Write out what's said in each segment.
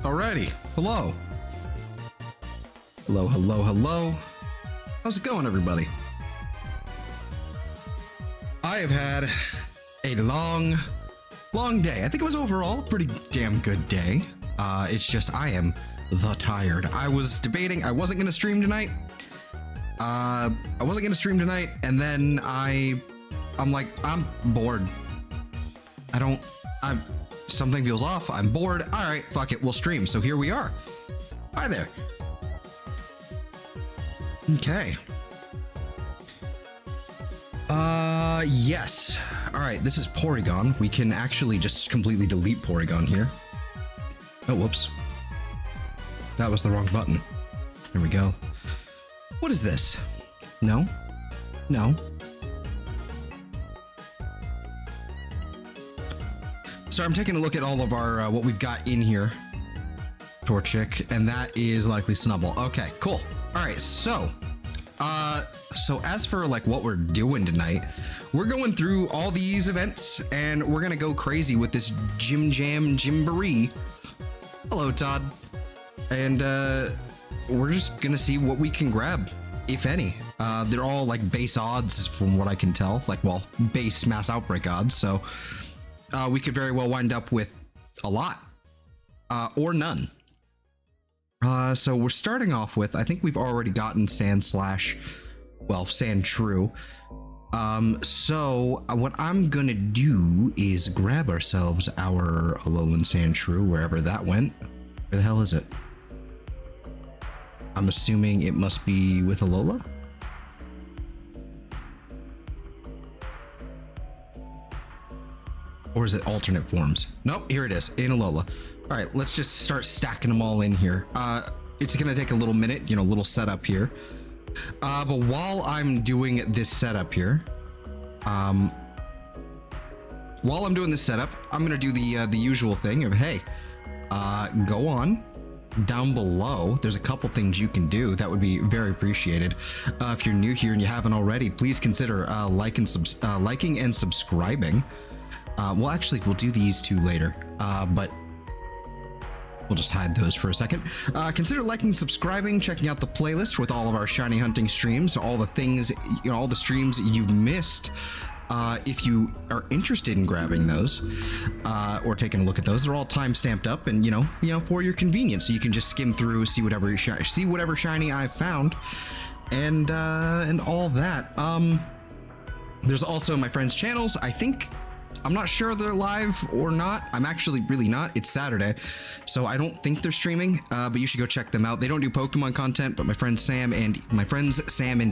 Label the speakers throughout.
Speaker 1: Alrighty, hello. Hello, hello, hello. How's it going, everybody? I have had a long day. I think it was overall a pretty damn good day. It's just I am the tired. I was debating I wasn't gonna stream tonight. And then I'm like, I'm bored. Something feels off. I'm bored. All right, fuck it, we'll stream. So here we are. Hi there. Okay. Yes. All right, this is Porygon. We can actually just completely delete Porygon here. Oh, whoops. That was the wrong button. There we go. What is this? No. No. So I'm taking a look at all of our, what we've got in here. Torchic, and that is likely Snubbull. Okay, cool. All right, so as for like what we're doing tonight, we're going through all these events and we're gonna go crazy with this Jamboree. Hello, Todd. And we're just gonna see what we can grab, if any. They're all like base odds from what I can tell, like, well, base mass outbreak odds. So we could very well wind up with a lot or none. So we're starting off with, I think we've already gotten Sandshrew. So what I'm gonna do is grab ourselves our Alolan Sandshrew, wherever that went. Where the hell is it? I'm assuming it must be with Alola. Or is it alternate forms? Nope, here it is, in Alola. All right, let's just start stacking them all in here. It's gonna take a little minute, you know, little setup here. But while I'm doing this setup here, I'm gonna do the usual thing of, hey, go on down below. There's a couple things you can do that would be very appreciated. If you're new here and you haven't already, please consider liking and subscribing. Well, actually, we'll do these two later, but we'll just hide those for a second. Consider liking, subscribing, checking out the playlist with all of our shiny hunting streams, all the things, you know, all the streams you've missed. If you are interested in grabbing those, or taking a look at those, they're all time stamped up, and you know, for your convenience, so you can just skim through, see whatever shiny I've found, and all that. There's also my friends' channels. I'm not sure they're live or not. I'm actually really not. It's Saturday, so I don't think they're streaming, but you should go check them out. They don't do Pokemon content, but my friends Sam and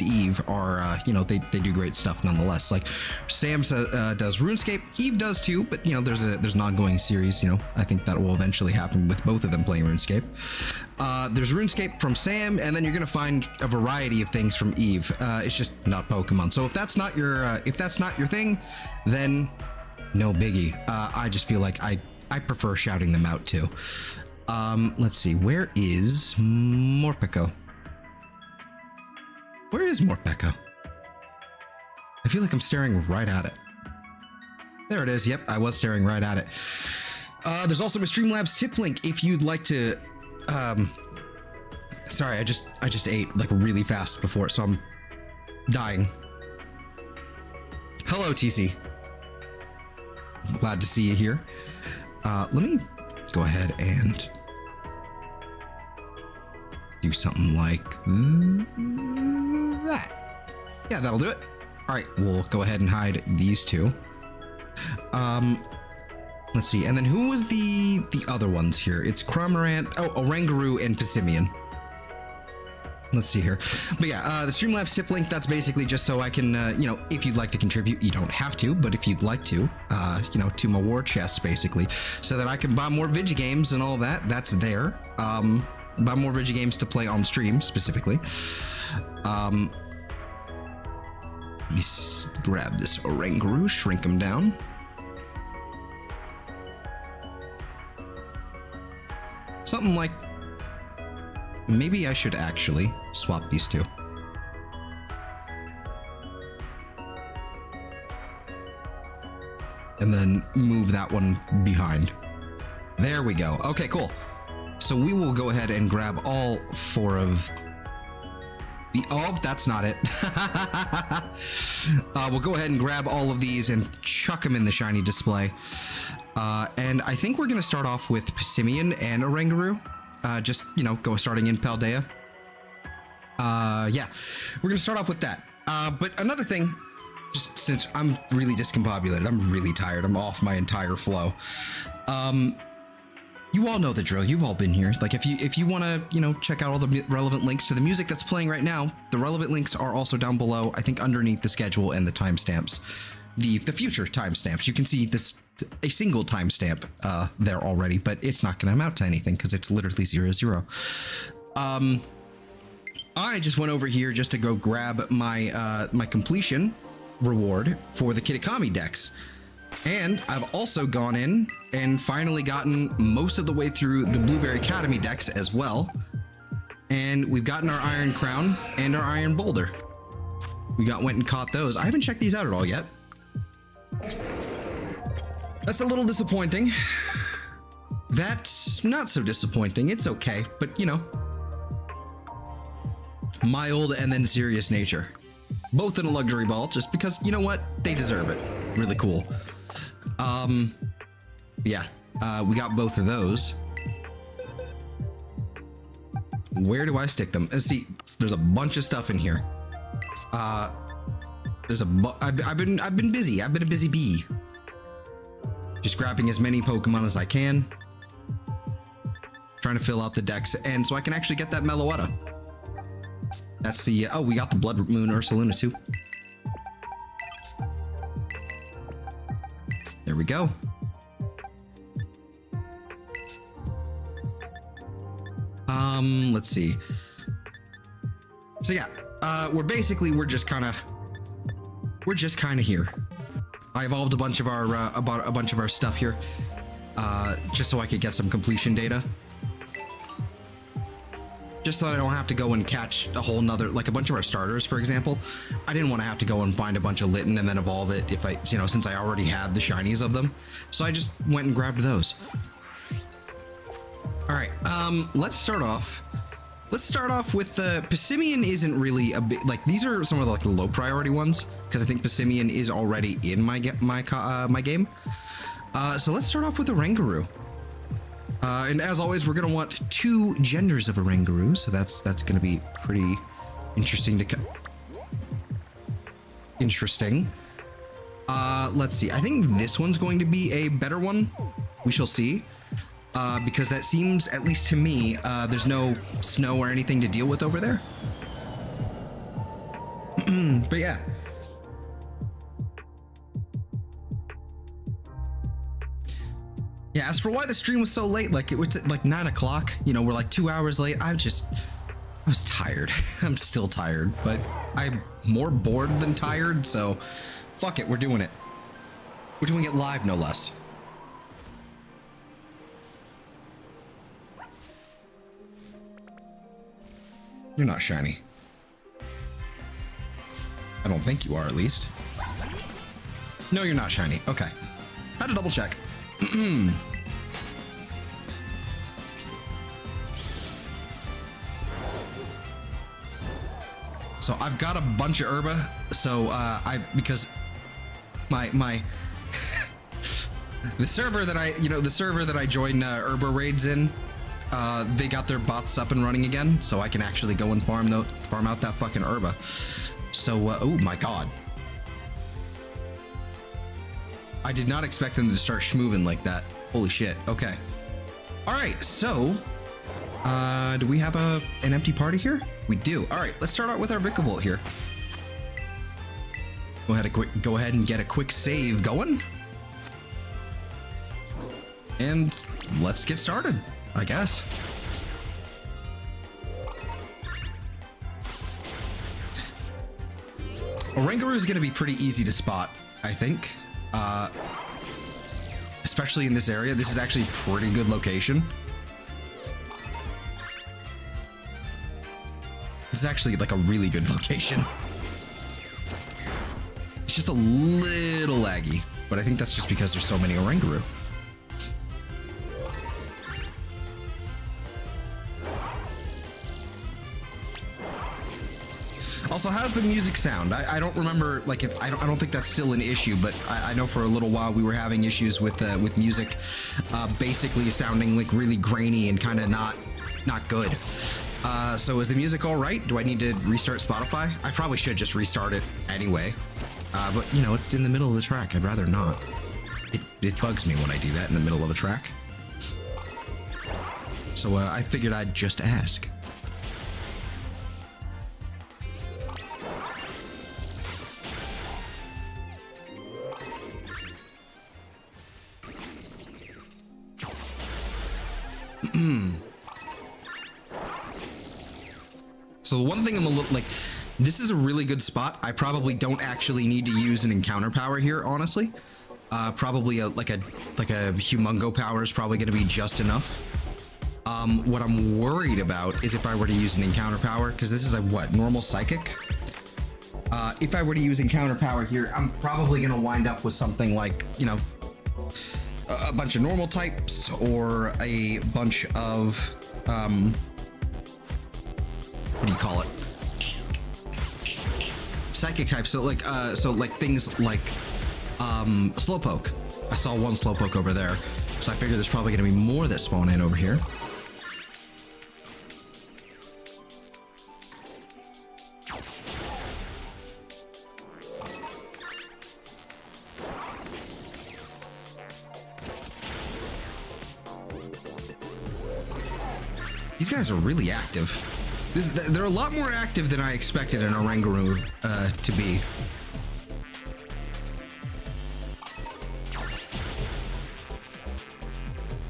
Speaker 1: Eve are, you know, they do great stuff nonetheless. Like Sam does RuneScape, Eve does too, but you know, there's an ongoing series. You know, I think that will eventually happen with both of them playing RuneScape. There's RuneScape from Sam, and then you're gonna find a variety of things from Eve. It's just not Pokemon. So if that's not your thing, then no biggie. I just feel like I prefer shouting them out too. Let's see, where is Morpeko? Where is Morpeko? I feel like I'm staring right at it. There it is. Yep, I was staring right at it. There's also a Streamlabs tip link if you'd like to. Sorry, I just ate like really fast before, so I'm dying. Hello, TC. Glad to see you here. Let me go ahead and do something like that. Yeah, that'll do it. All right, we'll go ahead and hide these two. Let's see, and then who was the other ones here? It's Cramorant, Oranguru, and Passimian. Let's see here. But yeah, the Streamlabs tip link, that's basically just so I can, you know, if you'd like to contribute, you don't have to, but if you'd like to, you know, to my war chest, basically, so that I can buy more Vigigames and all that, that's there. Buy more Vigigames to play on stream, specifically. Let me grab this Oranguru, shrink him down. Something like... Maybe I should actually swap these two. And then move that one behind. There we go. Okay, cool. So we will go ahead and grab all 4 of the... Oh, that's not it. We'll go ahead and grab all of these and chuck them in the shiny display. And I think we're going to start off with Passimian and Oranguru. Just, you know, starting in Paldea. Yeah, we're going to start off with that. But another thing, just since I'm really discombobulated, I'm really tired, I'm off my entire flow. You all know the drill. You've all been here. Like, if you want to, you know, check out all the relevant links to the music that's playing right now, the relevant links are also down below, I think underneath the schedule and the timestamps. The future timestamps. You can see a single timestamp there already, but it's not going to amount to anything because it's literally 00. I just went over here just to go grab my my completion reward for the Kitakami decks. And I've also gone in and finally gotten most of the way through the Blueberry Academy decks as well. And we've gotten our Iron Crown and our Iron Boulder. Went and caught those. I haven't checked these out at all yet. That's a little disappointing. That's not so disappointing. It's okay, but you know. Mild and then serious nature. Both in a luxury ball, just because, you know what? They deserve it. Really cool. Yeah, we got both of those. Where do I stick them? Let's see, there's a bunch of stuff in here. I've been busy. I've been a busy bee. Just grabbing as many Pokemon as I can. Trying to fill out the decks, and so I can actually get that Meloetta. That's the, oh, we got the Blood Moon Ursaluna too. There we go. Let's see. So yeah, we're just kind of here. I evolved a bunch of our stuff here, just so I could get some completion data. Just so I don't have to go and catch a whole nother, like a bunch of our starters, for example. I didn't want to have to go and find a bunch of Litten and then evolve it if I, you know, since I already had the shinies of them. So I just went and grabbed those. All right, let's start off. Let's start off with the Passimian. Isn't really a bit like, these are some of the, like, the low priority ones because I think Passimian is already in my game. So let's start off with Oranguru. And as always, we're gonna want 2 genders of Oranguru, so that's gonna be pretty interesting to let's see. I think this one's going to be a better one. We shall see. Because that seems, at least to me, there's no snow or anything to deal with over there. But yeah. Yeah, as for why the stream was so late, like it was at like 9 o'clock, you know, we're like 2 hours late. I was tired. I'm still tired, but I'm more bored than tired, so fuck it, we're doing it. We're doing it live, no less. You're not shiny. I don't think you are, at least. No, you're not shiny. Okay. Had to double check. So I've got a bunch of Herba. So because my the server that I joined Herba raids in, they got their bots up and running again, so I can actually go and farm out that fucking Herba. So oh my god, I did not expect them to start schmoovin' like that. Holy shit. Okay. All right. So do we have an empty party here? We do. All right. Let's start out with our Vikavolt here. Go ahead and get a quick save going, and let's get started, I guess. Oranguru is going to be pretty easy to spot, I think. Especially in this area. This is actually a pretty good location. This is actually like a really good location. It's just a little laggy, but I think that's just because there's so many Oranguru. Also, how's the music sound? I don't remember, like, if I don't think that's still an issue, but I know for a little while we were having issues with music, basically sounding like really grainy and kind of not good. So is the music all right? Do I need to restart Spotify? I probably should just restart it anyway. But you know, it's in the middle of the track. I'd rather not. It bugs me when I do that in the middle of a track. So I figured I'd just ask. So one thing I'm a little like, this is a really good spot. I probably don't actually need to use an encounter power here, honestly. Probably like a humongo power is probably going to be just enough. What I'm worried about is if I were to use an encounter power, because this is a what, normal psychic. If I were to use encounter power here, I'm probably going to wind up with something like, you know, a bunch of normal types or a bunch of what do you call it? Psychic types. So like things like Slowpoke. I saw one Slowpoke over there, so I figure there's probably going to be more that spawn in over here. These guys are really active. They're a lot more active than I expected an Oranguru to be.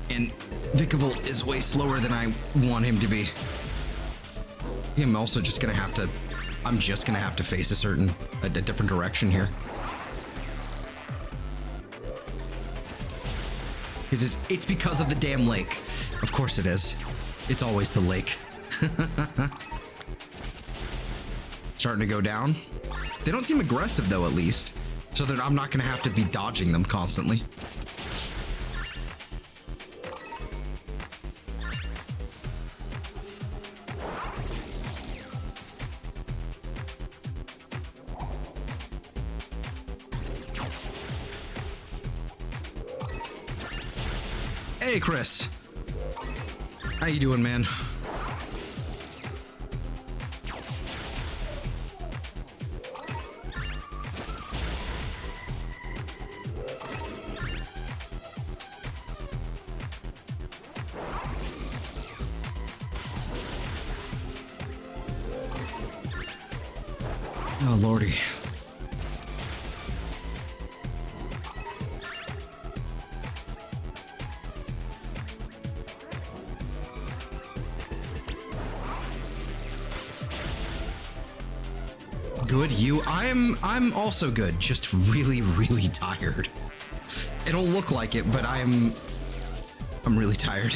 Speaker 1: And Vikavolt is way slower than I want him to be. I'm also just gonna have to, I'm just gonna have to face a different direction here. It's because of the damn lake. Of course it is. It's always the lake. Starting to go down. They don't seem aggressive though, at least. So that I'm not gonna have to be dodging them constantly. Hey, Chris. How you doing, man? Oh, lordy. Good, you. I'm also good, just really, really tired. It don't look like it, but I'm really tired.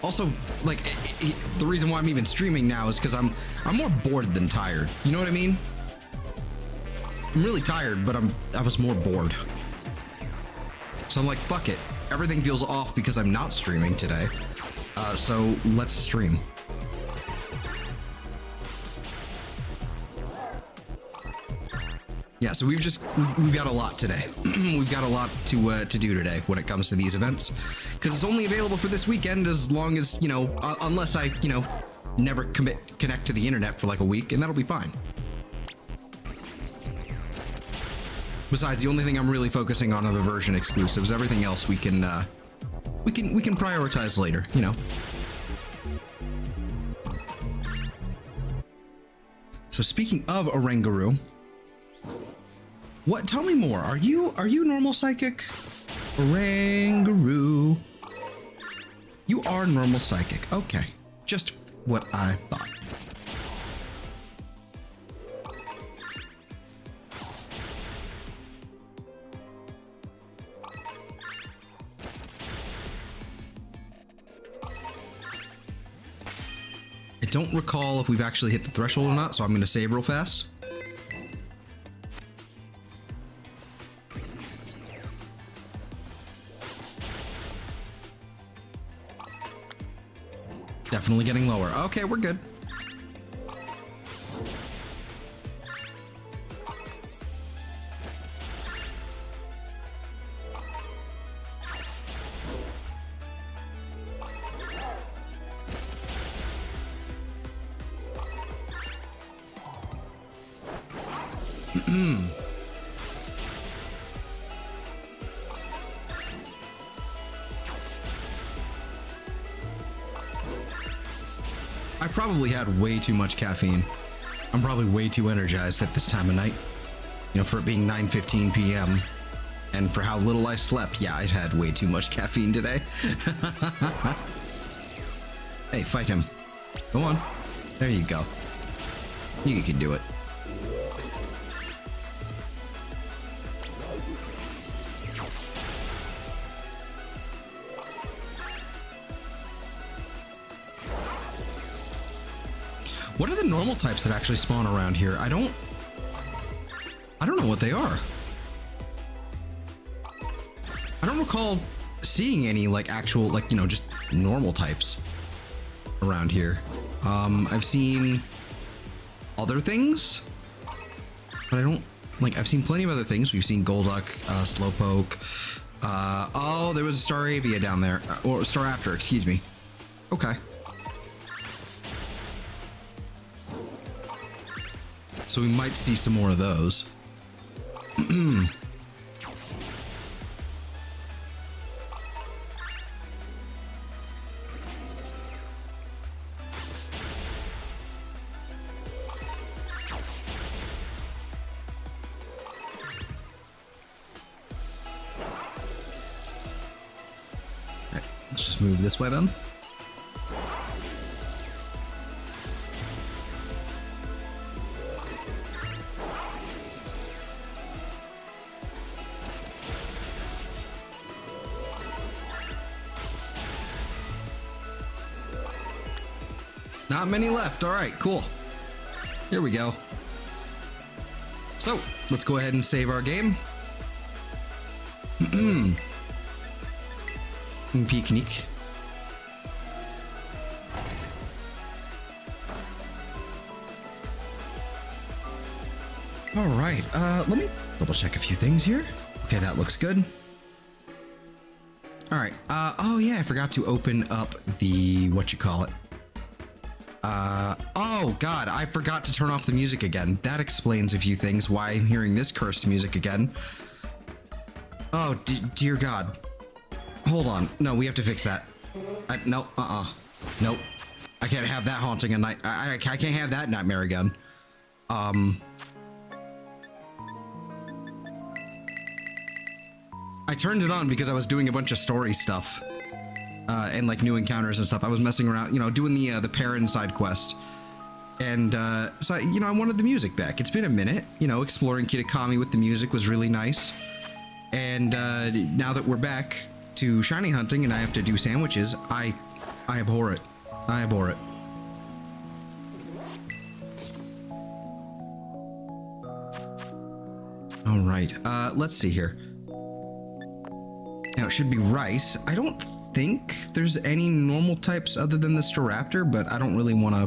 Speaker 1: Also, like, the reason why I'm even streaming now is because I'm more bored than tired. You know what I mean? I'm really tired, but I was more bored. So I'm like, fuck it. Everything feels off because I'm not streaming today. So let's stream. Yeah, so we've got a lot today. We've got a lot to do today when it comes to these events, because it's only available for this weekend as long as, you know, unless I, you know, never connect to the internet for like a week, and that'll be fine. Besides, the only thing I'm really focusing on are the version exclusives. Everything else we can prioritize later, you know. So speaking of Oranguru, what? Tell me more. Are you normal psychic? Oranguru. You are normal psychic. Okay. Just what I thought. I don't recall if we've actually hit the threshold or not, so I'm going to save real fast. Definitely getting lower. Okay, we're good. I probably had way too much caffeine. I'm probably way too energized at this time of night. You know, for it being 9:15 p.m. and for how little I slept, yeah, I had way too much caffeine today. Hey, fight him. Go on. There you go. You can do it. What are the normal types that actually spawn around here? I don't know what they are. I don't recall seeing any like actual, like, you know, just normal types around here. I've seen other things, but I don't, like, I've seen plenty of other things. We've seen Golduck, Slowpoke. Oh, there was a Staravia down there, or Staraptor, excuse me. Okay. So we might see some more of those. Let's just move this way then. Not many left. All right, cool. Here we go. So let's go ahead and save our game. Picnic. All right, let me double check a few things here. Okay, that looks good. All right, oh yeah, I forgot to open up the, what you call it. Oh god, I forgot to turn off the music again. That explains a few things, why I'm hearing this cursed music again. Oh, dear god. Hold on. No, we have to fix that. No, nope. I can't have that haunting a night. I can't have that nightmare again. I turned it on because I was doing a bunch of story stuff. And like new encounters and stuff. I was messing around, you know, doing the Perrin side quest. And so, you know, I wanted the music back. It's been a minute, you know, exploring Kitakami with the music was really nice. And now that we're back to shiny hunting and I have to do sandwiches, I abhor it. I abhor it. All right, let's see here. Now it should be rice. I don't think there's any normal types other than the Staraptor, but I don't really want to,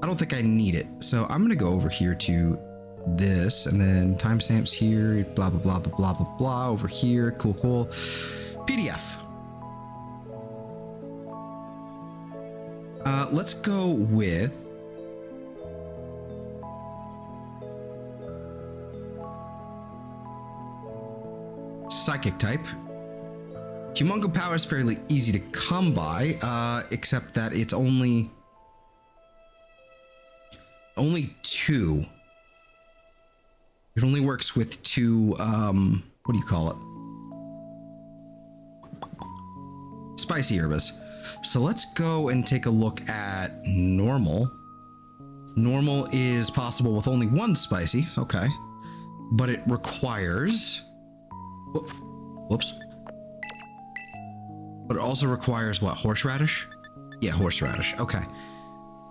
Speaker 1: I don't think I need it. So I'm gonna go over here to this and then timestamps here, blah, blah, blah, blah, blah, blah, blah, over here. Cool, cool. PDF. Let's go with Psychic type. Humongo power is fairly easy to come by, except that it's only 2. It only works with 2, what do you call it? Spicy herbas. So let's go and take a look at normal. Normal is possible with only 1 spicy, okay. But it requires... Whoops. But it also requires what? Horseradish? Yeah, horseradish. Okay.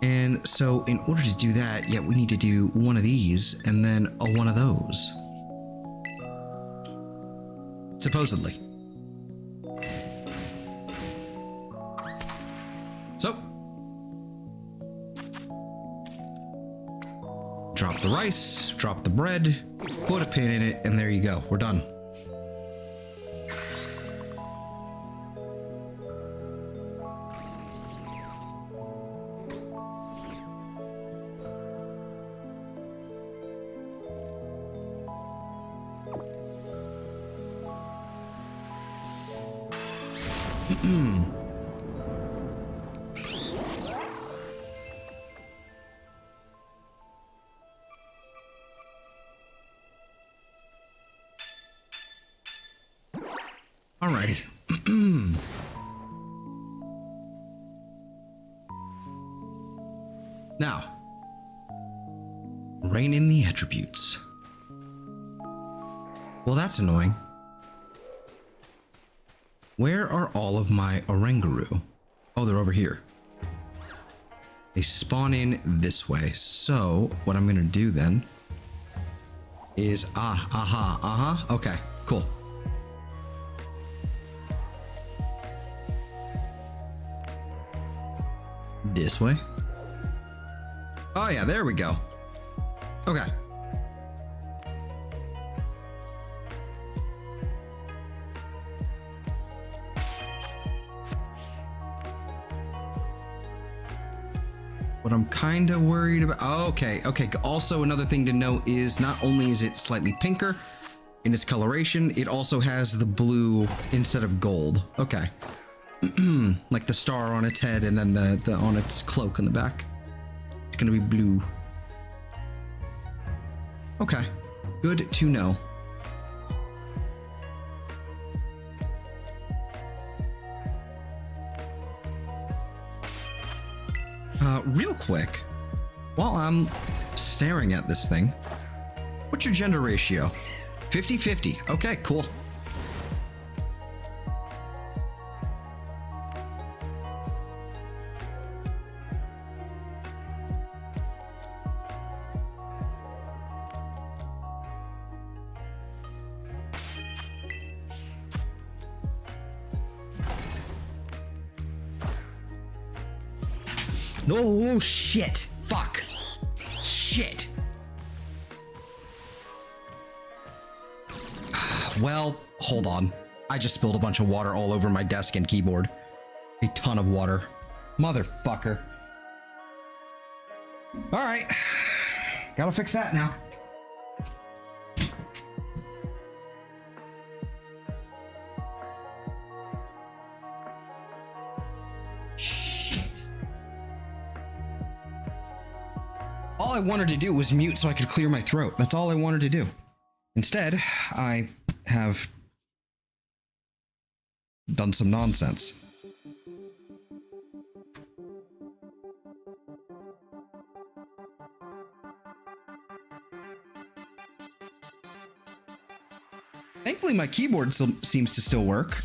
Speaker 1: And so in order to do that, yeah, we need to do one of these and then one of those. Supposedly. So. Drop the rice, drop the bread, put a pin in it, and there you go. We're done. Alrighty. Now, rein in the attributes. Well, that's annoying. Where are all of my Oranguru? Oh, they're over here. They spawn in this way. So, what I'm gonna do then is, okay, cool. This way. Oh yeah, there we go. Okay. What I'm kind of worried about. Oh, okay. Also, another thing to note is not only is it slightly pinker in its coloration, it also has the blue instead of gold. Okay. Like the star on its head and then the on its cloak in the back. It's gonna be blue. Okay. Good to know. Real quick, while I'm staring at this thing, what's your gender ratio? 50-50. Okay, cool. Oh, shit. Fuck. Shit. Well, hold on. I just spilled a bunch of water all over my desk and keyboard. A ton of water. Motherfucker. Alright. Gotta fix that now. All I wanted to do was mute so I could clear my throat. That's all I wanted to do. Instead, I have done some nonsense. Thankfully, my keyboard still seems to still work.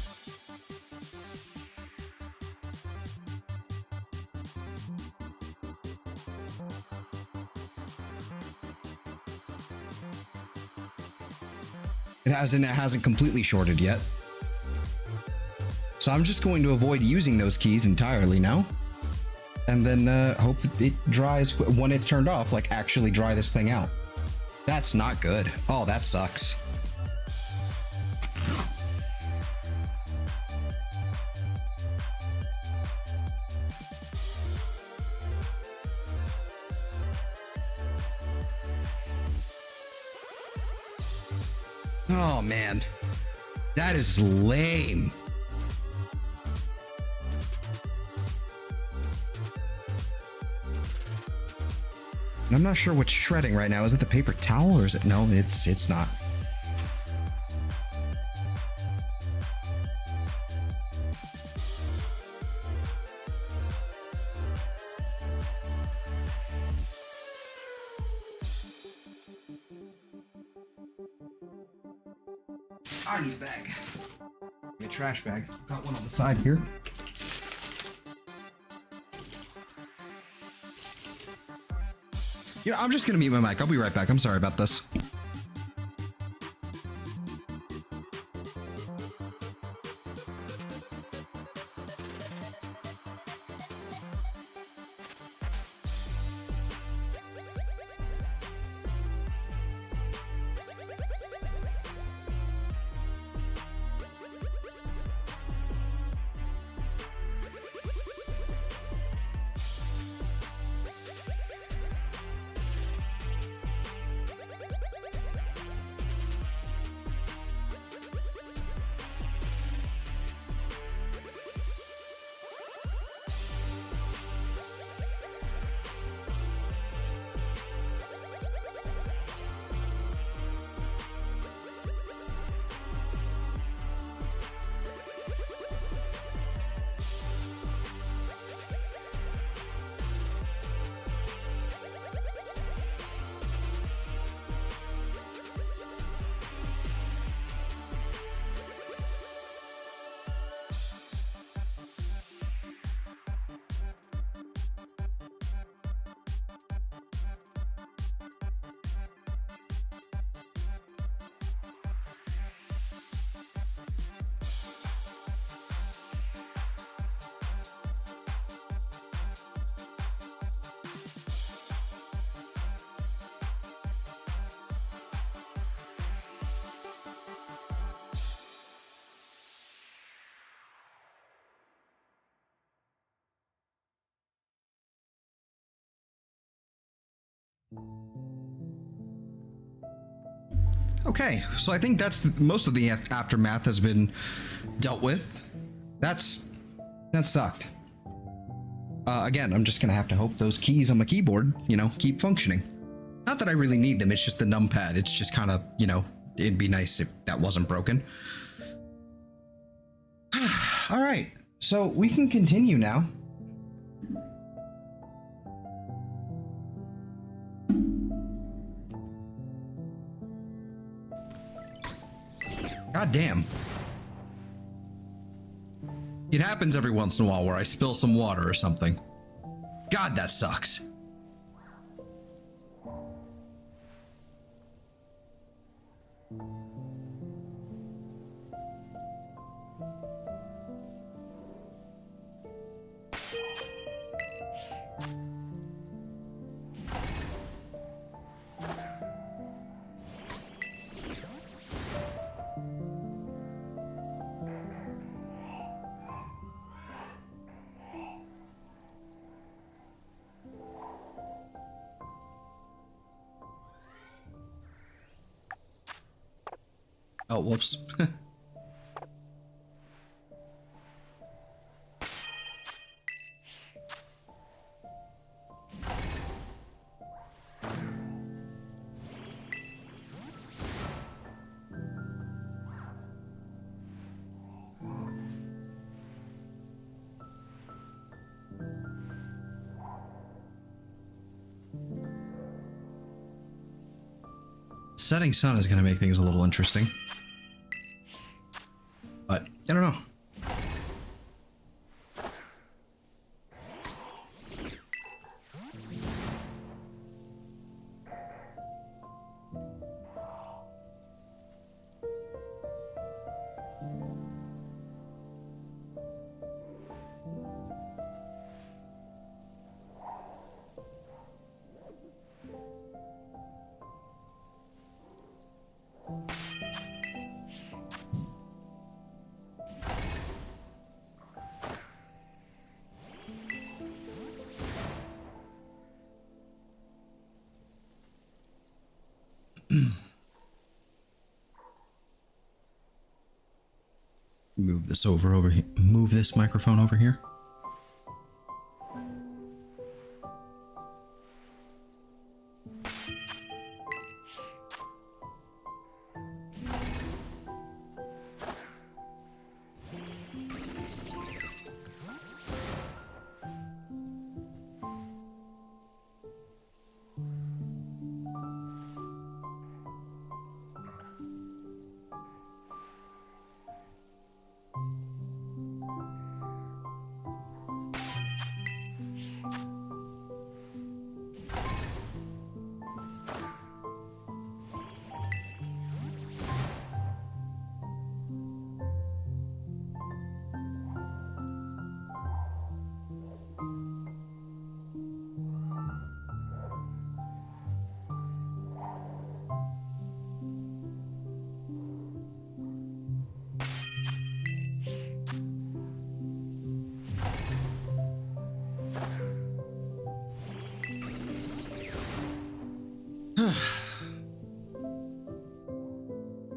Speaker 1: It hasn't completely shorted yet. So I'm just going to avoid using those keys entirely now. And then hope it dries when it's turned off, like actually dry this thing out. That's not good. Oh, that sucks. Oh man, that is lame. And I'm not sure what's shredding right now. Is it the paper towel or is it? No, it's not. I need a bag. A trash bag. Got one on the side here. You know, I'm just gonna mute my mic. I'll be right back. I'm sorry about this. Okay, so I think that's most of the aftermath has been dealt with. That sucked. Again, I'm just gonna have to hope those keys on my keyboard, you know, keep functioning. Not that I really need them, it's just the numpad. It's just kind of, you know, it'd be nice if that wasn't broken. All right, so we can continue now. God damn. It happens every once in a while where I spill some water or something. God, that sucks. Oh, whoops. Setting sun is going to make things a little interesting. But, I don't know. Move this over here. Move this microphone over here.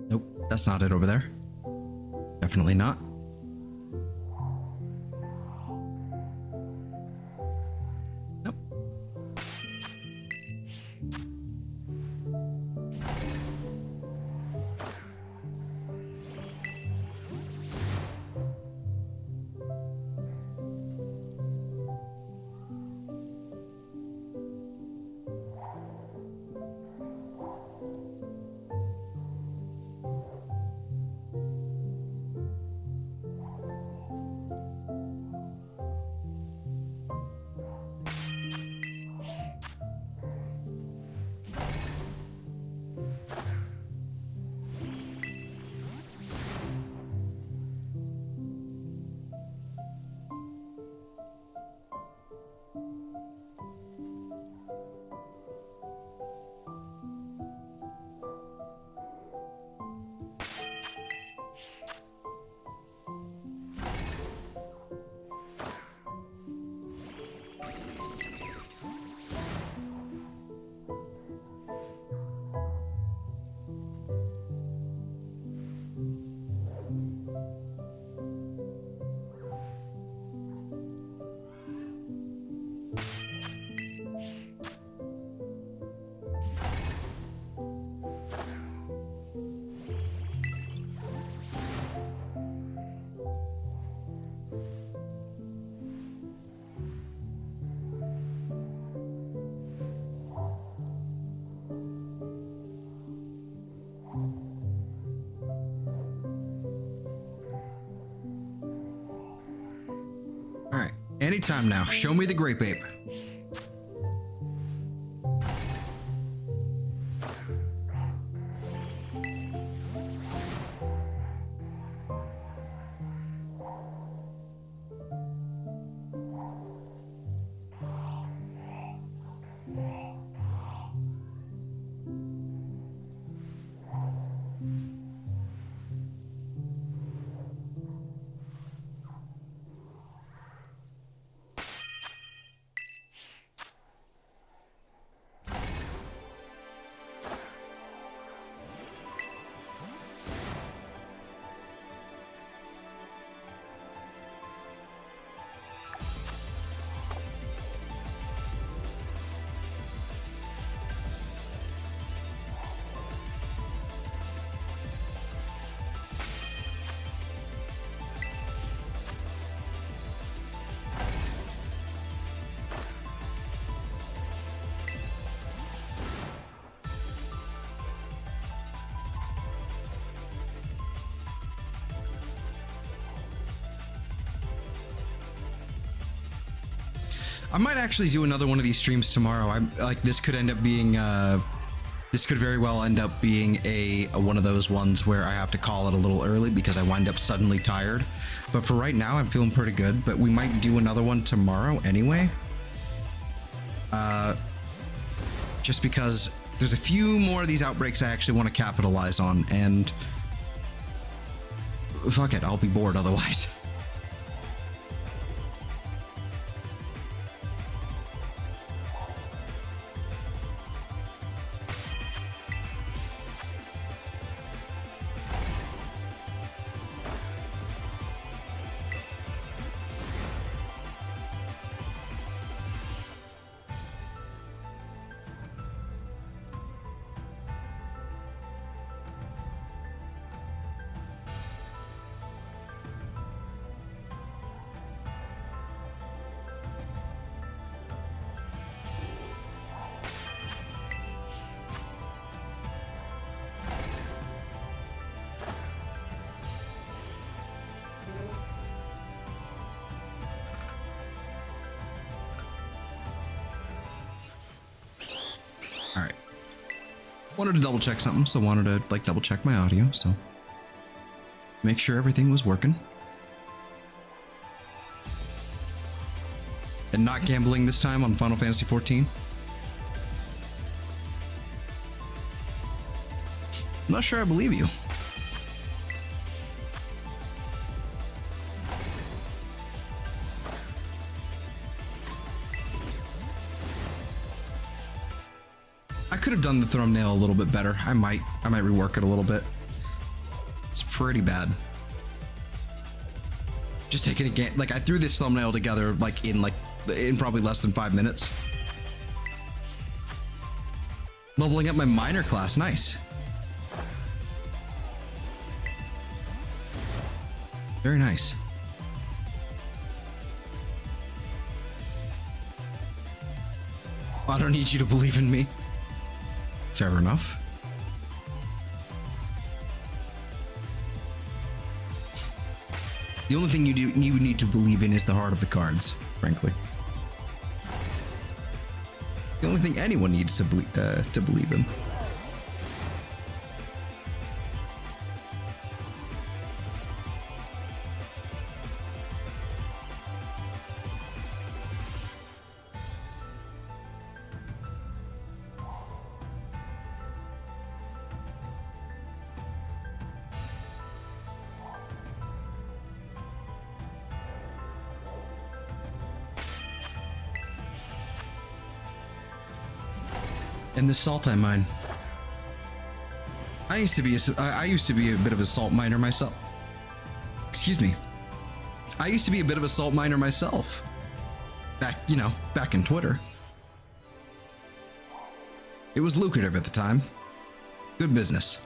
Speaker 1: Nope, that's not it over there. Definitely not. Nope. Anytime now. Show me the grape ape. I might actually do another one of these streams tomorrow. I'm like, this could end up being, this could very well end up being a one of those ones where I have to call it a little early because I wind up suddenly tired. But for right now, I'm feeling pretty good. But we might do another one tomorrow anyway. Just because there's a few more of these outbreaks I actually want to capitalize on, and fuck it, I'll be bored otherwise. Wanted to double check something, so wanted to like double check my audio, so make sure everything was working. And not gambling this time on Final Fantasy 14. I'm not sure I believe you. I could have done the thumbnail a little bit better. I might rework it a little bit. It's pretty bad. Just taking again, like I threw this thumbnail together in probably less than 5 minutes. Leveling up my minor class, nice. Very nice. I don't need you to believe in me. Fair enough. The only thing you need to believe in is the heart of the cards, frankly. The only thing anyone needs to believe in. And the salt I mine. I used to be a bit of a salt miner myself. Excuse me. I used to be a bit of a salt miner myself. Back in Twitter. It was lucrative at the time. Good business.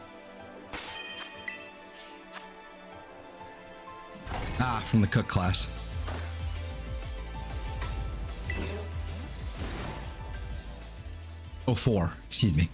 Speaker 1: Ah, from the cook class. Oh, 4. Excuse me.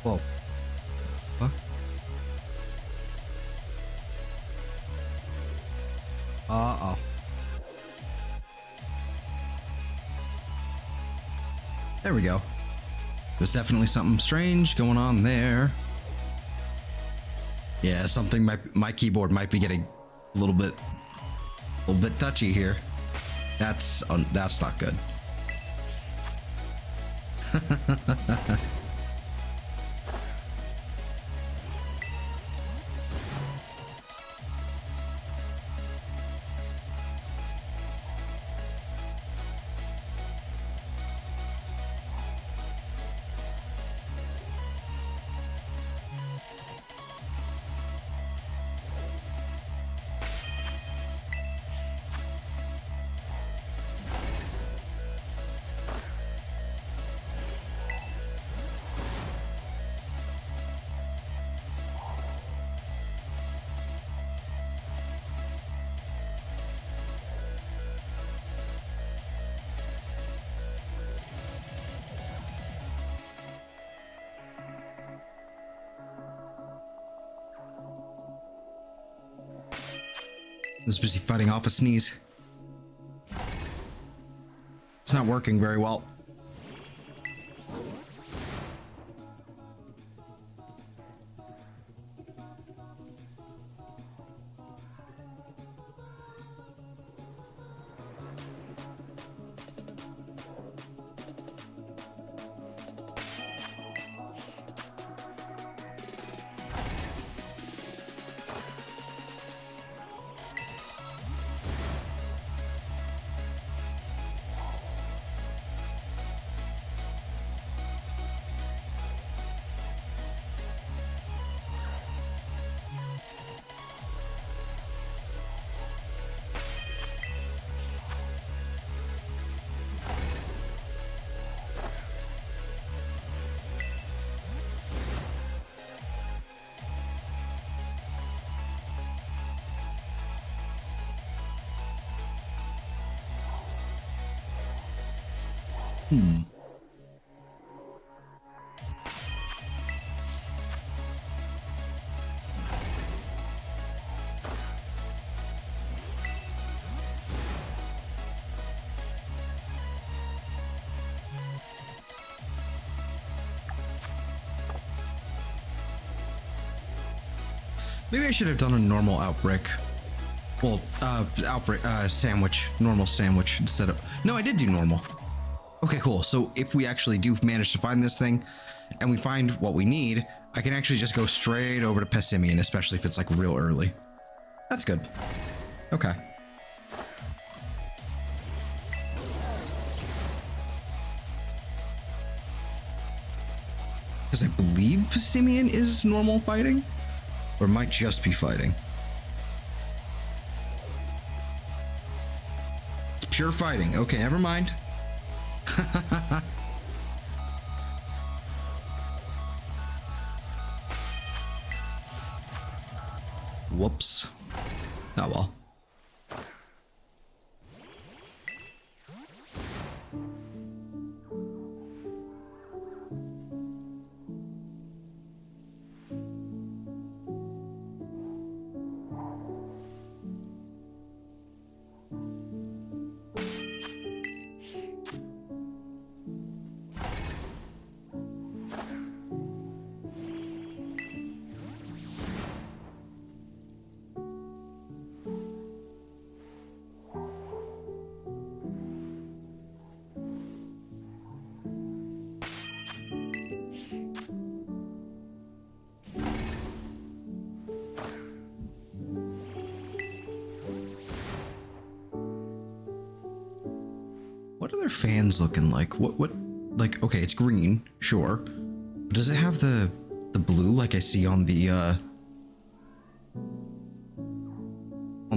Speaker 1: Whoa. Fuck. Uh-oh. There we go. There's definitely something strange going on there. Yeah, something my keyboard might be getting a little bit touchy here. That's not good. I was busy fighting off a sneeze. It's not working very well. Maybe I should have done a normal outbreak. Well, sandwich. Normal sandwich instead of... No, I did do normal. Okay, cool. So if we actually do manage to find this thing and we find what we need, I can actually just go straight over to Passimian, especially if it's like real early. That's good. Okay. Because I believe Passimian is normal fighting? Or might just be fighting. It's pure fighting. Okay, never mind. Whoops. Oh well. What are their fans looking like? What, like, okay, it's green, sure. But does it have the blue like I see on the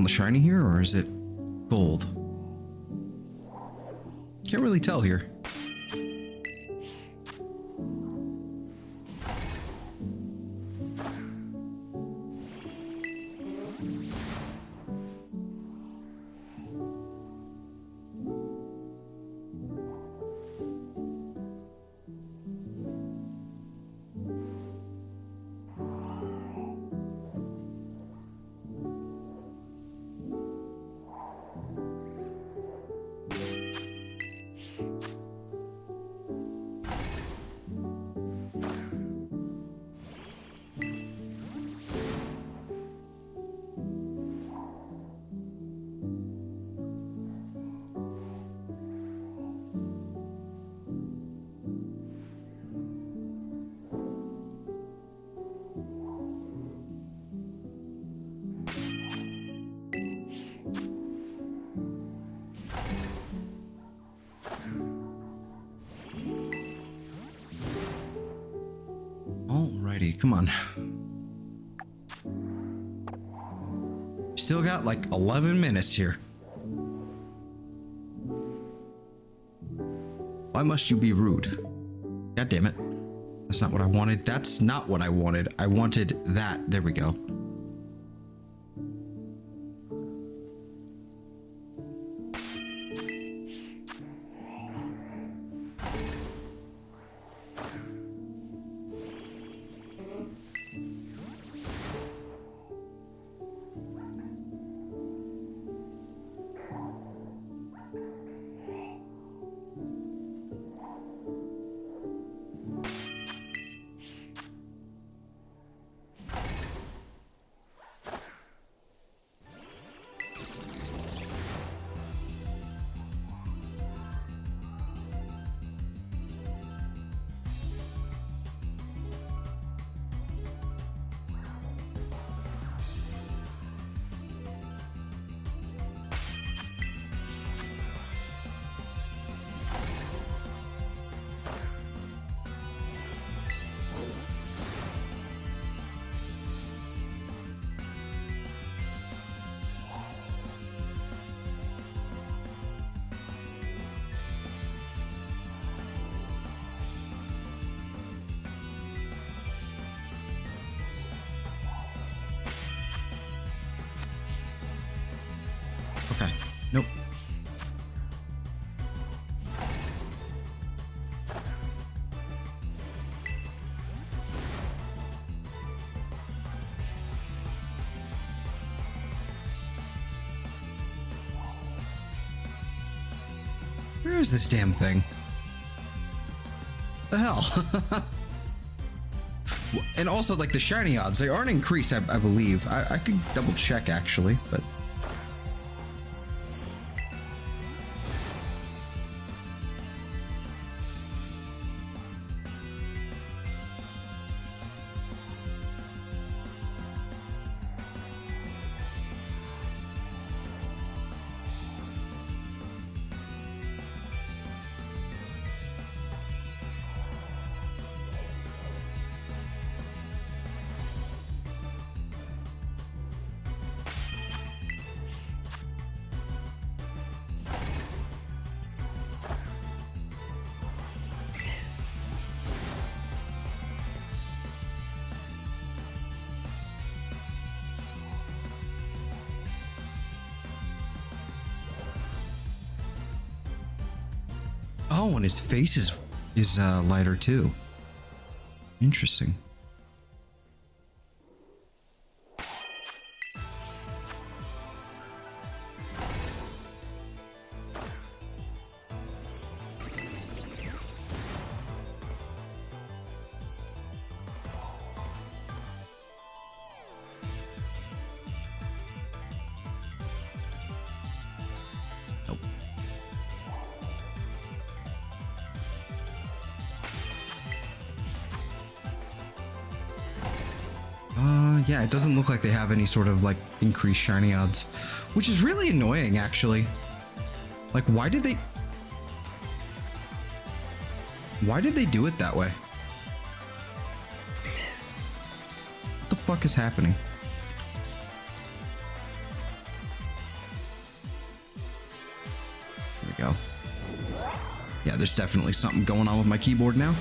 Speaker 1: shiny here, or is it gold? Can't really tell here. Come on. Still got like 11 minutes here. Why must you be rude? God damn it. That's not what I wanted. That's not what I wanted. I wanted that. There we go. Okay. Nope. Where is this damn thing? The hell? And also, like, the shiny odds, they aren't increased, I believe. I could double check, actually, but... Oh, and his face is lighter too. Interesting. Yeah, it doesn't look like they have any sort of like increased shiny odds, which is really annoying actually. Like, why did they do it that way? What the fuck is happening? There we go. Yeah, there's definitely something going on with my keyboard now.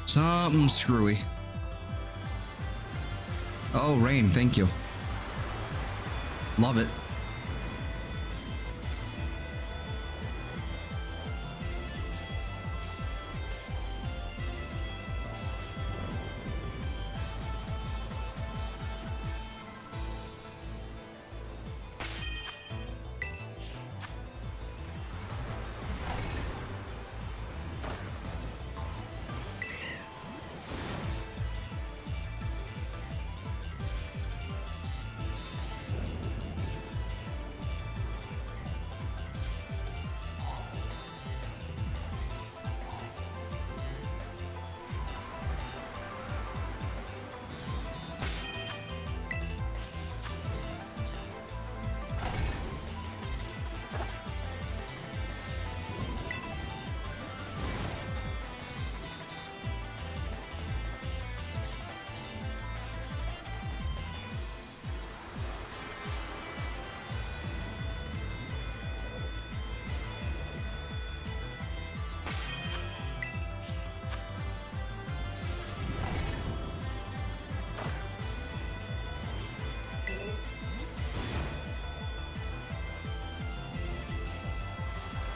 Speaker 1: Something screwy. Oh, rain, thank you. Love it.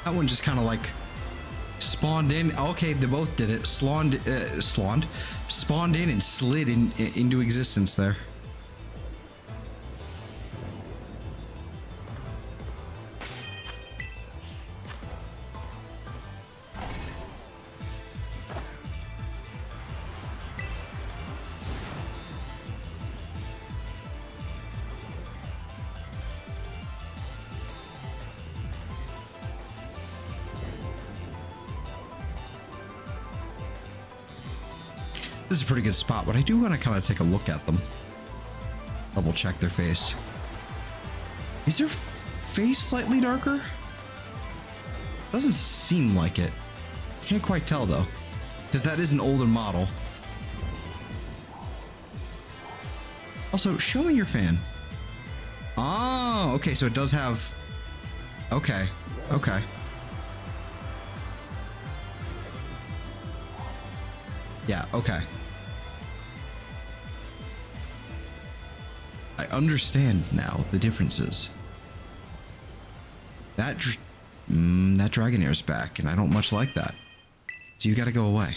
Speaker 1: That one just kind of like spawned in. Okay, they both did it. Spawned in and slid into existence there. This is a pretty good spot, but I do want to kind of take a look at them. Double check their face. Is their face slightly darker? Doesn't seem like it. Can't quite tell though, because that is an older model. Also, show me your fan. Oh, okay, so it does have... Okay, okay. Yeah, okay. I understand now the differences. That Dragonair's back, and I don't much like that. So you gotta go away.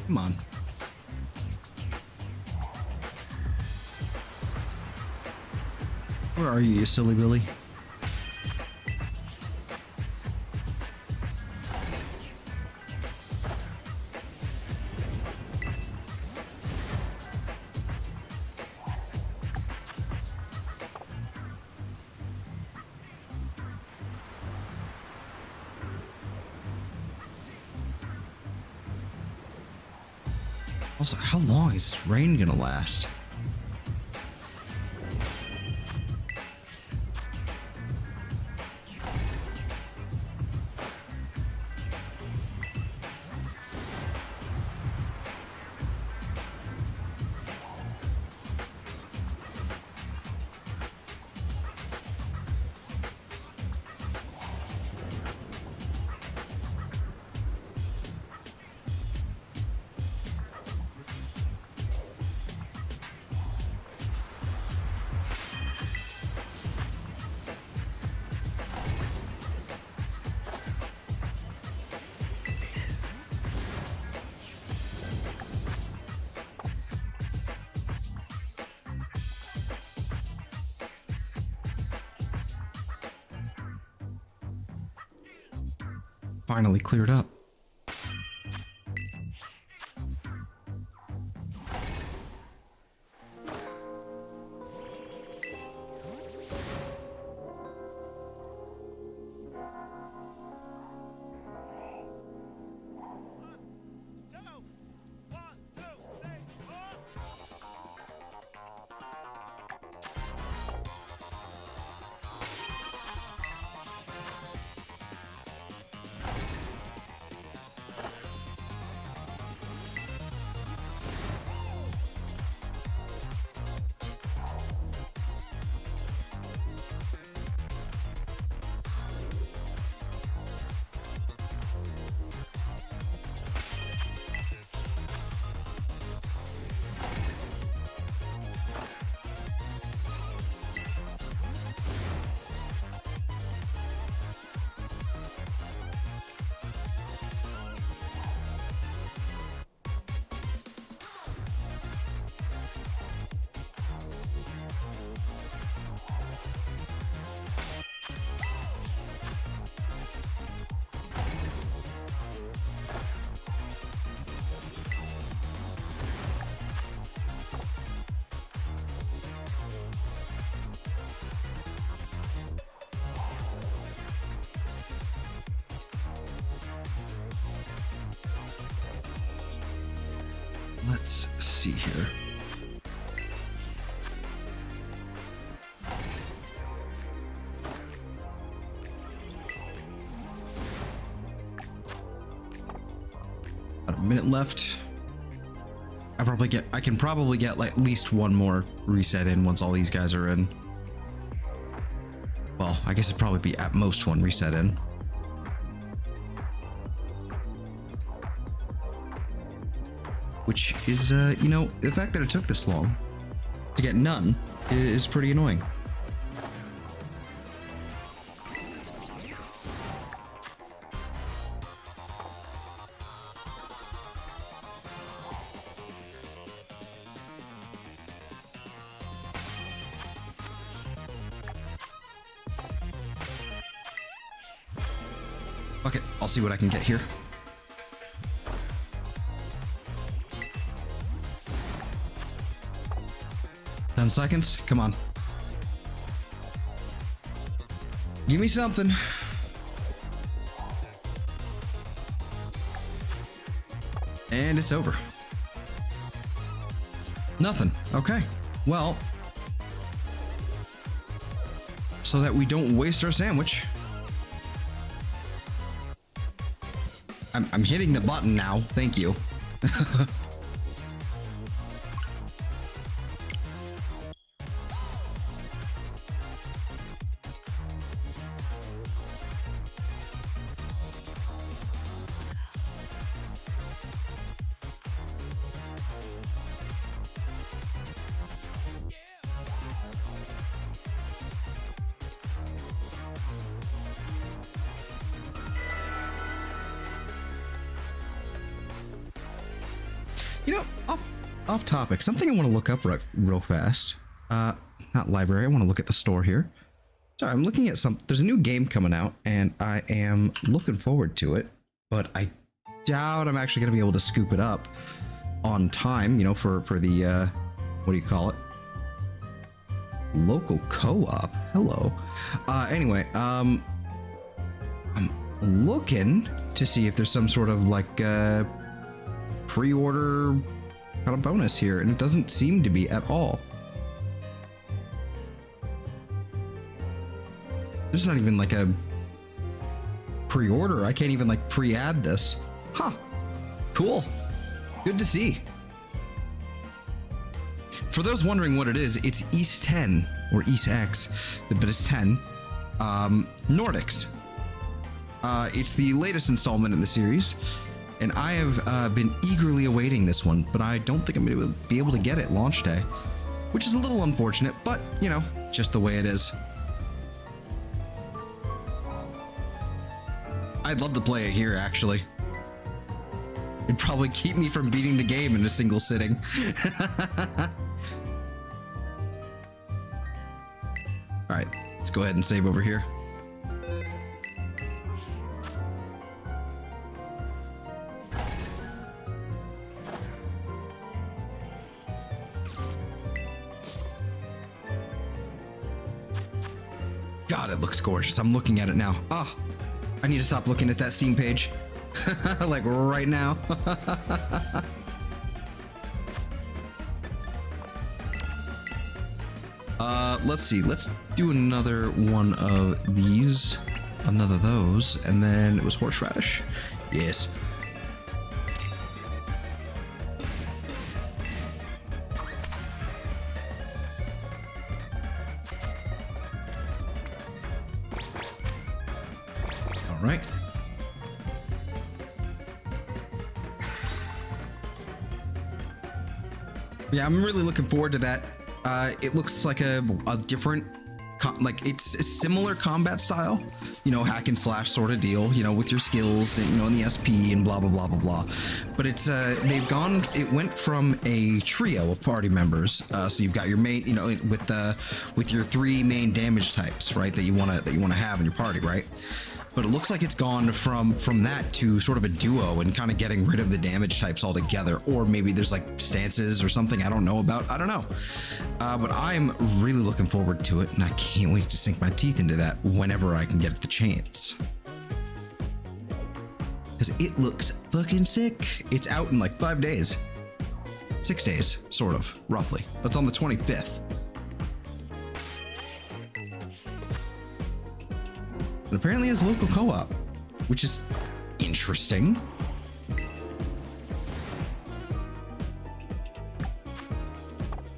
Speaker 1: Come on. Where are you, you silly Billy? Also, how long is this rain gonna last? Finally cleared up. Let's see here. About a minute left. I can probably get like at least one more reset in once all these guys are in. Well, I guess it'd probably be at most one reset in. Which is, you know, the fact that it took this long to get none is pretty annoying. Okay, I'll see what I can get here. Seconds, come on. Give me something. And it's over. Nothing. Okay. Well, so that we don't waste our sandwich. I'm hitting the button now. Thank you. You know, off topic, something I want to look up real fast. Not library, I want to look at the store here. Sorry, I'm looking at there's a new game coming out, and I am looking forward to it, but I doubt I'm actually going to be able to scoop it up on time, you know, for the, what do you call it? Local co-op. Hello. Anyway, I'm looking to see if there's some sort of, like, pre-order kind of bonus here, and it doesn't seem to be at all. There's not even like a pre-order. I can't even like pre-add this. Huh. Cool. Good to see. For those wondering what it is, it's East 10 or East X, but it's 10. Nordics. It's the latest installment in the series. And I have been eagerly awaiting this one, but I don't think I'm going to be able to get it launch day, which is a little unfortunate, but, you know, just the way it is. I'd love to play it here, actually. It'd probably keep me from beating the game in a single sitting. All right, let's go ahead and save over here. God, it looks gorgeous. I'm looking at it now. Oh, I need to stop looking at that Steam page. Like right now. Let's see. Let's do another one of these. Another of those. And then it was horseradish. Yes. Right. Yeah, I'm really looking forward to that. It looks like a different, like it's a similar combat style, you know, hack and slash sort of deal, you know, with your skills and, you know, in the SP and blah, blah, blah, blah, blah. But it's, it went from a trio of party members. So you've got your mate, you know, with your 3 main damage types, right? That you want to have in your party, right? But it looks like it's gone from that to sort of a duo and kind of getting rid of the damage types altogether. Or maybe there's like stances or something I don't know about. I don't know. But I'm really looking forward to it, and I can't wait to sink my teeth into that whenever I can get the chance. Because it looks fucking sick. It's out in like 5 days. 6 days, sort of, roughly. It's on the 25th. It apparently has local co-op, which is interesting.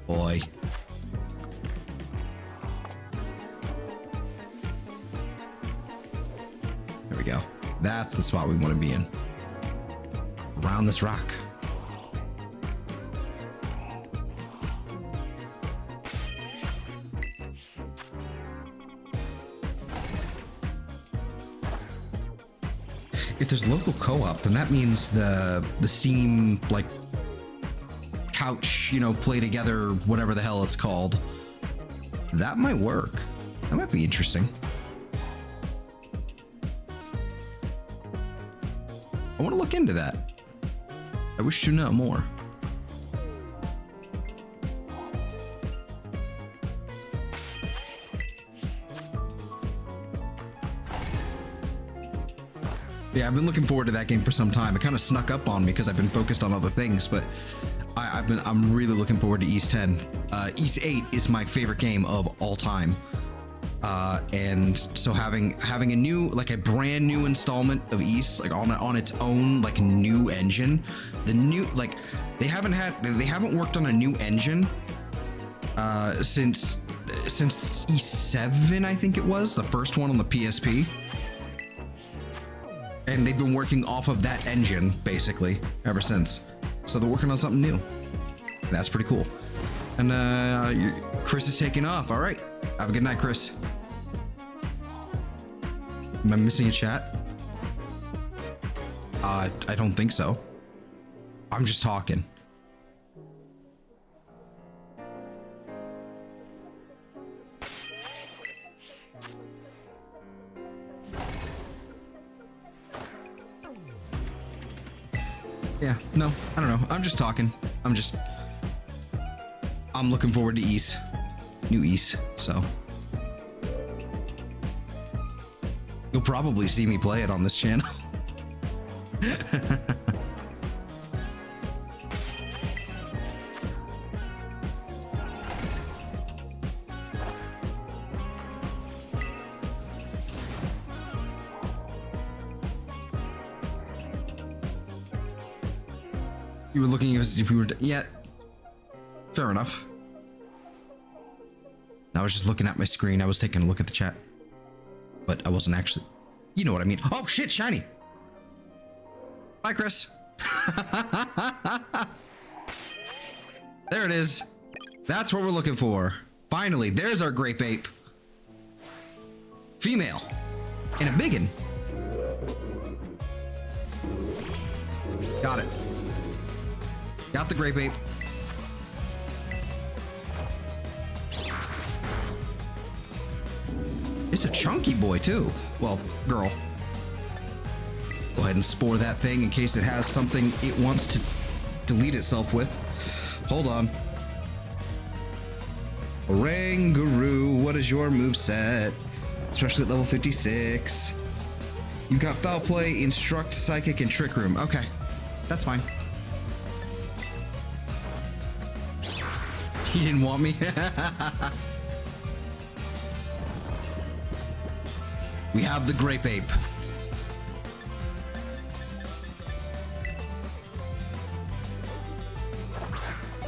Speaker 1: Boy. There we go. That's the spot we want to be in. Around this rock. If there's local co-op, then that means the Steam, like, couch, you know, play together, whatever the hell it's called. That might work. That might be interesting. I want to look into that. I wish to know more. Yeah, I've been looking forward to that game for some time. It kind of snuck up on me because I've been focused on other things, but I'm really looking forward to East 10. East 8 is my favorite game of all time. And so having a new, like a brand new installment of East, like on its own, like new engine, the new, like they haven't worked on a new engine since East 7, I think it was, the first one on the PSP. And they've been working off of that engine basically ever since. So they're working on something new. That's pretty cool. And Chris is taking off. All right. Have a good night, Chris. Am I missing a chat? I don't think so. I'm just talking. Yeah, no, I don't know. I'm just talking. I'm looking forward to East. New East, so. You'll probably see me play it on this channel. You were looking as if we were... Yeah. Fair enough. I was just looking at my screen. I was taking a look at the chat. But I wasn't actually... You know what I mean. Oh, shit, shiny. Bye, Chris. There it is. That's what we're looking for. Finally, there's our grape ape. Female. And a biggin. Got it. Got the grape ape. It's a chunky boy too. Well, girl. Go ahead and spore that thing in case it has something it wants to delete itself with. Hold on. Oranguru, what is your moveset? Especially at level 56. You've got Foul Play, Instruct, Psychic, and Trick Room. Okay, that's fine. He didn't want me. We have the grape ape.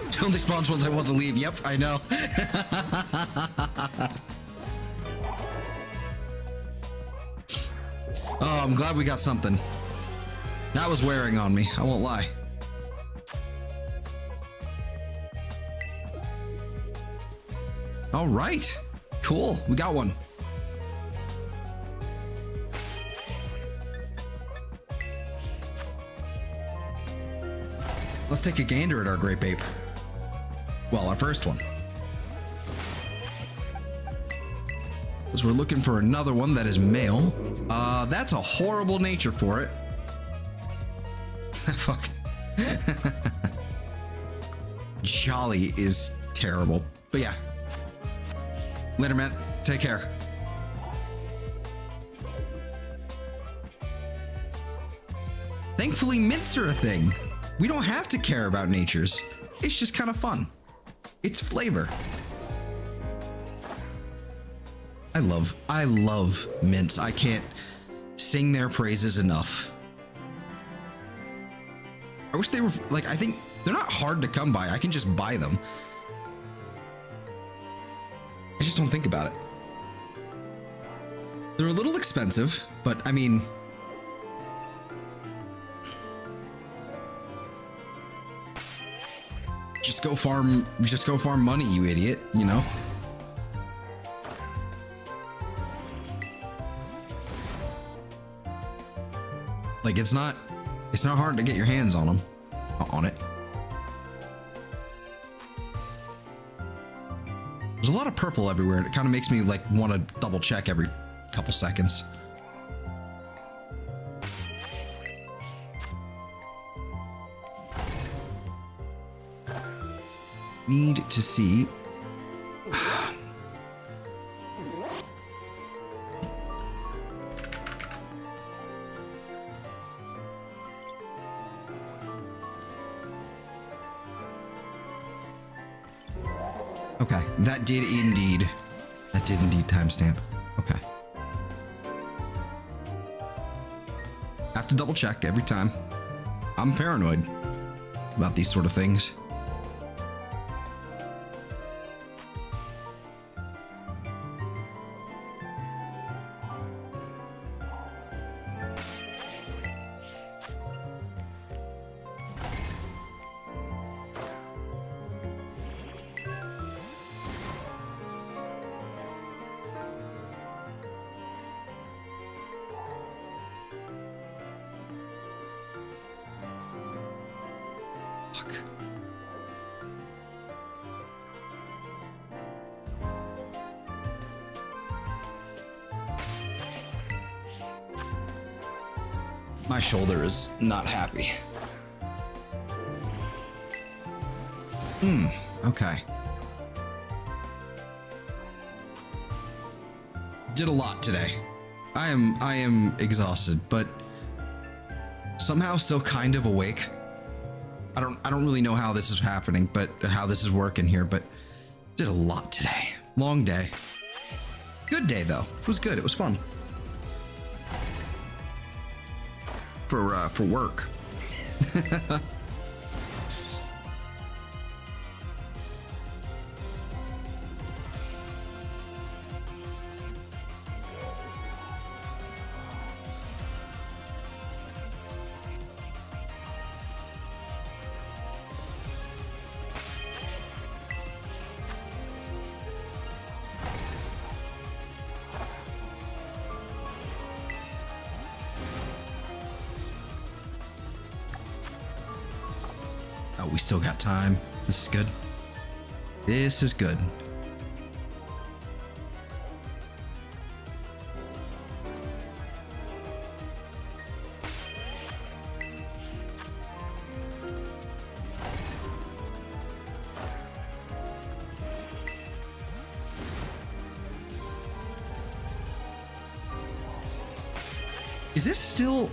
Speaker 1: It only spawns once I want to leave. Yep, I know. Oh, I'm glad we got something. That was wearing on me, I won't lie. All right, cool, we got one. Let's take a gander at our grape ape. Well, our first one. Because we're looking for another one that is male. That's a horrible nature for it. Fuck. Jolly is terrible. But yeah. Later, man. Take care. Thankfully, mints are a thing. We don't have to care about natures. it's just kind of fun. It's flavor. I love mints. I can't sing their praises enough. I wish they were, like, I think they're not hard to come by. I can just buy them. I just don't think about it. They're a little expensive, but I mean, just go farm money, you idiot, you know? Like, it's not hard to get your hands on them, on it. There's a lot of purple everywhere, and it kind of makes me like want to double check every couple seconds. Need to see. Okay, that did indeed timestamp. Okay. Have to double check every time. I'm paranoid about these sort of things. My shoulder is not happy. Okay. Did a lot today. I am exhausted, but somehow still kind of awake. I don't really know how this is happening, but how this is working here, but did a lot today. Long day. Good day though. It was good. It was fun. For work. Oh, we still got time. This is good. This is good. Is this still...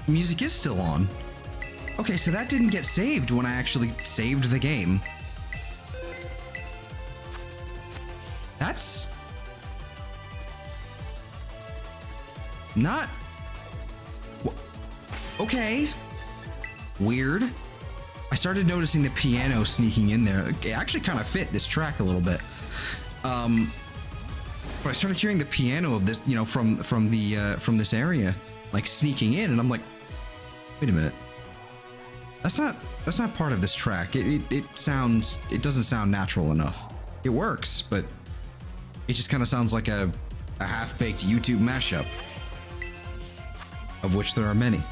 Speaker 1: Music is still on. Okay, so that didn't get saved when I actually saved the game. That's not okay. Weird. I started noticing the piano sneaking in there. It actually kind of fit this track a little bit. But I started hearing the piano of this, you know, from this area, like sneaking in, and I'm like, wait a minute. That's not part of this track. It doesn't sound natural enough. It works, but it just kind of sounds like a half-baked YouTube mashup, of which there are many.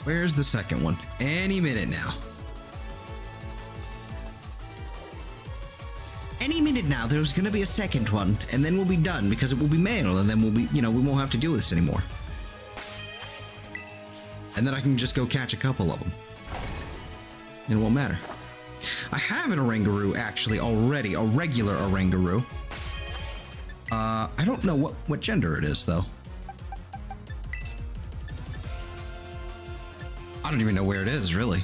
Speaker 1: Where's the second one? Any minute now. Any minute now, there's gonna be a second one, and then we'll be done because it will be male, and then we'll be, we won't have to do this anymore. And then I can just go catch a couple of them. And it won't matter. I have an Oranguru actually already, a regular Oranguru. I don't know what gender it is though. I don't even know where it is really.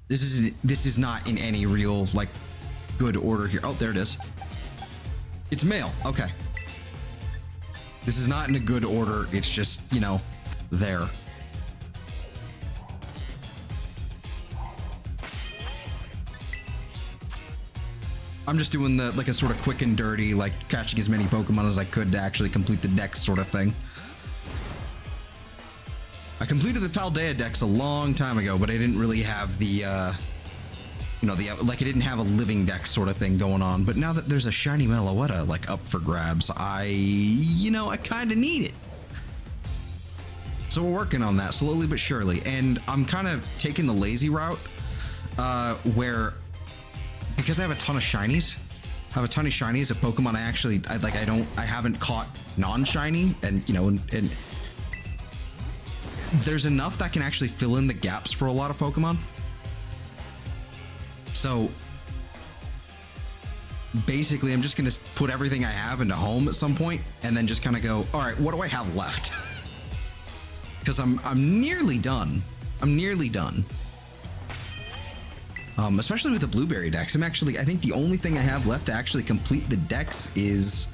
Speaker 1: This is not in any real like good order here. Oh, there it is. It's male. Okay. This is not in a good order. It's just, there. I'm just doing a sort of quick and dirty, like catching as many Pokemon as I could to actually complete the dex sort of thing. I completed the Paldea dex a long time ago, but I didn't really have the, I didn't have a living dex sort of thing going on. But now that there's a shiny Meloetta, like, up for grabs, I kind of need it. So we're working on that slowly but surely. And I'm kind of taking the lazy route, where, because I have a ton of shinies, of Pokemon I haven't caught non-shiny, and, and there's enough that can actually fill in the gaps for a lot of Pokemon. So basically I'm just going to put everything I have into home at some point and then just kind of go, all right, what do I have left? Because I'm nearly done. Especially with the Blueberry dex. I think the only thing I have left to actually complete the dex is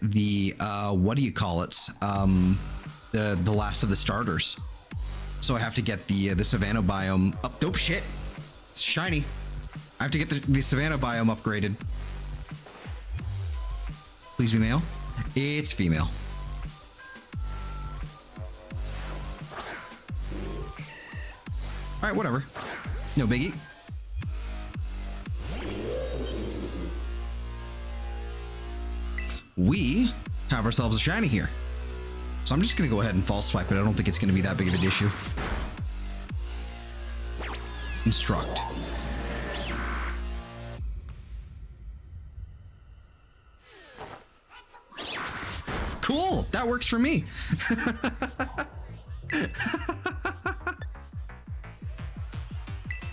Speaker 1: the what do you call it? The last of the starters. So I have to get the Savannah biome up. Dope shit. It's shiny. I have to get the Savannah biome upgraded. Please be male. It's female. All right, whatever. No biggie. We have ourselves a shiny here. So I'm just going to go ahead and false swipe it. I don't think it's going to be that big of an issue. Instruct. Cool. That works for me.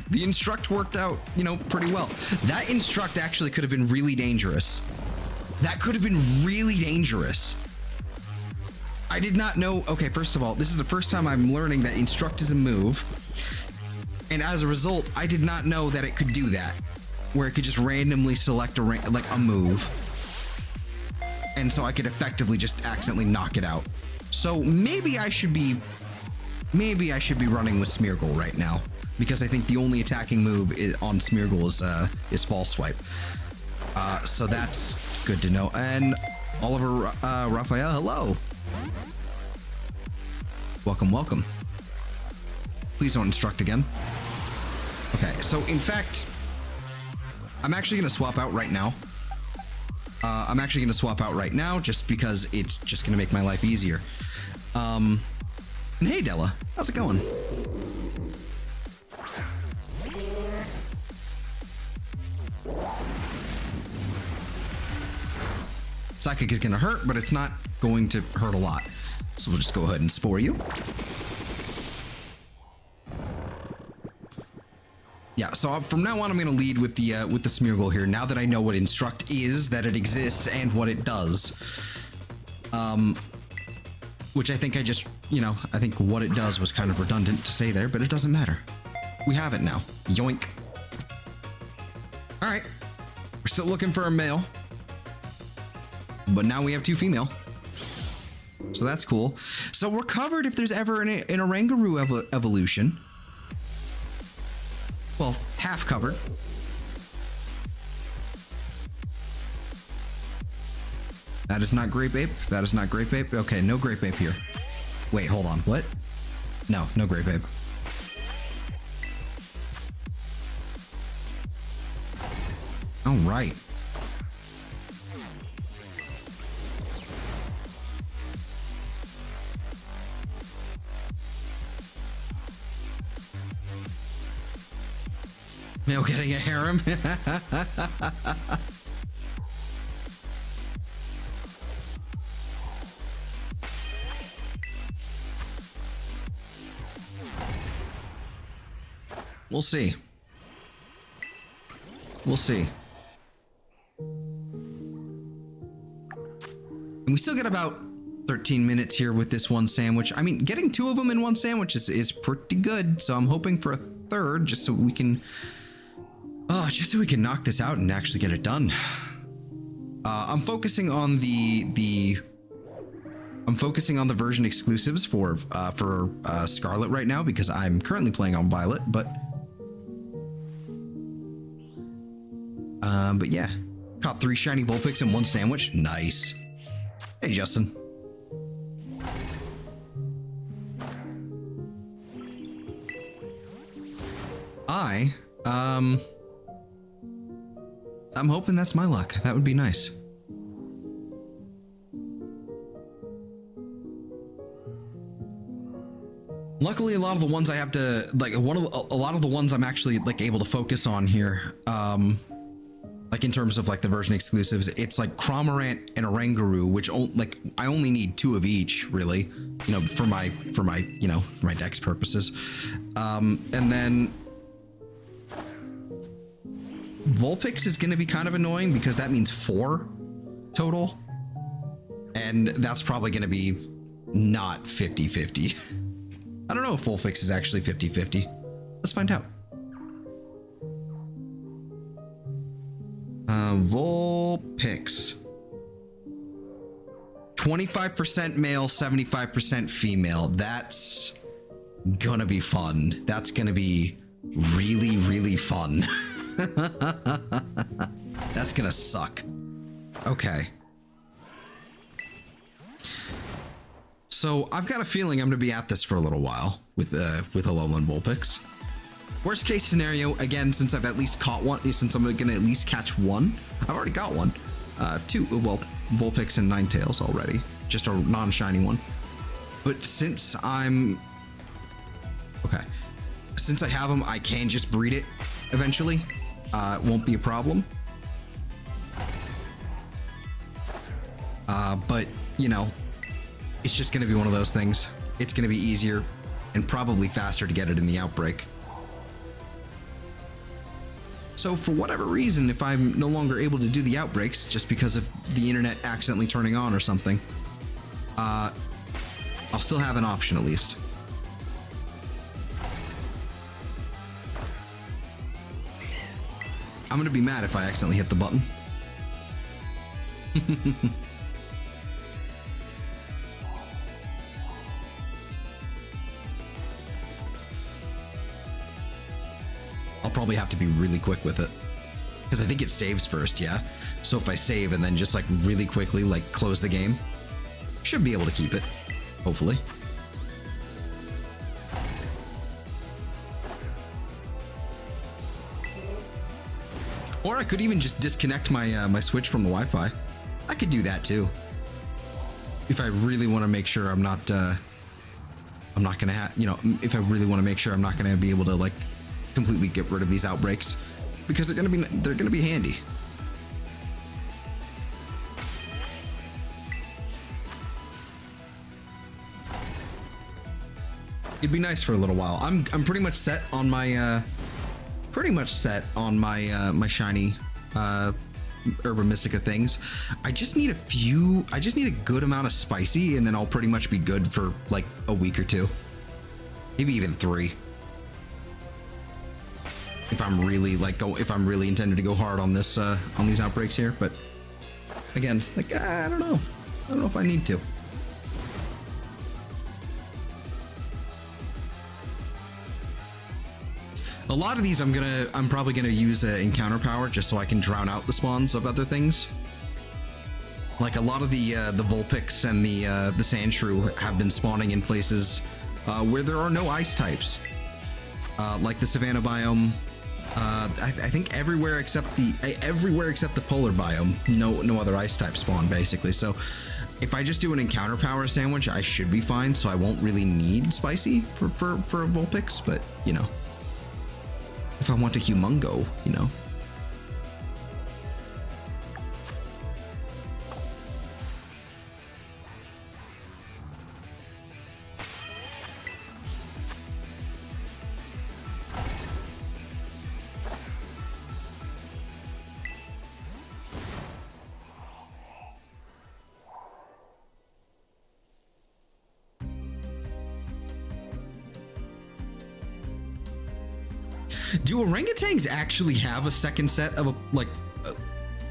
Speaker 1: The instruct worked out, pretty well. That instruct actually could have been really dangerous. I did not know. Okay, first of all, this is the first time I'm learning that instruct is a move. And as a result, I did not know that it could do that, where it could just randomly select a move. And so I could effectively just accidentally knock it out. So maybe I should be running with Smeargle right now, because I think the only attacking move on Smeargle is false swipe. So that's good to know. And Oliver Raphael, hello. Welcome. Please don't instruct again. Okay, so in fact, I'm actually going to swap out right now. Just because it's just going to make my life easier. And hey, Della, how's it going? Psychic is going to hurt, but it's not going to hurt a lot. So we'll just go ahead and spore you. Yeah, so from now on, I'm going to lead with the Smeargle here. Now that I know what instruct is, that it exists, and what it does. Which I think I think what it does was kind of redundant to say there, but it doesn't matter. We have it now. Yoink. All right. We're still looking for a male. But now we have 2 female. So that's cool. So we're covered if there's ever an Oranguru evolution. Well, half covered. That is not Grape Ape. Okay, no Grape Ape here. Wait, hold on. What? No Grape Ape. All right. Male getting a harem. We'll see. We'll see. And we still get about 13 minutes here with this one sandwich. I mean, getting 2 of them in one sandwich is pretty good. So I'm hoping for a third just so we can knock this out and actually get it done. I'm focusing on the version exclusives for Scarlet right now because I'm currently playing on Violet, but yeah, caught 3 shiny Vulpix in one sandwich. Nice. Hey, Justin. I'm hoping that's my luck. That would be nice. Luckily, a lot of the ones I have to like, a lot of the ones I'm actually like able to focus on here, like in terms of like the version exclusives, it's like Cramorant and Oranguru, which I only need 2 of each, really, you know, for my dex purposes, and then Vulpix is going to be kind of annoying because that means 4 total, and that's probably going to be not 50-50. I don't know if Vulpix is actually 50-50. Let's find out. Vulpix. 25% male, 75% female. That's gonna be fun. That's gonna be really, really fun. That's gonna suck. Okay. So I've got a feeling I'm gonna be at this for a little while with Alolan Vulpix. Worst case scenario, again, since I've at least caught one, since I'm gonna at least catch 1, I've already got 1. 2, well, Vulpix and Ninetales already, just a non-shiny one. But since since I have them, I can just breed it eventually. It won't be a problem. But you know, it's just gonna be one of those things. It's gonna be easier and probably faster to get it in the outbreak. So for whatever reason, if I'm no longer able to do the outbreaks just because of the internet accidentally turning on or something, I'll still have an option at least. I'm gonna be mad if I accidentally hit the button. I'll probably have to be really quick with it because I think it saves first, yeah? So if I save and then just like really quickly like close the game, should be able to keep it, hopefully. Or I could even just disconnect my my Switch from the Wi-Fi. I could do that too. If I really want to make sure I'm not gonna have, you know, if I really want to make sure I'm not gonna be able to like completely get rid of these outbreaks, because they're gonna be handy. It'd be nice for a little while. I'm pretty much set on my my shiny Herba Mystica things. I just need a good amount of spicy, and then I'll pretty much be good for like a week or 2, maybe even 3. If I'm really intending to go hard on this on these outbreaks here, but again, like I don't know if I need to. A lot of these I'm probably gonna use encounter power just so I can drown out the spawns of other things. Like a lot of the Vulpix and the Sandshrew have been spawning in places where there are no ice types, like the Savannah biome. I think everywhere except the polar biome, no other ice type spawn basically. So if I just do an encounter power sandwich, I should be fine. So I won't really need spicy for a Vulpix, but you know, if I want a humongo, you know. Do orangutans actually have a second set of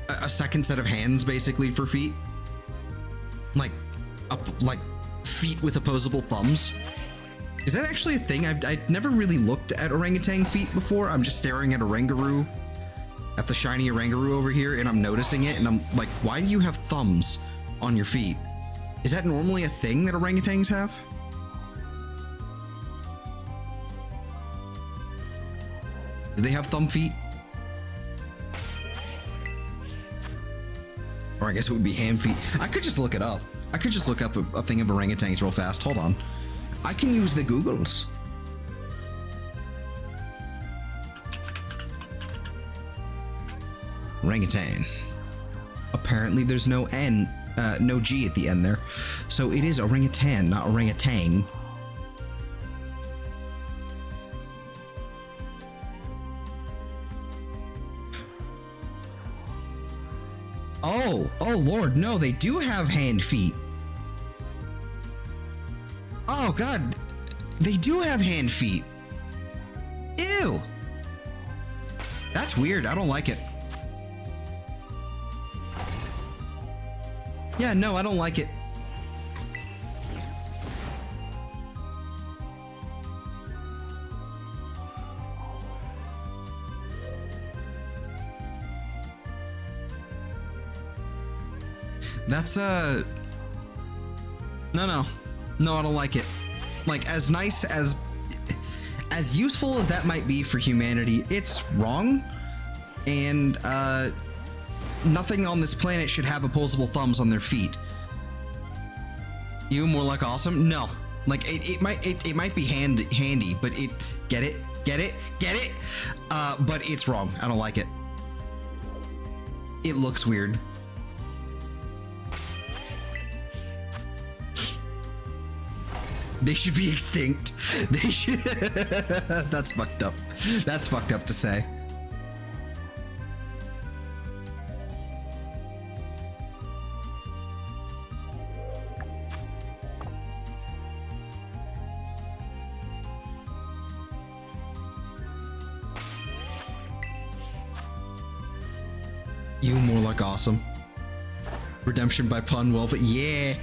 Speaker 1: a second set of hands basically for feet? Like feet with opposable thumbs? Is that actually a thing? I've never really looked at orangutan feet before. I'm just staring at Oranguru, at the shiny Oranguru over here, and I'm noticing it, and I'm like, why do you have thumbs on your feet? Is that normally a thing that orangutans have? Do they have thumb feet? Or I guess it would be hand feet. I could just look it up. I could just look up a thing of orangutans real fast. Hold on. I can use the Googles. Orangutan. Apparently there's no N, no G at the end there. So it is orangutan, not orangutan. Oh Lord, no, they do have hand feet. Oh God, they do have hand feet. Ew. That's weird, I don't like it. Yeah, no, I don't like it. That's no, I don't like it. Like, as nice as useful as that might be for humanity, it's wrong. And nothing on this planet should have opposable thumbs on their feet. You more like awesome? No, like it might be handy, but get it. But it's wrong. I don't like it. It looks weird. They should be extinct. They should. That's fucked up. That's fucked up to say. You more like awesome. Redemption by pun, well, but yeah.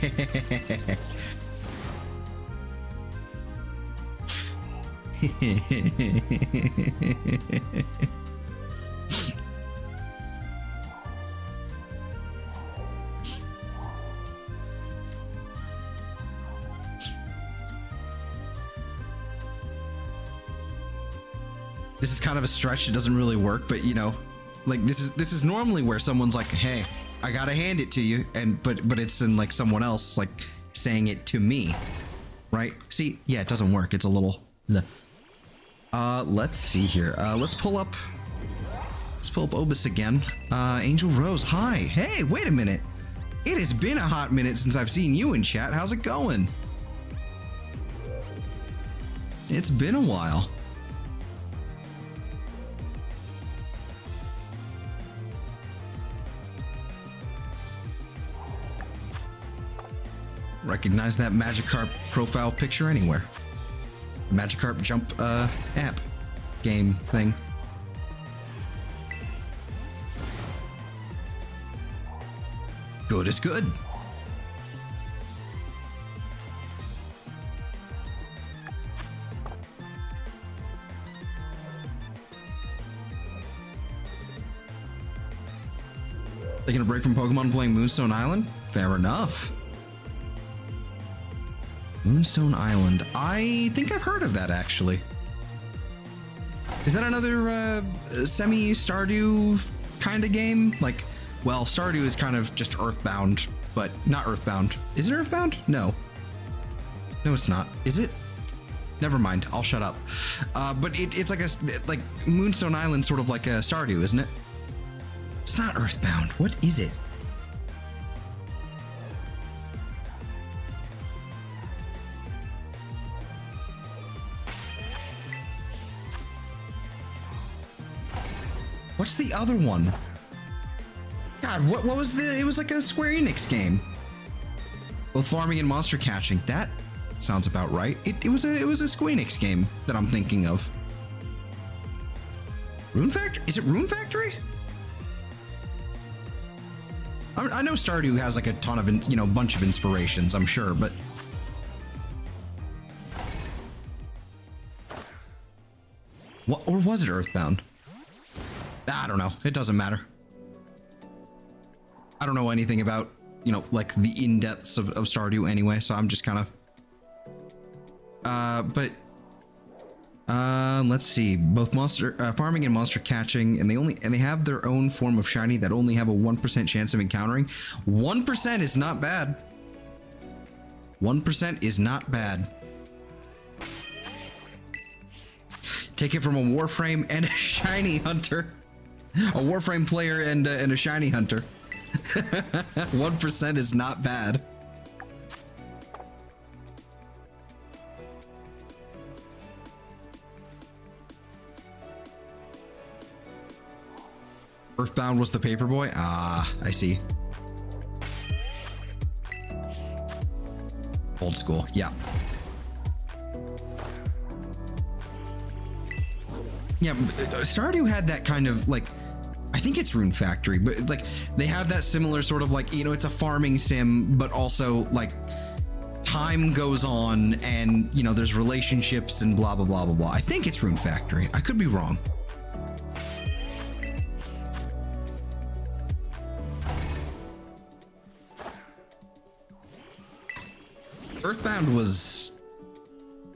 Speaker 1: This is kind of a stretch. It doesn't really work, but you know, like this is normally where someone's like, "Hey, I gotta hand it to you," and but it's in like someone else like saying it to me, right? See, yeah, it doesn't work. It's a little. Let's see here. Let's pull up Obus again. Angel Rose, hi. Hey, wait a minute. It has been a hot minute since I've seen you in chat. How's it going? It's been a while. Recognize that Magikarp profile picture anywhere. Magikarp jump app game thing. Good is good. Taking a break from Pokemon, playing Moonstone Island? Fair enough. Moonstone Island. I think I've heard of that, actually. Is that another semi Stardew kind of game? Like, well, Stardew is kind of just Earthbound, but not Earthbound. Is it Earthbound? No. No, it's not. Is it? Never mind. I'll shut up. But it's like Moonstone Island, sort of like a Stardew, isn't it? It's not Earthbound. What is it? What's the other one? God, what was the? It was like a Square Enix game. Both farming and monster catching. That sounds about right. It was a Square Enix game that I'm thinking of. Rune Factory? Is it Rune Factory? I know Stardew has like a ton of, bunch of inspirations, I'm sure, but what, or was it Earthbound? I don't know. It doesn't matter. I don't know anything about, like the in-depths of Stardew anyway, so I'm just kind of let's see. Both monster farming and monster catching, and they have their own form of shiny that only have a 1% chance of encountering. 1% is not bad. 1% is not bad. Take it from a Warframe and a shiny hunter. A Warframe player and a shiny hunter. 1% is not bad. Earthbound was the Paperboy? Ah, I see. Old school, yeah. Yeah, Stardew had that kind of like, I think it's Rune Factory, but like they have that similar sort of like, it's a farming sim, but also like time goes on and, there's relationships and blah, blah, blah, blah, blah. I think it's Rune Factory. I could be wrong.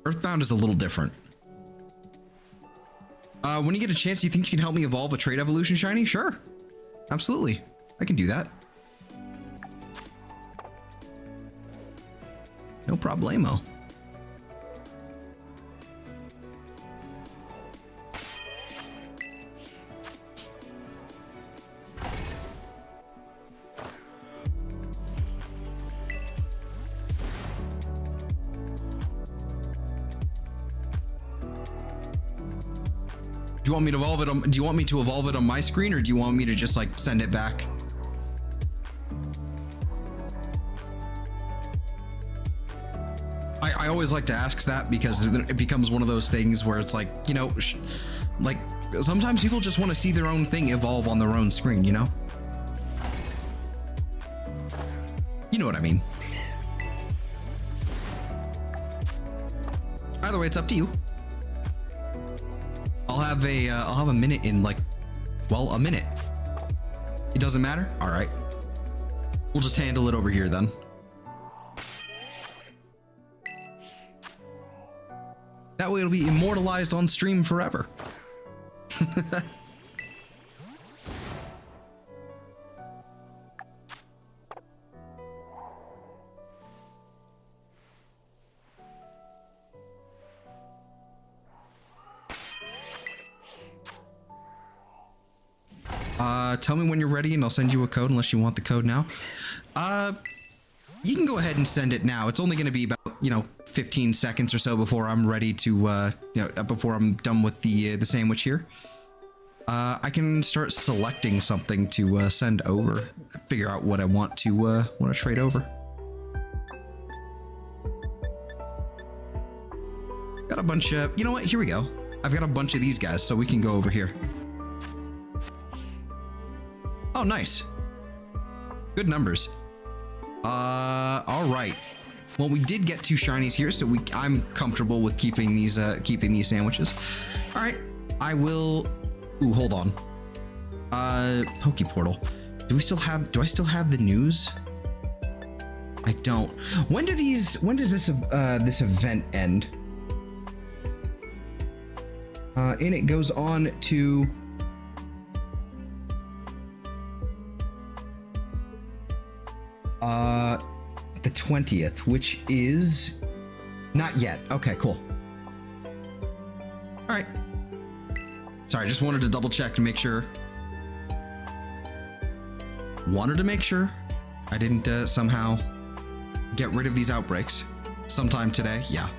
Speaker 1: Earthbound is a little different. When you get a chance, you think you can help me evolve a Trade Evolution shiny? Sure. Absolutely. I can do that. No problemo. Do you want me to evolve it on, do you want me to evolve it on my screen, or do you want me to just like send it back? I always like to ask that because it becomes one of those things where it's like, like sometimes people just want to see their own thing evolve on their own screen, You know what I mean? Either way, it's up to you. I'll have a minute in like, well, a minute. It doesn't matter? All right. We'll just handle it over here then. That way it'll be immortalized on stream forever. Tell me when you're ready and I'll send you a code unless you want the code now. You can go ahead and send it now. It's only going to be about, 15 seconds or so before I'm ready to, before I'm done with the sandwich here. I can start selecting something to send over, figure out what I want to trade over. Got a bunch of, you know what? Here we go. I've got a bunch of these guys, so we can go over here. Oh, nice. Good numbers. All right. Well, we did get 2 shinies here, so I'm comfortable with keeping these sandwiches. All right. I will. Ooh, hold on. Poke Portal. Do I still have the news? I don't. When does this event end? And it goes on to the 20th, which is not yet. Okay, cool. All right. Sorry, just wanted to double check to make sure. Wanted to make sure I didn't somehow get rid of these outbreaks sometime today. Yeah.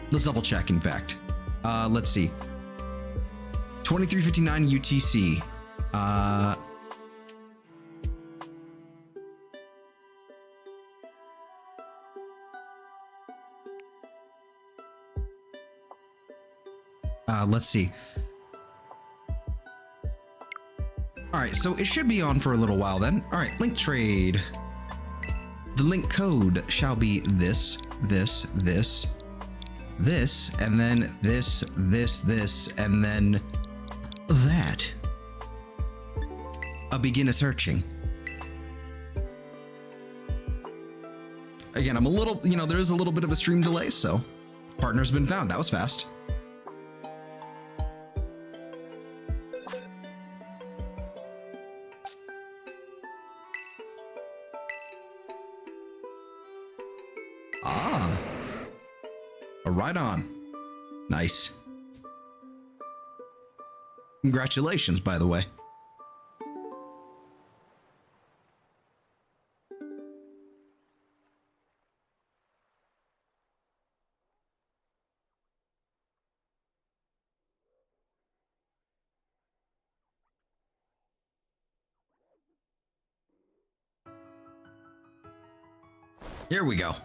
Speaker 1: Let's double check, in fact. Let's see. 2359 UTC. Let's see. All right, so it should be on for a little while then. All right, link trade. The link code shall be this, this, this, this, and then this, this, this, and then that. A beginner searching. Again, I'm a little, there is a little bit of a stream delay, so partner's been found. That was fast. Right on. Nice. Congratulations, by the way. Here we go.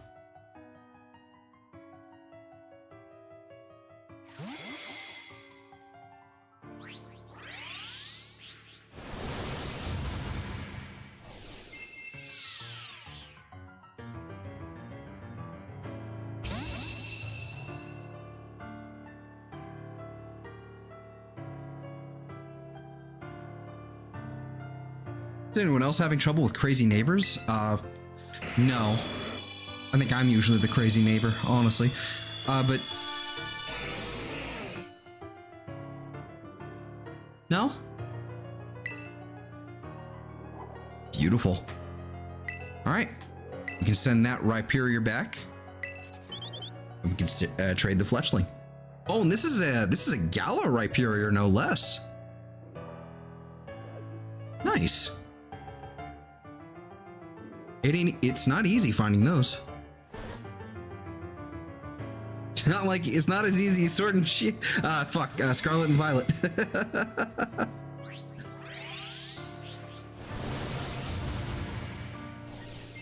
Speaker 1: Is anyone else having trouble with crazy neighbors? No. I think I'm usually the crazy neighbor, honestly. But... No? Beautiful. Alright. We can send that Rhyperior back. We can trade the Fletchling. Oh, and this is a Gala Rhyperior, no less. Nice. It's not easy finding those. It's not like it's not as easy as Sword and Shield. Scarlet and Violet.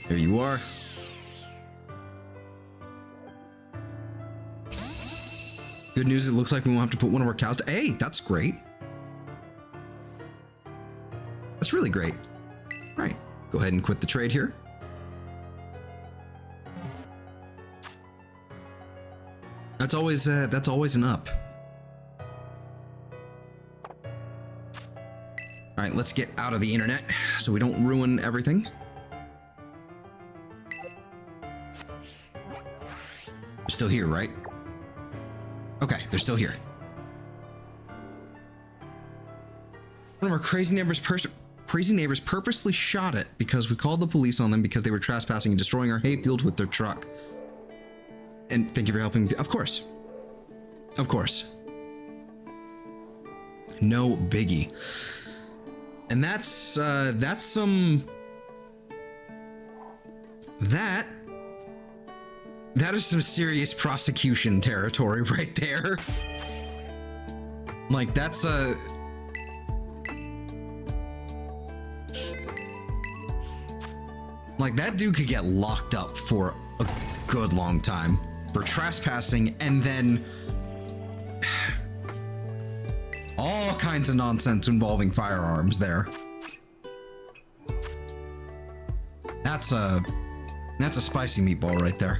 Speaker 1: There you are. Good news, it looks like we won't have to put one of our cows to... Hey, that's great. That's really great. All right, go ahead and quit the trade here. That's always an up. All right, let's get out of the internet so we don't ruin everything. They're still here, right? Okay, they're still here. One of our crazy neighbors purposely shot it because we called the police on them because they were trespassing and destroying our hayfield with their truck. And thank you for helping. Of course. Of course. No biggie. And that's some... That is some serious prosecution territory right there. Like, that's a... Like, that dude could get locked up for a good long time for trespassing and then all kinds of nonsense involving firearms there. That's a spicy meatball right there.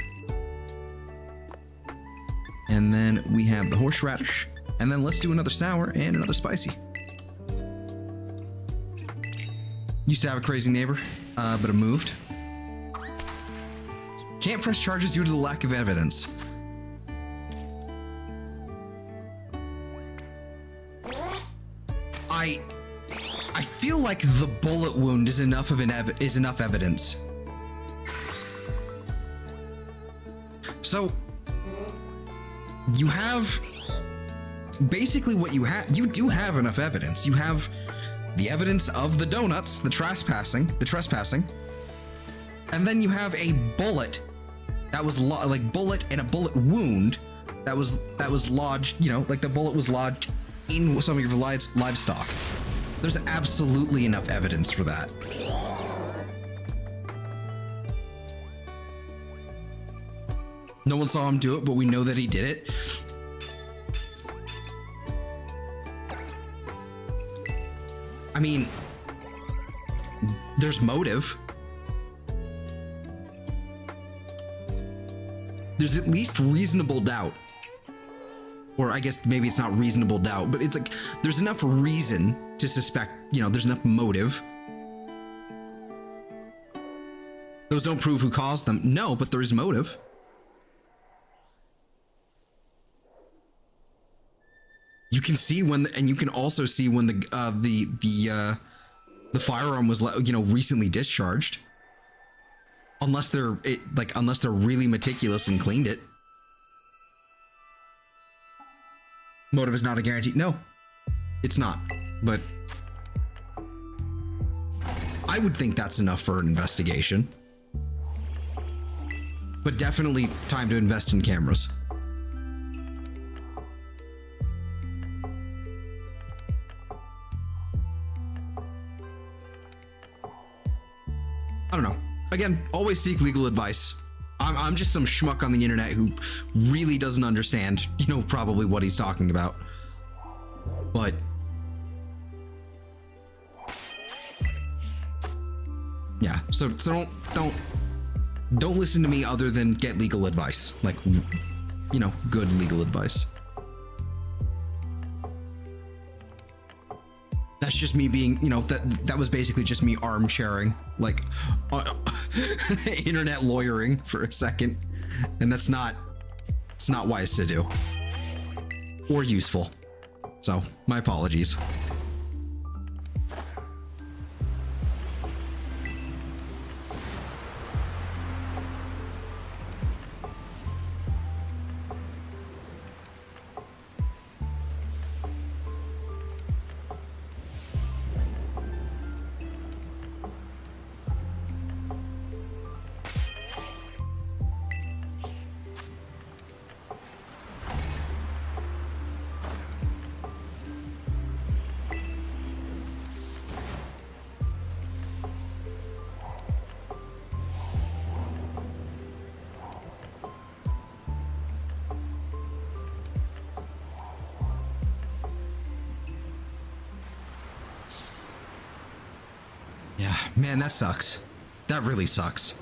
Speaker 1: And then we have the horseradish, and then let's do another sour and another spicy. Used to have a crazy neighbor, but it moved. Can't press charges due to the lack of evidence. I feel like the bullet wound is enough of enough evidence. So you have basically what you have. You do have enough evidence. You have the evidence of the donuts, the trespassing, and then you have a bullet that was bullet and a bullet wound that was lodged. You know, like the bullet was lodged in some of your livestock. There's absolutely enough evidence for that. No one saw him do it, but we know that he did it. I mean, there's motive. There's at least reasonable doubt. Or I guess maybe it's not reasonable doubt, but it's like there's enough reason to suspect, you know, there's enough motive. Those don't prove who caused them. No, but there is motive. You can see when, and you can also see when the firearm was, you know, recently discharged. Unless they're really meticulous and cleaned it. Motive is not a guarantee. No, it's not. But I would think that's enough for an investigation. But definitely time to invest in cameras. I don't know. Again, always seek legal advice. I'm just some schmuck on the internet who really doesn't understand, you know, probably what he's talking about. But yeah, so don't listen to me other than get legal advice. Like, you know, good legal advice. That's just me being, you know, that was basically just me armchairing, like, internet lawyering for a second, and it's not wise to do or useful. So my apologies. Yeah, man, that sucks. That really sucks.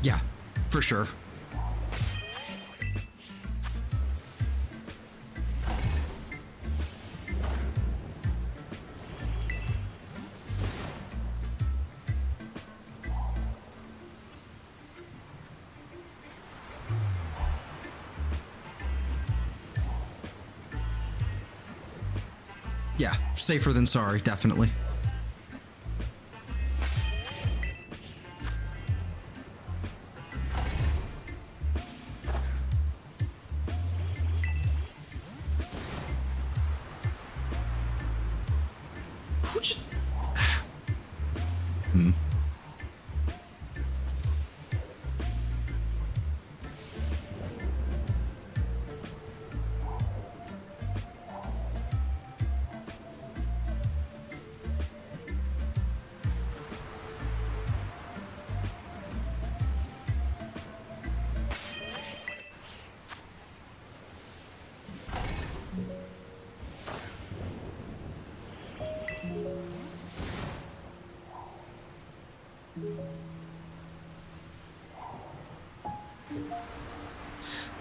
Speaker 1: Yeah, for sure. Yeah, safer than sorry, definitely.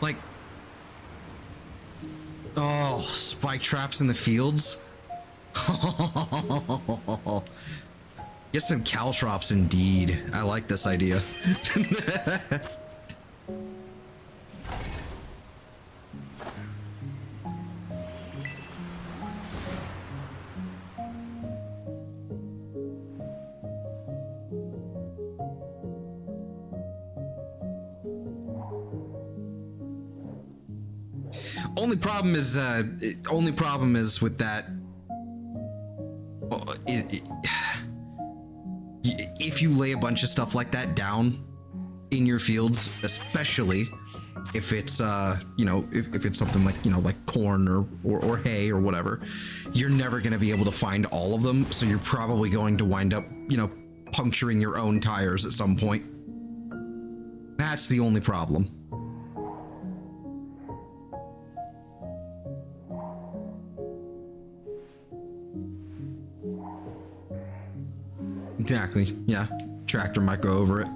Speaker 1: Like, oh, spike traps in the fields. Get some caltrops indeed. I like this idea. Only problem is with that. If you lay a bunch of stuff like that down in your fields, especially if it's you know, if it's something like, you know, like corn or hay or whatever, you're never going to be able to find all of them, so you're probably going to wind up, you know, puncturing your own tires at some point. That's the only problem. Exactly, yeah. Tractor might go over it.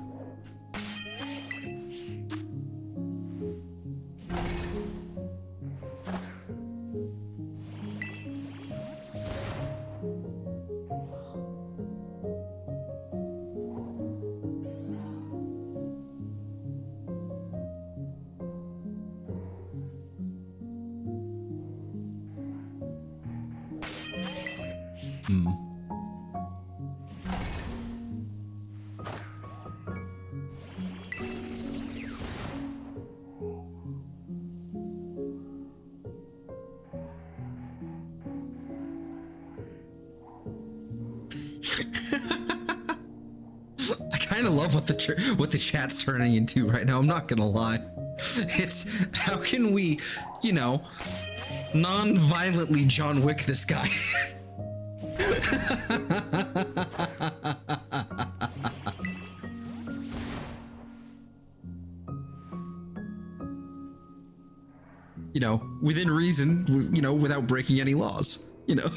Speaker 1: I kind of love what the chat's turning into right now. I'm not gonna lie. It's how can we, you know, non-violently John Wick this guy. You know, within reason, you know, without breaking any laws, you know.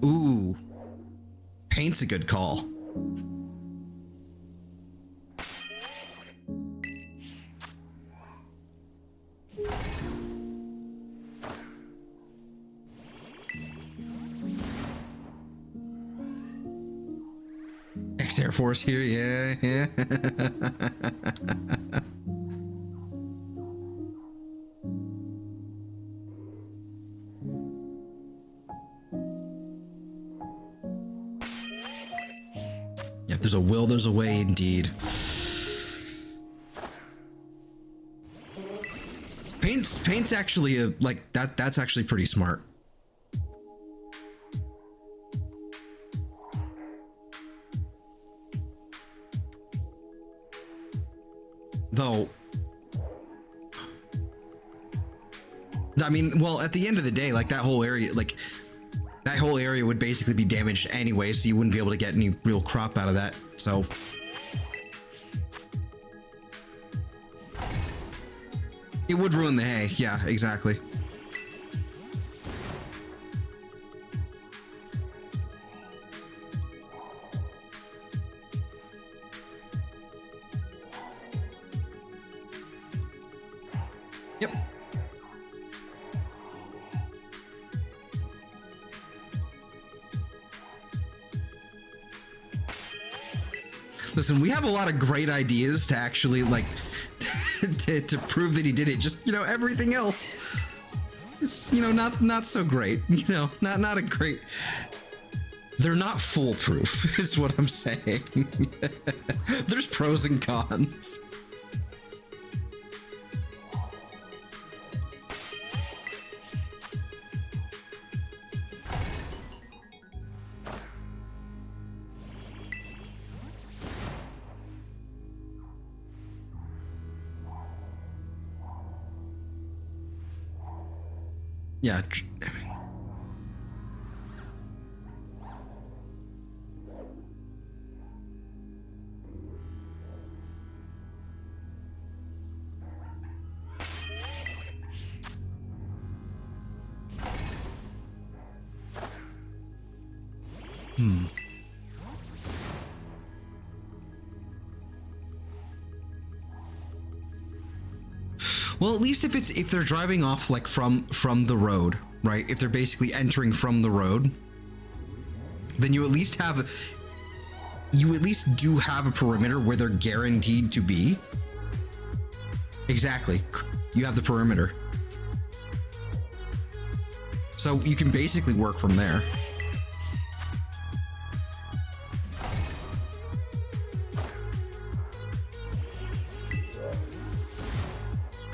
Speaker 1: Ooh, paint's a good call. Air Force here, yeah. Yeah, if there's a will, there's a way indeed. Paint's actually a, like that's actually pretty smart. Though, I mean, well, at the end of the day, like that whole area would basically be damaged anyway, so you wouldn't be able to get any real crop out of that. So it would ruin the hay. Yeah, exactly. Yep. Listen, we have a lot of great ideas to actually, like, to prove that he did it. Just, you know, everything else is, you know, not so great. You know, not a great. They're not foolproof, is what I'm saying. There's pros and cons. Yeah. Well, at least if they're driving off like from the road, right? If they're basically entering from the road, then you at least do have a perimeter where they're guaranteed to be. Exactly. You have the perimeter. So you can basically work from there.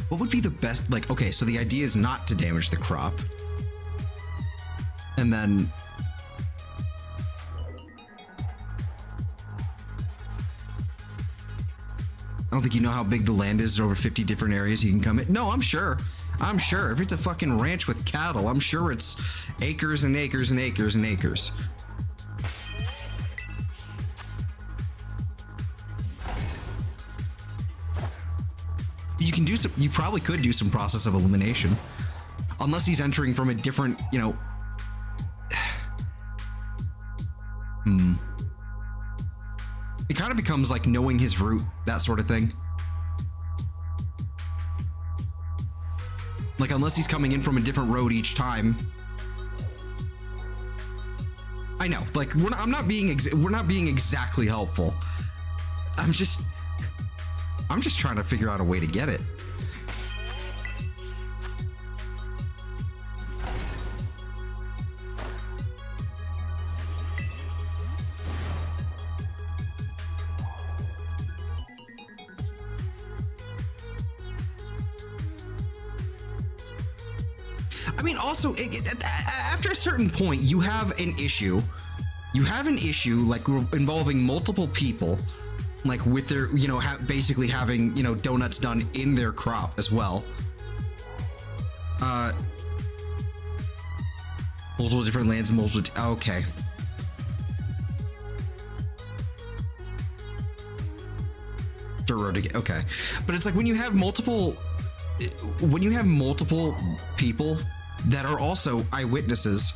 Speaker 1: What would be the best, like, okay, so the idea is not to damage the crop. And then... I don't think you know how big the land is. There's over 50 different areas you can come in. No, I'm sure. I'm sure. If it's a fucking ranch with cattle, I'm sure it's acres and acres and acres and acres. You can do some, you probably could do some process of elimination. Unless he's entering from a different, you know... It kind of becomes like knowing his route, that sort of thing. Like, unless he's coming in from a different road each time. I know, like, we're not being exactly helpful. I'm just trying to figure out a way to get it. I mean, also, after a certain point, you have an issue. You have an issue, like, involving multiple people, like, with their, you know, basically having, you know, donuts done in their crop as well. Multiple different lands, okay. Dirt road again, okay. But it's like when you have multiple people that are also eyewitnesses,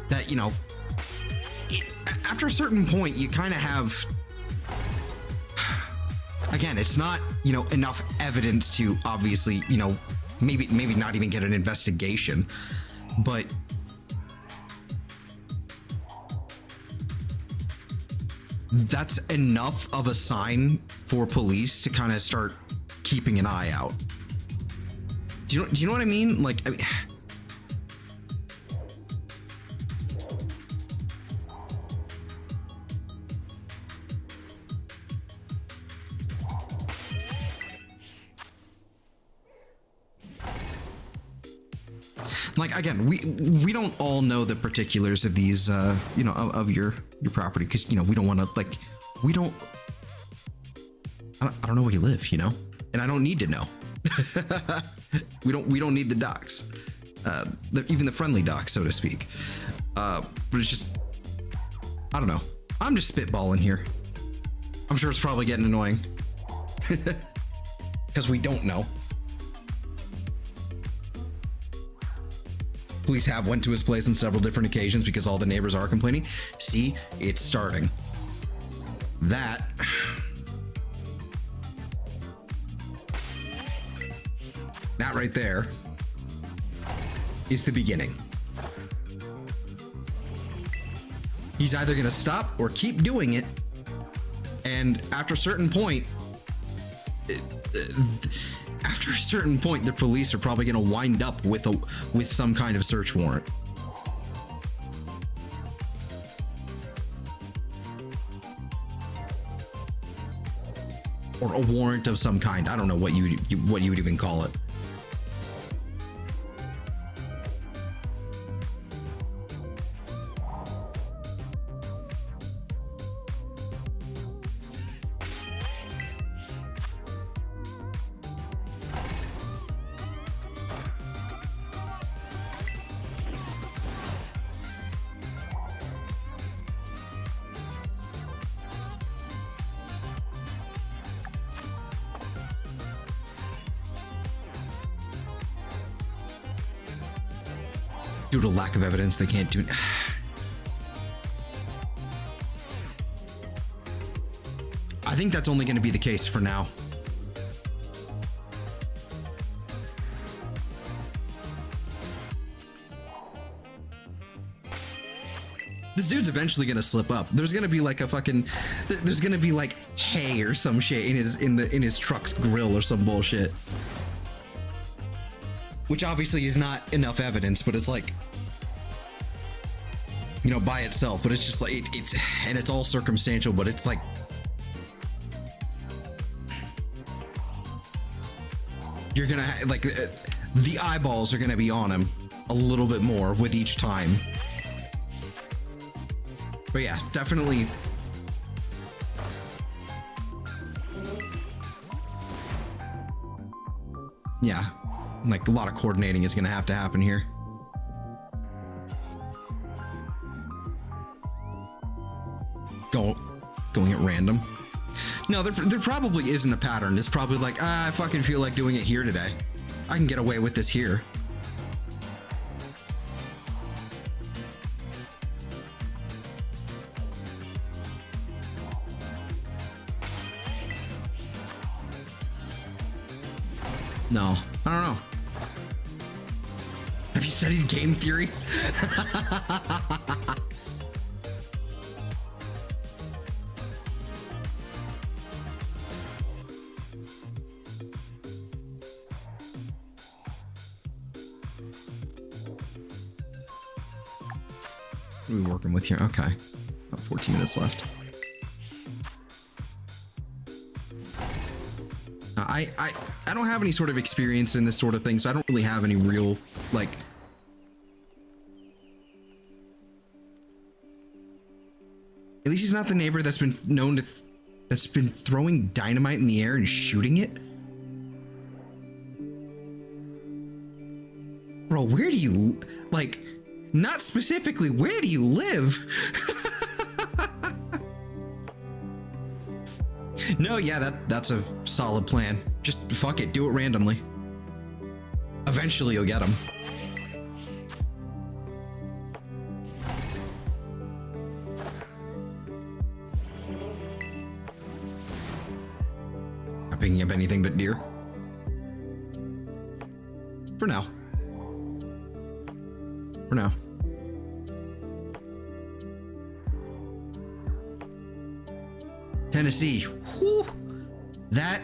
Speaker 1: that, you know, after a certain point, you kind of have, again, it's not, you know, enough evidence to obviously, you know, maybe not even get an investigation, but that's enough of a sign for police to kind of start keeping an eye out. Do you know what I mean? Like, I mean, like, again, we don't all know the particulars of these, you know, of your property, because, you know, we don't want to, like, I don't know where you live, you know, and I don't need to know. we don't need the docs, even the friendly docs, so to speak. But it's just, I don't know. I'm just spitballing here. I'm sure it's probably getting annoying because we don't know. Police have went to his place on several different occasions because all the neighbors are complaining. See, it's starting. That right there is the beginning. He's either going to stop or keep doing it, and after a certain point, the police are probably going to wind up with some kind of search warrant. Or a warrant of some kind. I don't know what you would even call it. Due to lack of evidence, they can't do it. I think that's only going to be the case for now. This dude's eventually gonna slip up. There's gonna be like a fucking, there's gonna be like hay or some shit in his truck's grill or some bullshit. Which obviously is not enough evidence, but it's like, you know, by itself. But it's just like it's all circumstantial. But it's like, you're gonna like the eyeballs are gonna be on him a little bit more with each time. But yeah, definitely. Yeah, like a lot of coordinating is gonna have to happen here. Going at random. No, there probably isn't a pattern. It's probably like, I fucking feel like doing it here today. I can get away with this here. No, I don't know. Have you studied game theory? What are we working with here? Okay, about 14 minutes left. I don't have any sort of experience in this sort of thing, so I don't really have any real, like, at least he's not the neighbor that's been known to that's been throwing dynamite in the air and shooting it. Bro, where do you, like, not specifically, where do you live? No, yeah, that's a solid plan. Just fuck it, do it randomly. Eventually you'll get them. Not picking up anything but deer. For now. For now. Tennessee. Whew. That.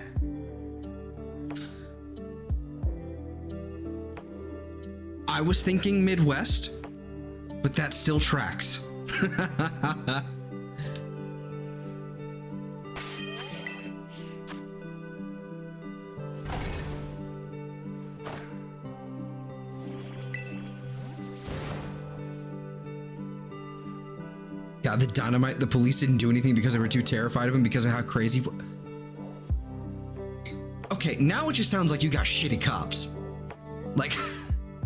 Speaker 1: I was thinking Midwest, but that still tracks. God, the dynamite, the police didn't do anything because they were too terrified of him because of how crazy. Okay, now it just sounds like you got shitty cops. Like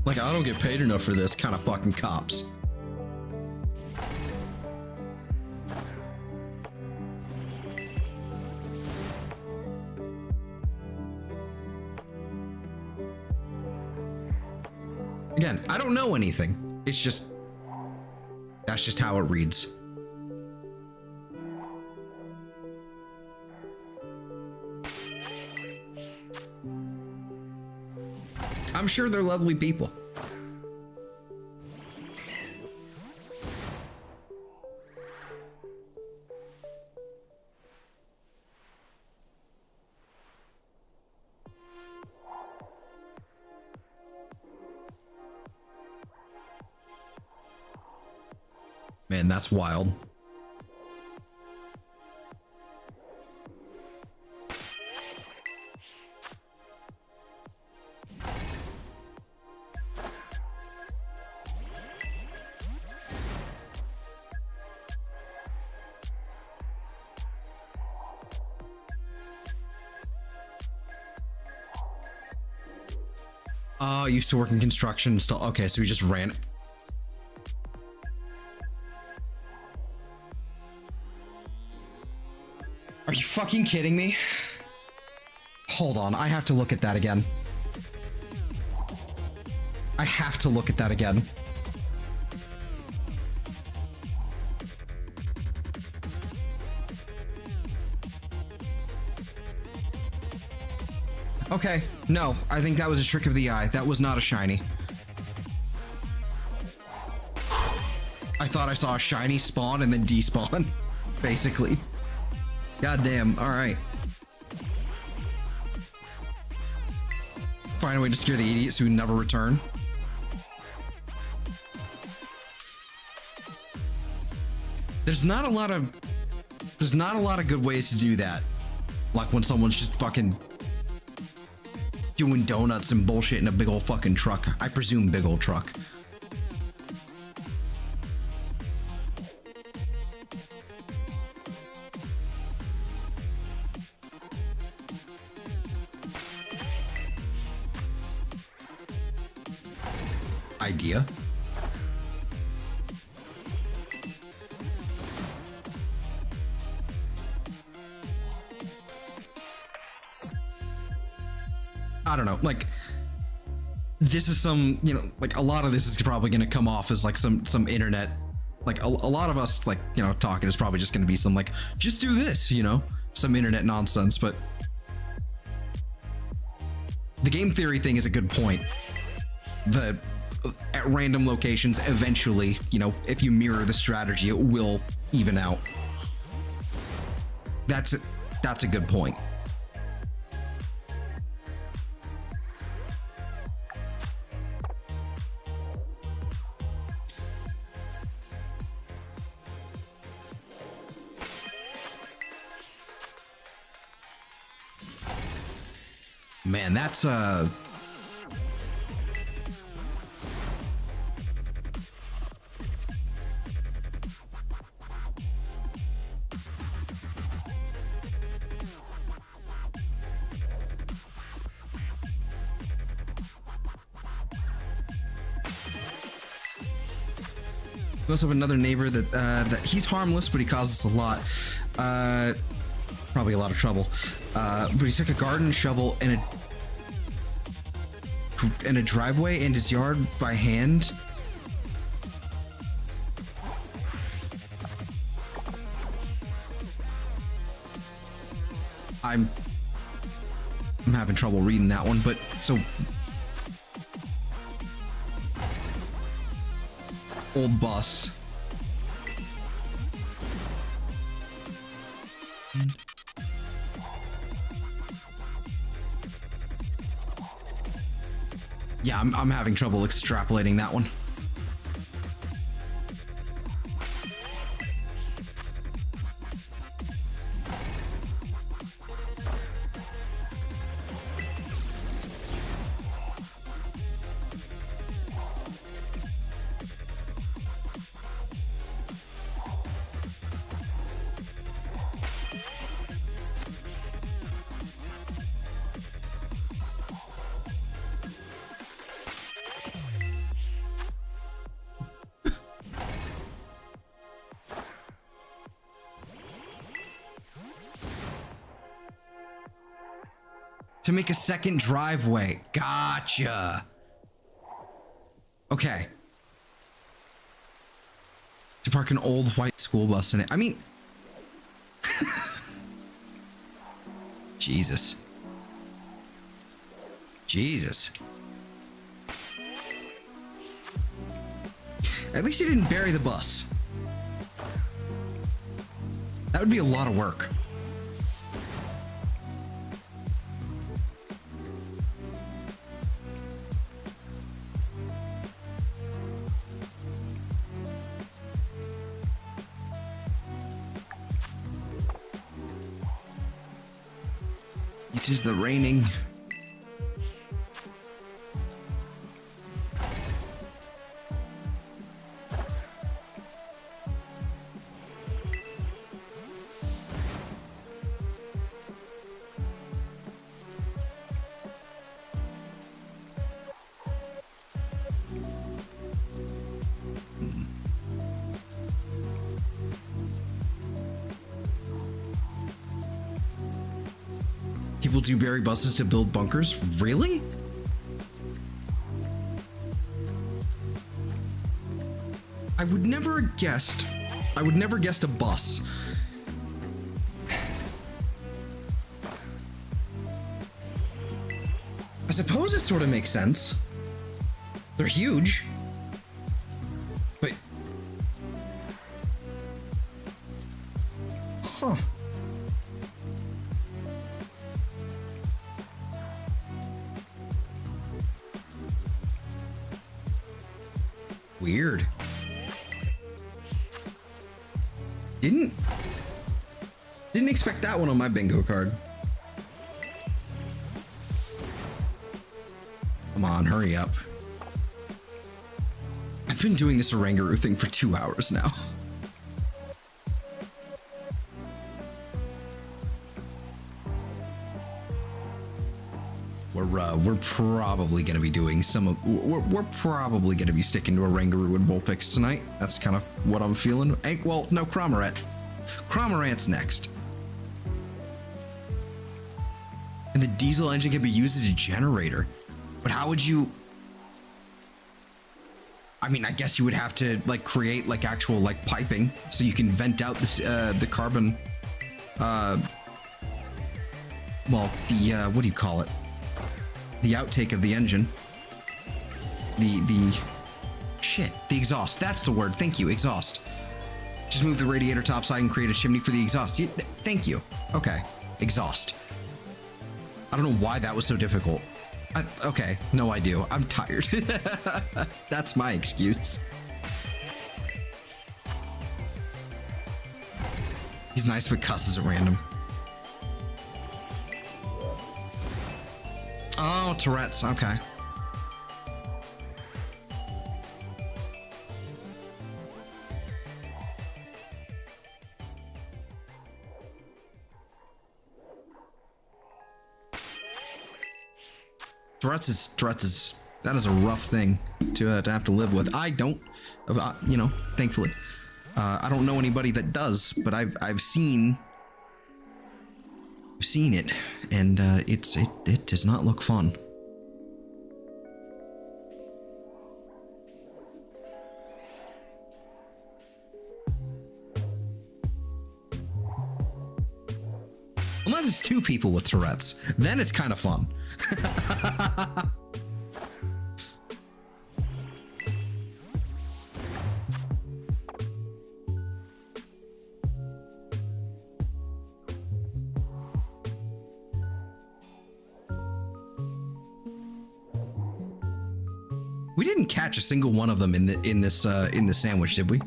Speaker 1: I don't get paid enough for this kind of fucking cops. Again, I don't know anything. It's just, that's just how it reads. I'm sure they're lovely people. Man, that's wild. Oh, used to work in construction and still. Okay, so he just ran. Are you fucking kidding me? Hold on, I have to look at that again. I have to look at that again. Okay, no, I think that was a trick of the eye. That was not a shiny. I thought I saw a shiny spawn and then despawn, basically. Goddamn, alright. Find a way to scare the idiots who never return. There's not a lot of good ways to do that. Like when someone's just fucking doing donuts and bullshit in a big old fucking truck. I presume big old truck. Idea. I don't know, like, this is some, you know, like a lot of this is probably going to come off as like some internet, like a lot of us, like, you know, talking is probably just going to be some like, just do this, you know, some internet nonsense. But the game theory thing is a good point. At random locations, eventually, you know, if you mirror the strategy, it will even out. That's a good point. Man, that's we also have another neighbor that he's harmless, but he causes us a lot. Probably a lot of trouble. But he took a garden shovel and a driveway and his yard by hand. I'm having trouble reading that one, but so old bus. Yeah, I'm having trouble extrapolating that one. To make a second driveway. Gotcha. Okay. To park an old white school bus in it. I mean, Jesus. Jesus. At least he didn't bury the bus. That would be a lot of work. It is the raining. People do bury buses to build bunkers? Really? I would never have guessed a bus. suppose it sort of makes sense. They're huge. But... Huh. Weird. Didn't expect that one on my bingo card. Come on, hurry up. I've been doing this Oranguru thing for 2 hours now. We're probably gonna be doing we're probably gonna be sticking to Oranguru and Vulpix tonight. That's kind of what I'm feeling. Well, no, Cramorant. Cramorant's next. And the diesel engine can be used as a generator. But how would you... I mean, I guess you would have to like create like actual like piping so you can vent out this the carbon well, the what do you call it? The outtake of the engine. The exhaust. That's the word. Thank you. Exhaust. Just move the radiator topside and create a chimney for the exhaust. Thank you. Okay. Exhaust. I don't know why that was so difficult. Okay. No, I do. I'm tired. That's my excuse. He's nice but cusses at random. Oh, Tourette's. Okay. Tourette's is that is a rough thing to have to live with. I don't, you know, thankfully, I don't know anybody that does, but I've seen it, and it does not look fun. Unless it's two people with Tourette's, then it's kind of fun. We didn't catch a single one of them in this sandwich, did we?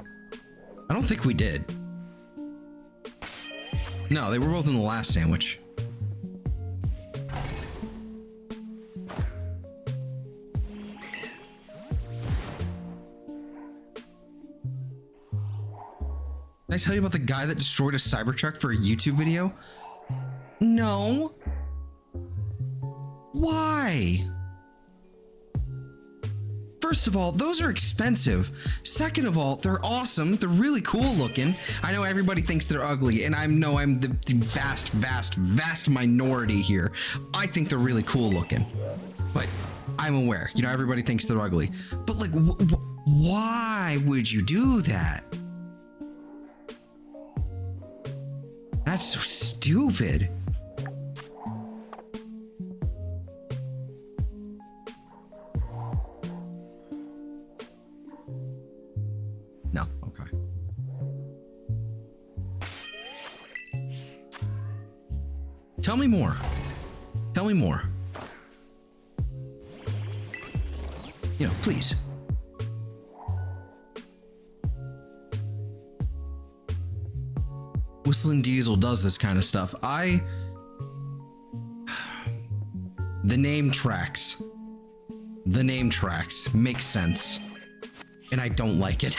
Speaker 1: I don't think we did. No, they were both in the last sandwich. Did I tell you about the guy that destroyed a Cybertruck for a YouTube video? No. Why? First of all, those are expensive. Second of all, they're awesome. They're really cool looking. I know everybody thinks they're ugly, and I'm the vast minority here. I think they're really cool looking, but I'm aware. You know, everybody thinks they're ugly. But like, why would you do that? That's so stupid. No, okay. Tell me more. Tell me more. You know, please. Whistling Diesel does this kind of stuff. The name tracks. The name tracks. Makes sense. And I don't like it.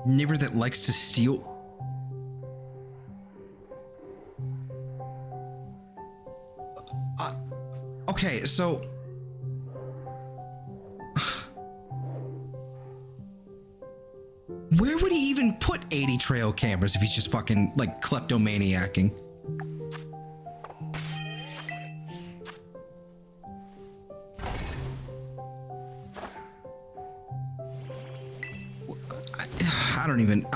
Speaker 1: Neighbor that likes to steal. Okay, so where would he even put 80 trail cameras if he's just fucking like kleptomaniacking? I don't even,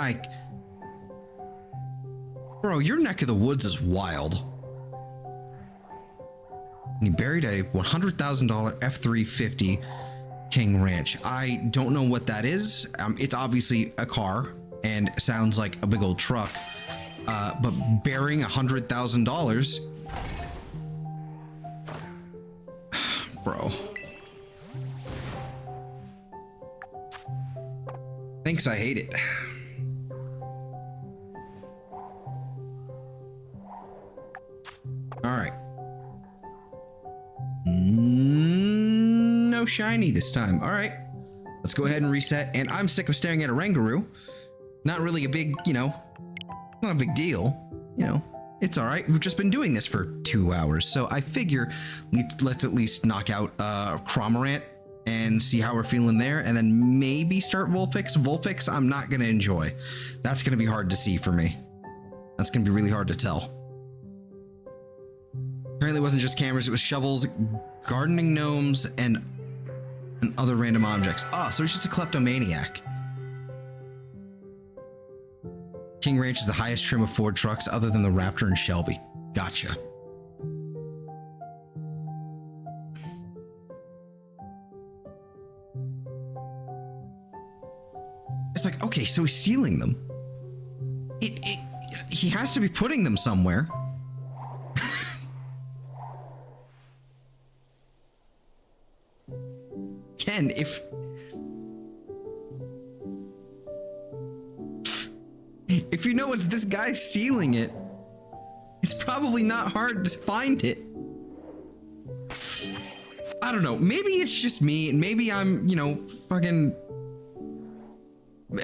Speaker 1: bro, your neck of the woods is wild. And he buried a $100,000 F-350 King Ranch. I don't know what that is. It's obviously a car and sounds like a big old truck. But burying $100,000, bro. Thanks, I hate it. All right. No shiny this time. All right, let's go ahead and reset. And I'm sick of staring at Oranguru. Not really a big, not a big deal. It's all right. We've just been doing this for 2 hours. So I figure let's at least knock out Cramorant and see how we're feeling there. And then maybe start Vulpix. Vulpix, I'm not going to enjoy. That's going to be hard to see for me. That's going to be really hard to tell. Apparently it wasn't just cameras, it was shovels, gardening gnomes, and other random objects. Oh, so he's just a kleptomaniac. King Ranch is the highest trim of Ford trucks other than the Raptor and Shelby. Gotcha. It's like, okay, so he's stealing them. He has to be putting them somewhere. Ken, if you know it's this guy stealing it, it's probably not hard to find it. I don't know. Maybe it's just me, and maybe I'm,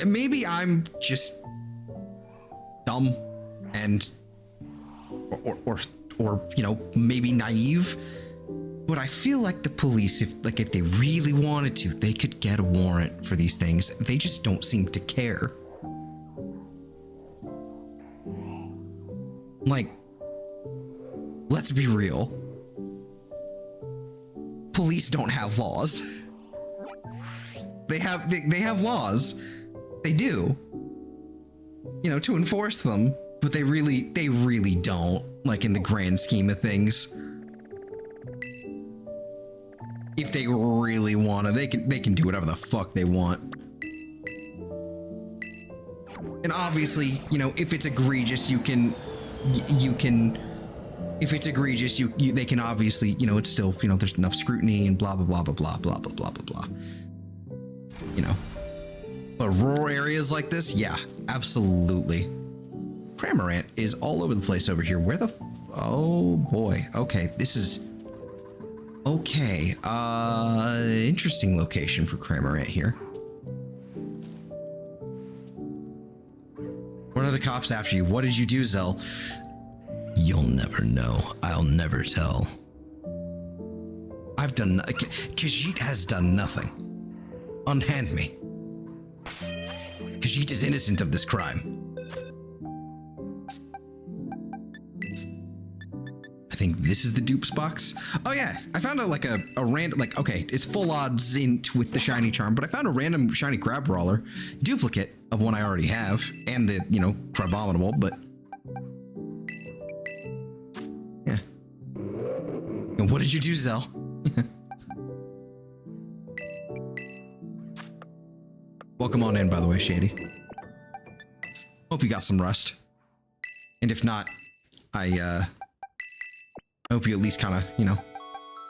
Speaker 1: maybe I'm just dumb and or maybe naive. But I feel like the police, if they really wanted to, they could get a warrant for these things. They just don't seem to care. Like, let's be real. Police don't have laws. They have laws. They do. To enforce them, but they really don't, like in the grand scheme of things. If they really want to, they can do whatever the fuck they want. And obviously, if it's egregious, you can, if it's egregious, they can obviously, it's still, there's enough scrutiny and blah, blah, blah, blah, blah, blah, blah, blah, blah, blah. But rural areas like this, yeah, absolutely. Cramorant is all over the place over here. Where the, oh boy. Okay, this is, okay, interesting location for Cramorant here. What are the cops after you? What did you do, Zell? You'll never know. I'll never tell. I've done, Khajiit has done nothing. Unhand me. Khajiit is innocent of this crime. I think this is the dupes box. Oh yeah, I found out like a random, okay, it's full odds with the shiny charm, but I found a random shiny crab brawler duplicate of one I already have, and the, Crabominable, but yeah. And what did you do, Zell? Welcome on in, by the way, Shady. Hope you got some rust. And if not, I hope you at least kind of,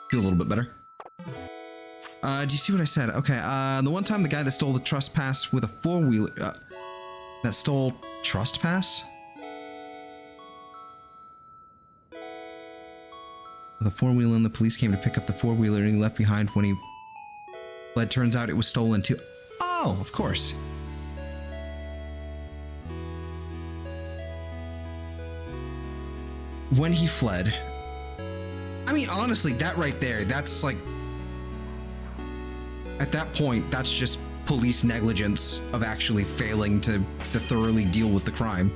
Speaker 1: feel a little bit better. Do you see what I said? Okay, the one time the guy that stole the trespass with a four-wheeler, that stole trespass? The four-wheeler and the police came to pick up the four-wheeler and he left behind when he fled. Turns out it was stolen too. Oh, of course. when he fled. I mean, honestly, that right there, that's like, at that point, that's just police negligence of actually failing to thoroughly deal with the crime.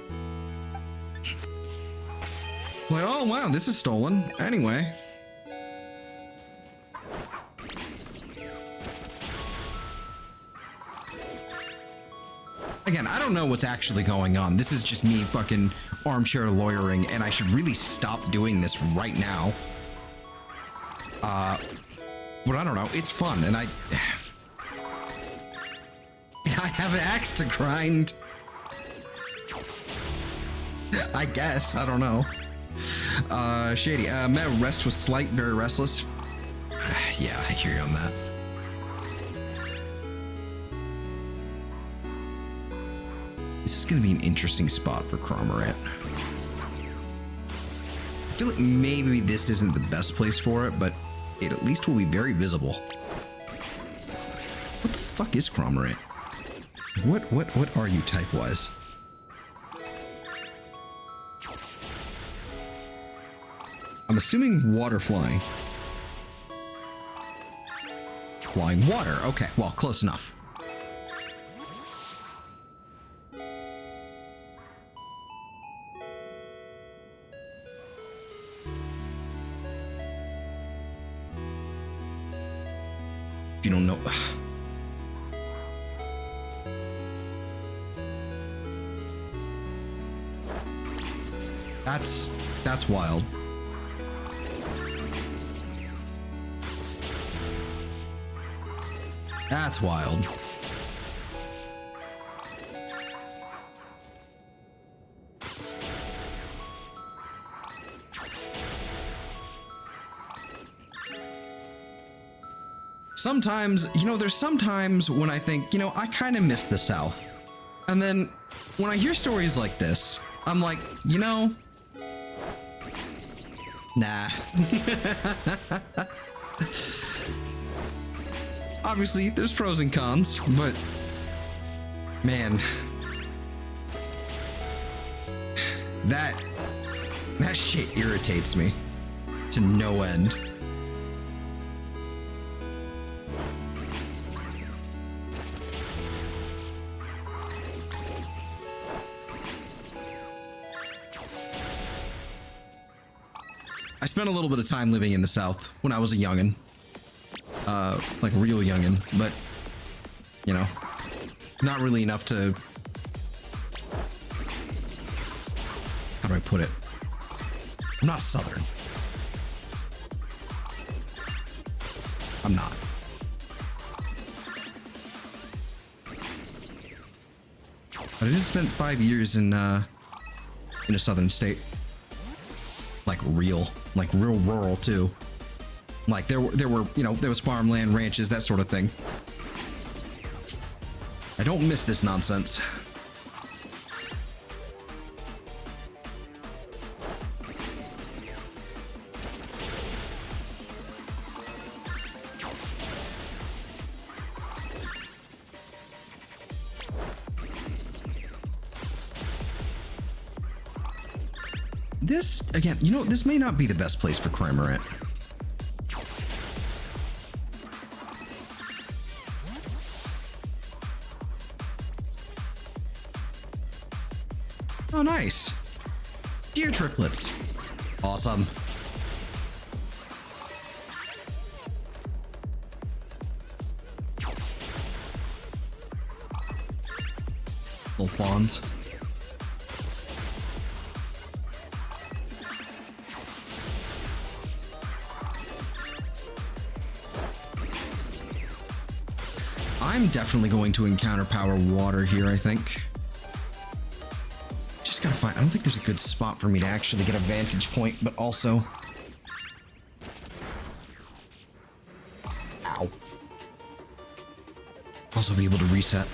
Speaker 1: Like, oh wow, this is stolen. Anyway. Again, I don't know what's actually going on. This is just me fucking armchair lawyering, and I should really stop doing this right now. But I don't know. It's fun, and I have an axe to grind. I guess. I don't know. Shady. My rest was slight, very restless. Yeah, I hear you on that. This is going to be an interesting spot for Cramorant. I feel like maybe this isn't the best place for it, but it at least will be very visible. What the fuck is Cramorant? What are you type-wise? I'm assuming water flying. Flying water. Okay, well, close enough. If you don't know... That's wild. That's wild. Sometimes, you know, there's sometimes when I think, you know, I kind of miss the South. And then when I hear stories like this, I'm like, you know, nah. Obviously, there's pros and cons, but man, that shit irritates me to no end. I spent a little bit of time living in the South when I was a youngin'. Like real youngin', but, you know, not really enough to... How do I put it? I'm not Southern. I'm not. But I just spent 5 years in a Southern state. Like real rural too. Like there were, you know, there was farmland, ranches, that sort of thing. I don't miss this nonsense. This, again, you know, this may not be the best place for Cramorant. Oh, nice. Deer triplets. Awesome. Little fawns. I'm definitely going to encounter power water here, I think. Just gotta find... I don't think there's a good spot for me to actually get a vantage point, but also... Ow. Also be able to reset.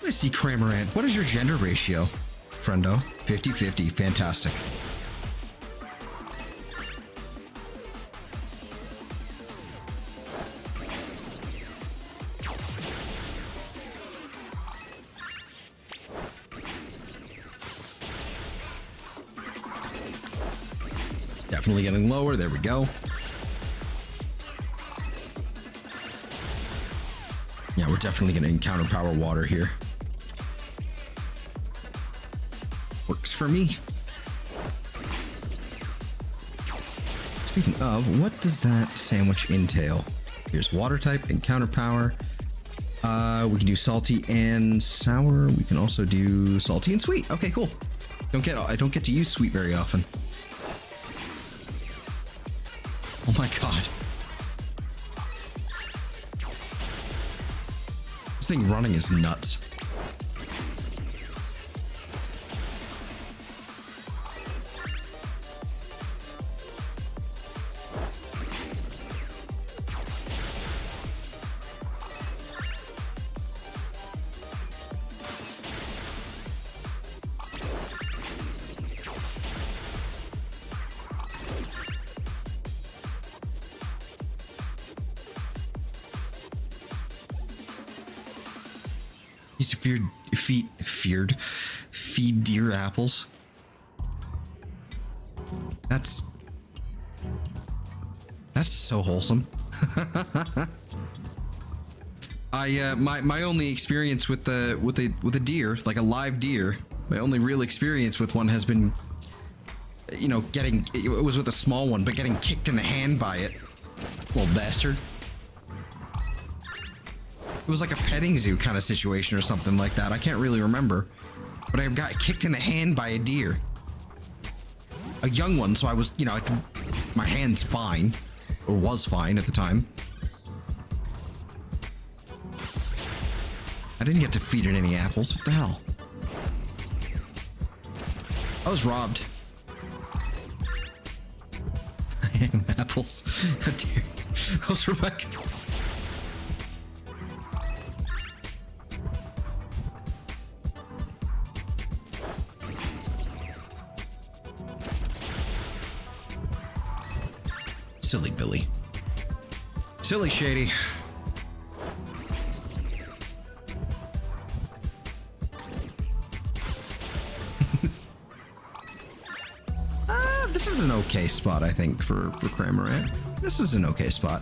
Speaker 1: See, Cramorant, what is your gender ratio? friendo. 50-50, fantastic. Definitely getting lower. There we go. Yeah, we're definitely going to encounter power water here. Works for me. Speaking of, what does that sandwich entail? Here's water type, encounter power. We can do salty and sour. We can also do salty and sweet. Okay, cool. I don't get to use sweet very often. Oh my god. This thing running is nuts. Used to feed deer apples. That's so wholesome. My only experience with a deer, like a live deer, my only real experience with one has been, you know, it was with a small one, but getting kicked in the hand by it. Little bastard. It was like a petting zoo kind of situation or something like that. I can't really remember, but I got kicked in the hand by a deer. A young one, so I was, you know, my hand's fine, or was fine at the time. I didn't get to feed it any apples. What the hell? I was robbed. Apples. Dear. Those were my... Silly Billy. Silly Shady. This is an okay spot, I think, for Cramorant. This is an okay spot.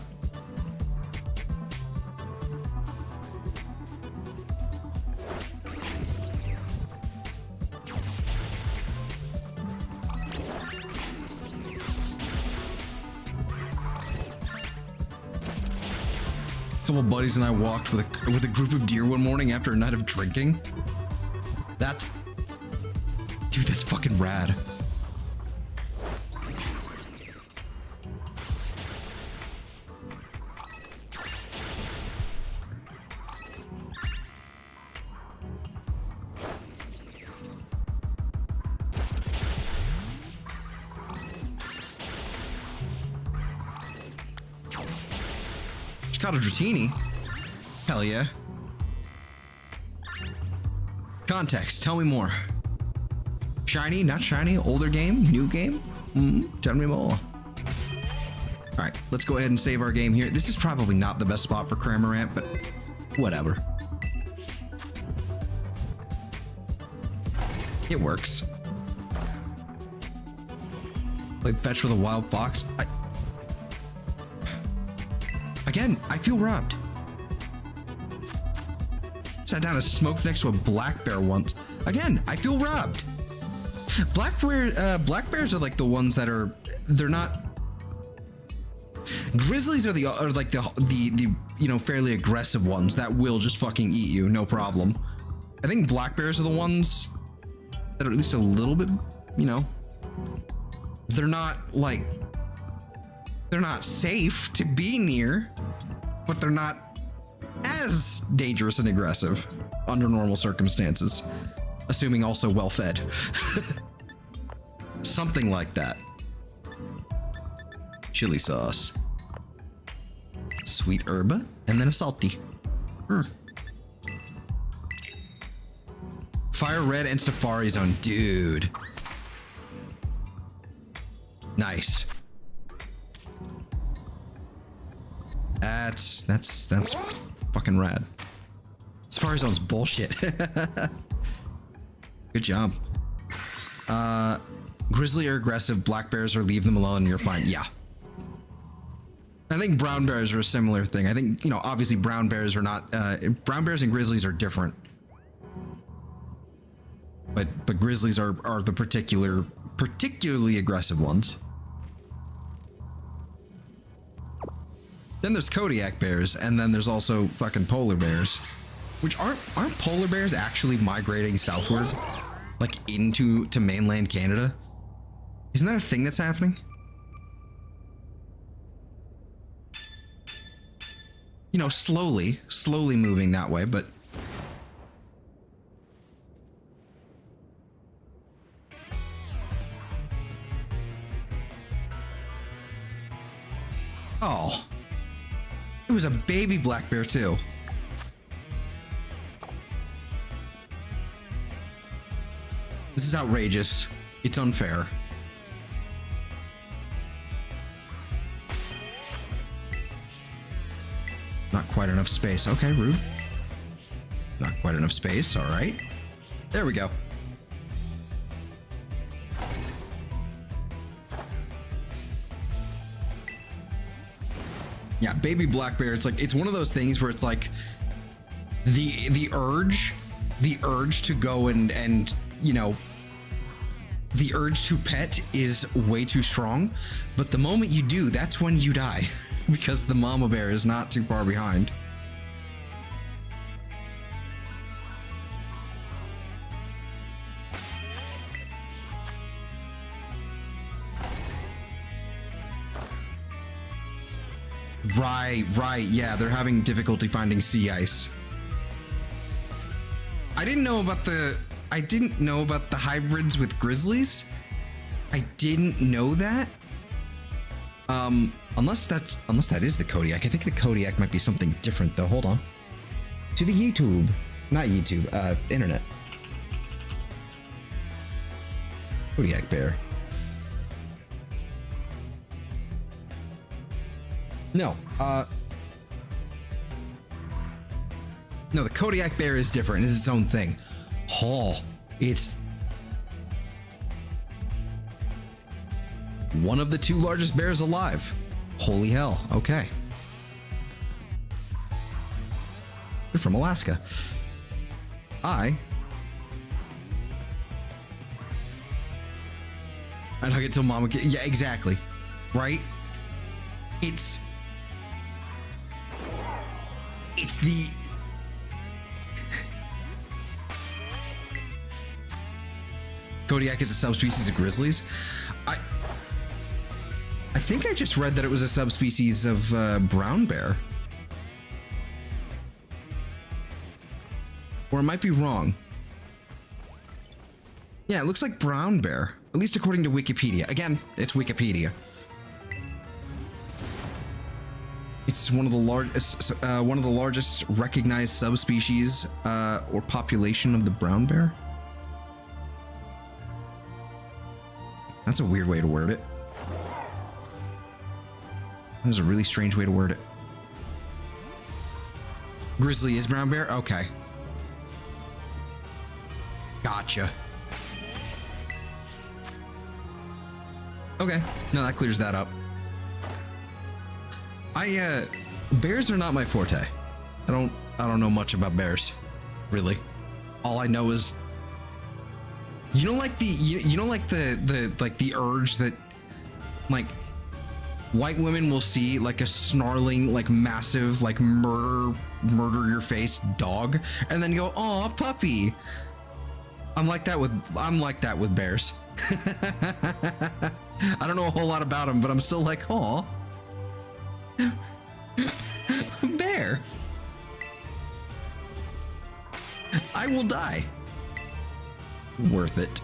Speaker 1: A couple buddies and I walked with a group of deer one morning after a night of drinking. Dude, that's fucking rad. Caught a Dratini. Hell yeah. Context, tell me more. Shiny, not shiny, older game, new game? Tell me more. Alright, let's go ahead and save our game here. This is probably not the best spot for Cramorant, but whatever. It works. Played fetch with a wild fox. Again, I feel robbed. Sat down and smoked next to a black bear once. Again, I feel robbed. Black bears are like the ones that they're not. Grizzlies are like the you know, fairly aggressive ones that will just fucking eat you, no problem. I think black bears are the ones that are at least a little bit, you know, they're not safe to be near, but they're not as dangerous and aggressive under normal circumstances, assuming also well fed. Something like that. Chili sauce, sweet herba, and then a salty. Fire Red and Safari Zone, dude. Nice. That's fucking rad. Safari Zone's bullshit. Good job. Grizzly are aggressive, black bears are leave them alone, you're fine. Yeah. I think brown bears are a similar thing. I think, you know, obviously brown bears are not, brown bears and grizzlies are different. But grizzlies are the particularly aggressive ones. Then there's Kodiak bears, and then there's also fucking polar bears. Which aren't polar bears actually migrating southward? Like into mainland Canada? Isn't that a thing that's happening? You know, slowly moving that way, but oh, it was a baby black bear too. This is outrageous. It's unfair. Not quite enough space. Okay, rude. Not quite enough space. All right. There we go. Yeah, baby black bear. It's like, it's one of those things where it's like the urge to go and you know, the urge to pet is way too strong, but the moment you do, that's when you die because the mama bear is not too far behind. Right, yeah, they're having difficulty finding sea ice. I didn't know about the hybrids with grizzlies. I didn't know that. Unless that is the Kodiak. I think the Kodiak might be something different though. Hold on. To the YouTube. Not YouTube, internet. Kodiak bear. No, no, the Kodiak bear is different. It's its own thing. Oh, it's one of the 2 largest bears alive. Holy hell. Okay. You're from Alaska. I don't get till mama. Yeah, exactly. Right? It's the Kodiak is a subspecies of grizzlies. I think I just read that it was a subspecies of brown bear. Or it might be wrong. Yeah, it looks like brown bear, at least according to Wikipedia. Again, it's Wikipedia. It's one of the largest recognized subspecies or population of the brown bear. That's a weird way to word it. That was a really strange way to word it. Grizzly is brown bear? Okay. Gotcha. Okay, no, that clears that up. Bears are not my forte. I don't know much about bears, really. All I know is, you know, like the urge that, like, white women will see like a snarling, like massive, like murder your face dog, and then go, "Aw, puppy." I'm like that with bears. I don't know a whole lot about them, but I'm still like, "Aw." Bear. I will die. Worth it.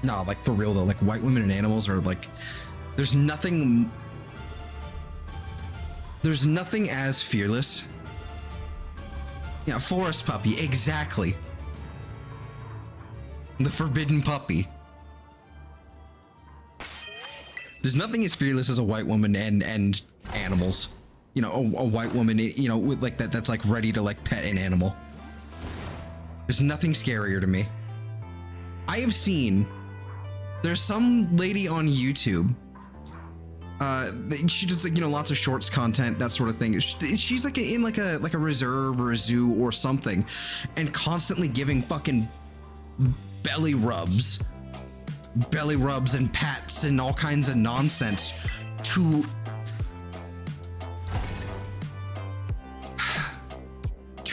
Speaker 1: No, like for real though, like white women and animals are like, there's nothing as fearless. Yeah, forest puppy, exactly. The forbidden puppy. There's nothing as fearless as a white woman and animals. You know, a white woman, you know, with like that's like ready to like pet an animal. There's nothing scarier to me. I have seen, there's some lady on YouTube. She does like, you know, lots of shorts content, that sort of thing. She's like in like a reserve or a zoo or something, and constantly giving fucking belly rubs and pats and all kinds of nonsense to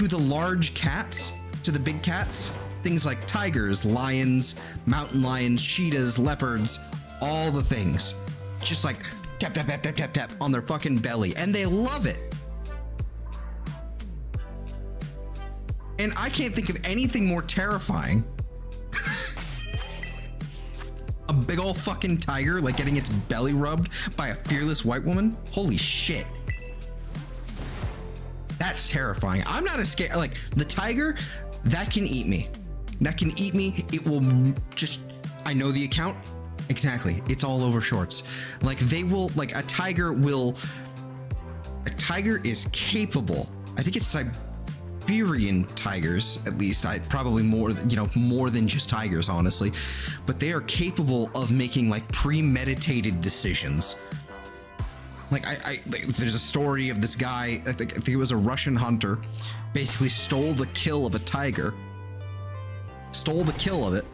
Speaker 1: the large cats, to the big cats, things like tigers, lions, mountain lions, cheetahs, leopards, all the things. Just like tap, tap, tap, tap, tap, tap on their fucking belly, and they love it. And I can't think of anything more terrifying. A big ol' fucking tiger, like getting its belly rubbed by a fearless white woman? Holy shit. That's terrifying. I'm not as scared. Like, the tiger, that can eat me. That can eat me. It will just, I know the account. Exactly. It's all over shorts. Like, they will, like, a tiger is capable. I think it's Siberian tigers, at least. Probably more, you know, more than just tigers, honestly. But they are capable of making, like, premeditated decisions. Like, like, there's a story of this guy, I think it was a Russian hunter, basically stole the kill of a tiger. Stole the kill of it.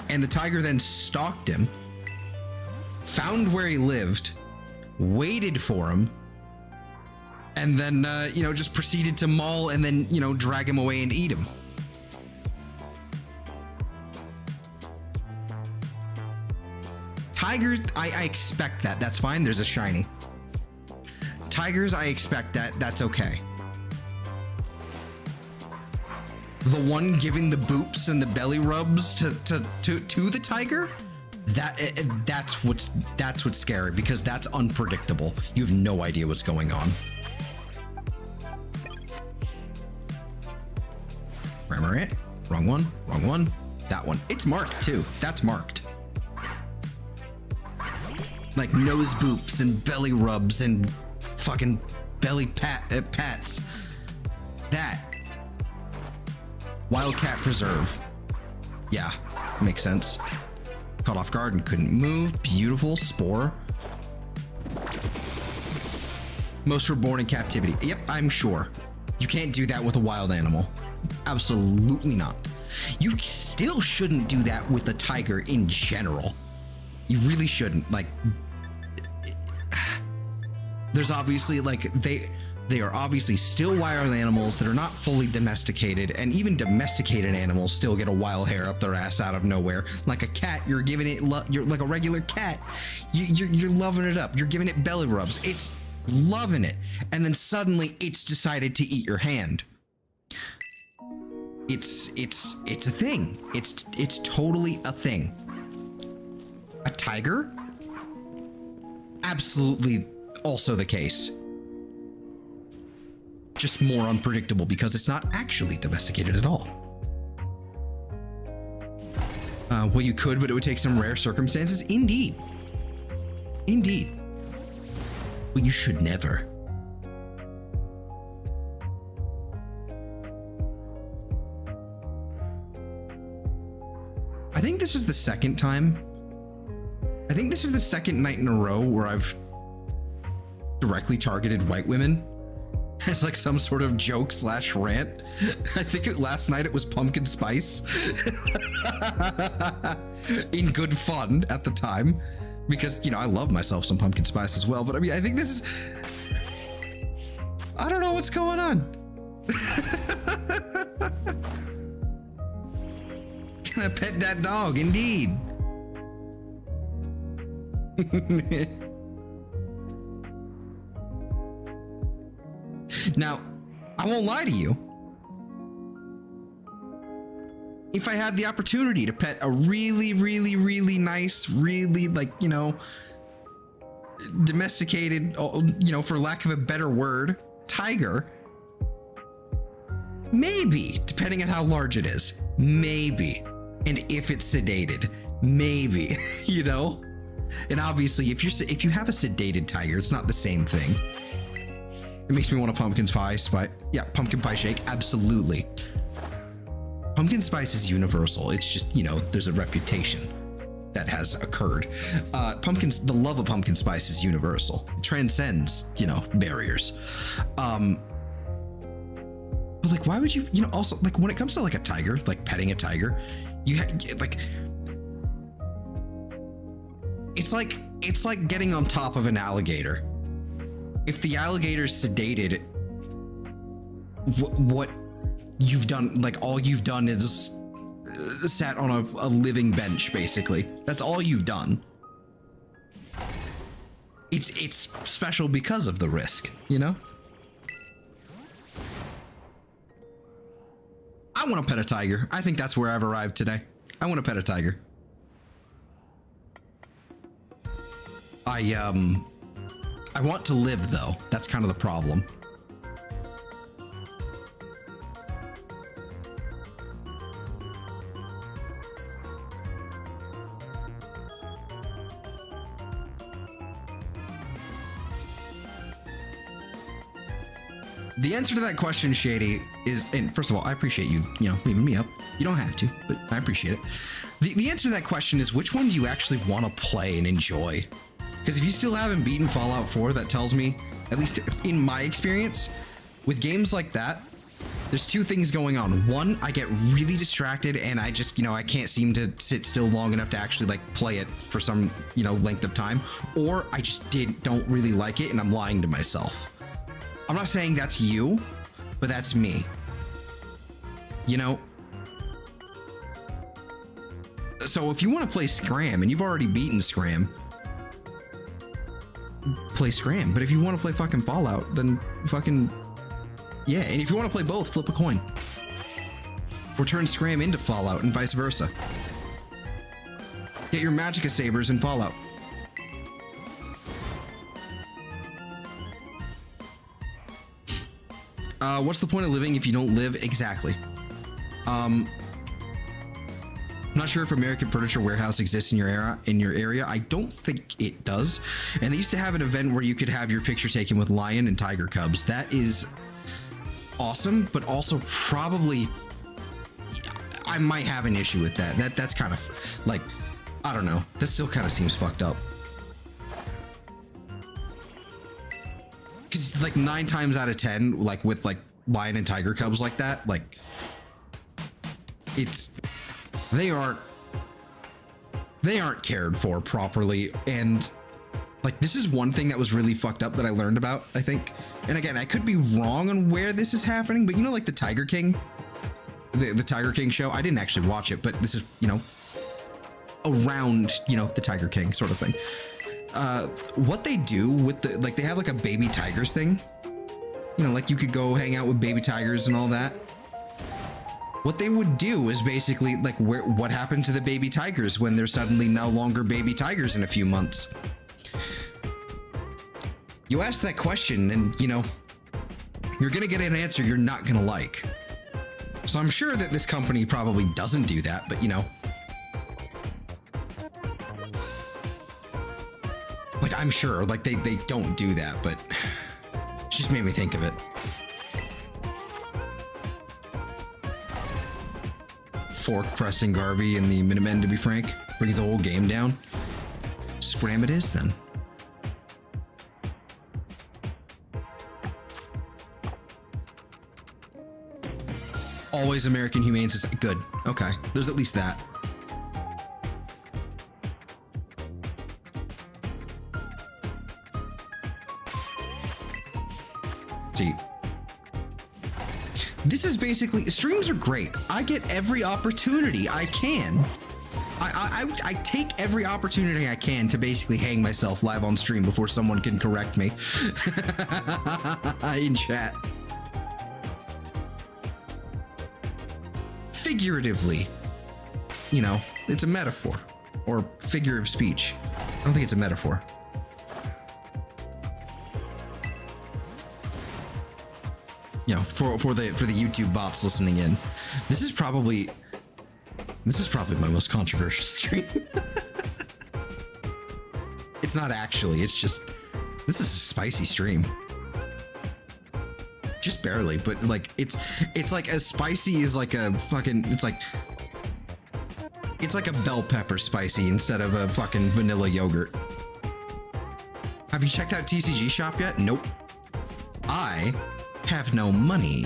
Speaker 1: And the tiger then stalked him, found where he lived, waited for him, and then, you know, just proceeded to maul and then, you know, drag him away and eat him. Tigers, I expect that. That's fine. There's a shiny. Tigers, I expect that. That's okay. The one giving the boops and the belly rubs to the tiger, that's what's scary, because that's unpredictable. You have no idea what's going on. Cramorant, wrong one. That one. It's marked too. That's marked. Like nose boops and belly rubs and fucking belly pats. That. Wildcat Preserve. Yeah, makes sense. Caught off guard and couldn't move. Beautiful. Spore. Most were born in captivity. Yep, I'm sure. You can't do that with a wild animal. Absolutely not. You still shouldn't do that with a tiger in general. You really shouldn't. Like, there's obviously, like, they are obviously still wild animals that are not fully domesticated, and even domesticated animals still get a wild hair up their ass out of nowhere. Like a cat, you're giving it, you're like a regular cat, you're loving it up. You're giving it belly rubs. It's loving it, and then suddenly it's decided to eat your hand. It's a thing. It's totally a thing. A tiger? Absolutely also the case. Just more unpredictable because it's not actually domesticated at all. Well, you could, but it would take some rare circumstances. Indeed. But you should never. I think this is the second time. I think this is the second night in a row where I've directly targeted white women as like some sort of joke / rant. I think last night it was pumpkin spice in good fun at the time, because, you know, I love myself some pumpkin spice as well. But I mean, I think this is, I don't know what's going on. Can I pet that dog? Indeed. Now, I won't lie to you. if I had the opportunity to pet a really, really, really nice, really, like, you know, domesticated, you know, for lack of a better word, tiger, maybe, depending on how large it is, maybe, and if it's sedated, maybe, you know. And obviously, if you have a sedated tiger, it's not the same thing. It makes me want a pumpkin spice, yeah, pumpkin pie shake, absolutely. Pumpkin spice is universal. It's just, you know, there's a reputation that has occurred. The love of pumpkin spice is universal. It transcends, you know, barriers. But like, why would you, you know, also like when it comes to like a tiger, like petting a tiger, like, it's like getting on top of an alligator. If the alligator's sedated, what you've done, like all you've done is sat on a living bench, basically. That's all you've done. It's special because of the risk, you know? I want to pet a tiger. I think that's where I've arrived today. I want to pet a tiger. I want to live, though. That's kind of the problem. The answer to that question, Shady, is, and first of all, I appreciate you, you know, leaving me up. You don't have to, but I appreciate it. The answer to that question is, which one do you actually want to play and enjoy? Because if you still haven't beaten Fallout 4, that tells me, at least in my experience, with games like that, there's two things going on. One, I get really distracted and I just, you know, I can't seem to sit still long enough to actually like play it for some, you know, length of time. Or I just don't really like it and I'm lying to myself. I'm not saying that's you, but that's me. You know? So if you want to play Scram and you've already beaten Scram, play Scram. But if you want to play fucking Fallout, then fucking, yeah. And if you want to play both, flip a coin. Or turn Scram into Fallout and vice versa. Get your Magicka sabers in Fallout. What's the point of living if you don't live? Exactly. I'm not sure if American Furniture Warehouse exists in your area. I don't think it does. And they used to have an event where you could have your picture taken with lion and tiger cubs. That is awesome, but also probably I might have an issue with that. That's kind of like, I don't know. That still kind of seems fucked up. Because like 9 times out of 10, like with like lion and tiger cubs like that, like they aren't cared for properly. And like, this is one thing that was really fucked up that I learned about, I think. And again, I could be wrong on where this is happening, but you know, like the Tiger King, the Tiger King show, I didn't actually watch it, but this is, you know, around, you know, the Tiger King sort of thing. What they do with the, like, they have like a baby tigers thing, you know, like you could go hang out with baby tigers and all that. What they would do is basically like, what happened to the baby tigers when they're suddenly no longer baby tigers in a few months? You ask that question and, you know, you're gonna get an answer you're not gonna like. So I'm sure that this company probably doesn't do that, but you know, like, I'm sure like they don't do that, but it just made me think of it. Fork Preston Garvey and the Minutemen, to be frank, brings the whole game down. Scram it is then. Always American Humane Society. Good. Okay. There's at least that. See. This is basically, streams are great. I get every opportunity I can. I take every opportunity I can to basically hang myself live on stream before someone can correct me in chat. Figuratively, you know, it's a metaphor or figure of speech. I don't think it's a metaphor. You know, for the YouTube bots listening in, this is probably my most controversial stream. It's not actually, it's just, this is a spicy stream. Just barely, but like it's like as spicy as like a fucking, it's like a bell pepper spicy instead of a fucking vanilla yogurt. Have you checked out TCG Shop yet? Nope. I have no money.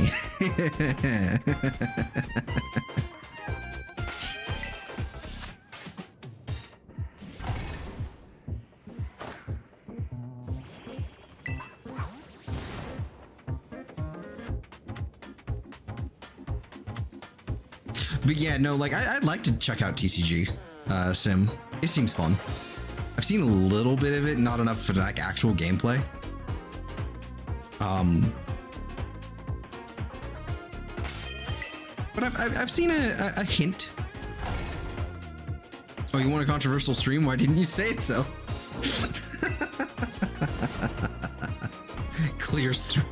Speaker 1: But yeah, no, like I'd like to check out TCG Sim. It seems fun. I've seen a little bit of it, not enough for like actual gameplay. But I've seen a hint. Oh, you want a controversial stream? Why didn't you say it so? Clears through.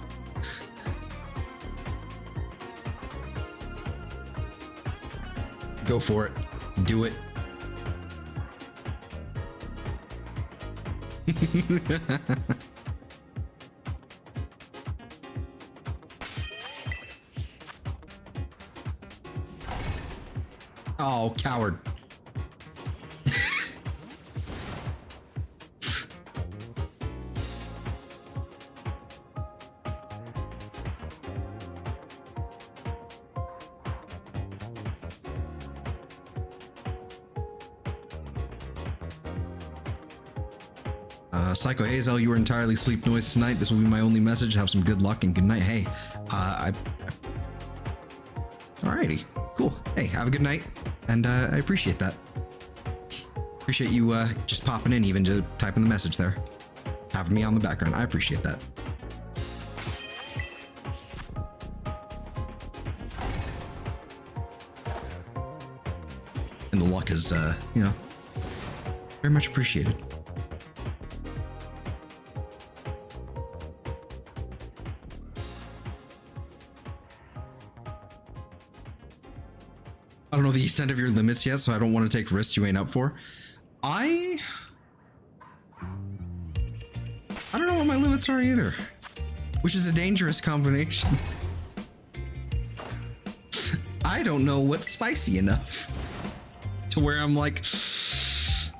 Speaker 1: Go for it. Do it. Oh, coward. Psycho Hazel, you were entirely sleep noise tonight. This will be my only message. Have some good luck and good night. Hey, alrighty, cool. Hey, have a good night, and I appreciate that. Appreciate you just popping in, even to typing the message there, having me on the background. I appreciate that. And the luck is, you know, very much appreciated. I don't know the extent of your limits yet, so I don't want to take risks you ain't up for. I don't know what my limits are either, which is a dangerous combination. I don't know what's spicy enough to where I'm like,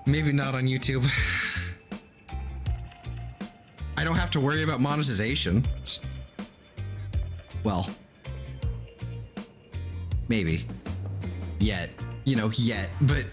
Speaker 1: maybe not on YouTube. I don't have to worry about monetization. Well, maybe. Yet, you know, but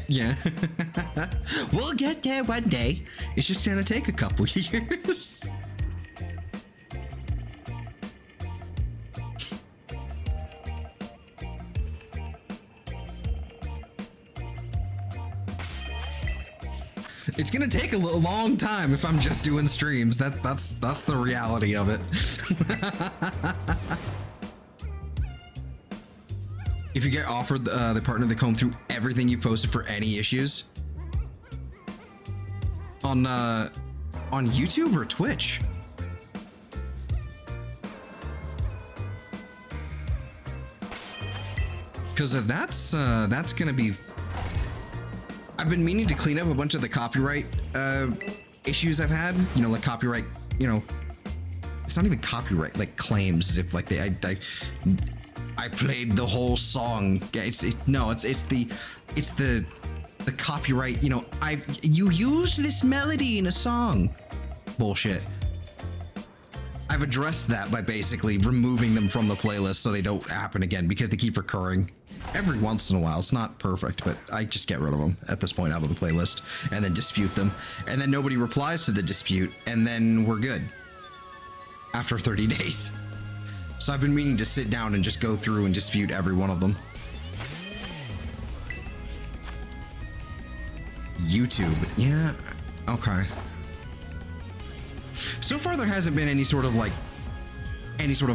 Speaker 1: yeah. We'll get there one day. It's just gonna take a couple years. It's gonna take a long time if I'm just doing streams. That's the reality of it. If you get offered the partner to comb through everything you posted for any issues on YouTube or Twitch, because that's gonna be. I've been meaning to clean up a bunch of the copyright issues I've had. You know, like copyright. You know, it's not even copyright, like claims, as if like I played the whole song. It's the copyright. You know, you used this melody in a song. Bullshit. I've addressed that by basically removing them from the playlist so they don't happen again, because they keep recurring every once in a while. It's not perfect, but I just get rid of them at this point out of the playlist and then dispute them. And then nobody replies to the dispute, and then we're good after 30 days. So I've been meaning to sit down and just go through and dispute every one of them. YouTube. Yeah. Okay. So far, there hasn't been any sort of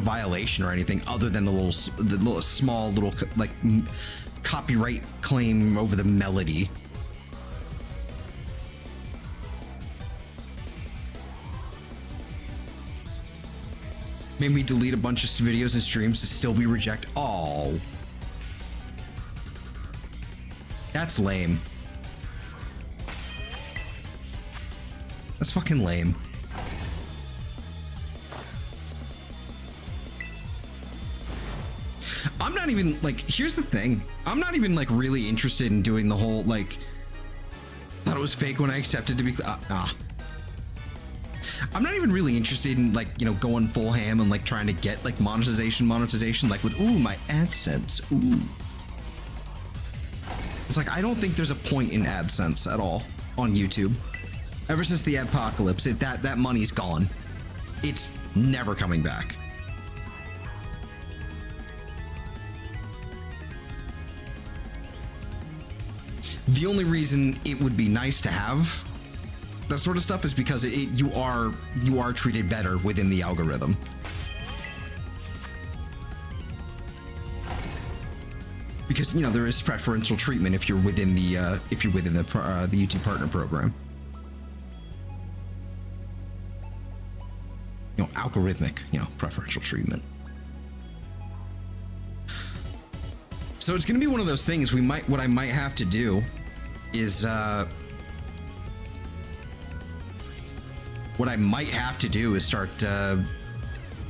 Speaker 1: violation or anything other than the little small like copyright claim over the melody. Made me delete a bunch of videos and streams to still be rejected. Oh, that's lame. That's fucking lame. I'm not even like, here's the thing. I'm not even like really interested in doing the whole like, thought it was fake when I accepted to be, I'm not even really interested in like, you know, going full ham and like trying to get like monetization like with, ooh, my AdSense, ooh. It's like, I don't think there's a point in AdSense at all on YouTube. Ever since the apocalypse, that money's gone. It's never coming back. The only reason it would be nice to have that sort of stuff is because you are treated better within the algorithm. Because, you know, there is preferential treatment if you're within the YouTube Partner Program. You know, algorithmic, you know, preferential treatment. So it's going to be one of those things. What I might have to do is start.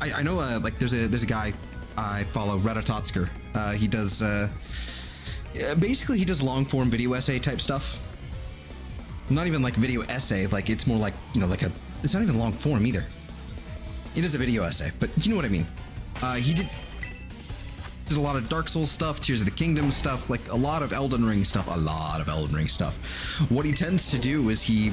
Speaker 1: I know like there's a guy I follow, Redditotsker. He does basically he does long form video essay type stuff. Not even like video essay, like it's more like, you know, like it's not even long form either. It is a video essay, but you know what I mean. He did a lot of Dark Souls stuff, Tears of the Kingdom stuff, like a lot of Elden Ring stuff. What he tends to do is he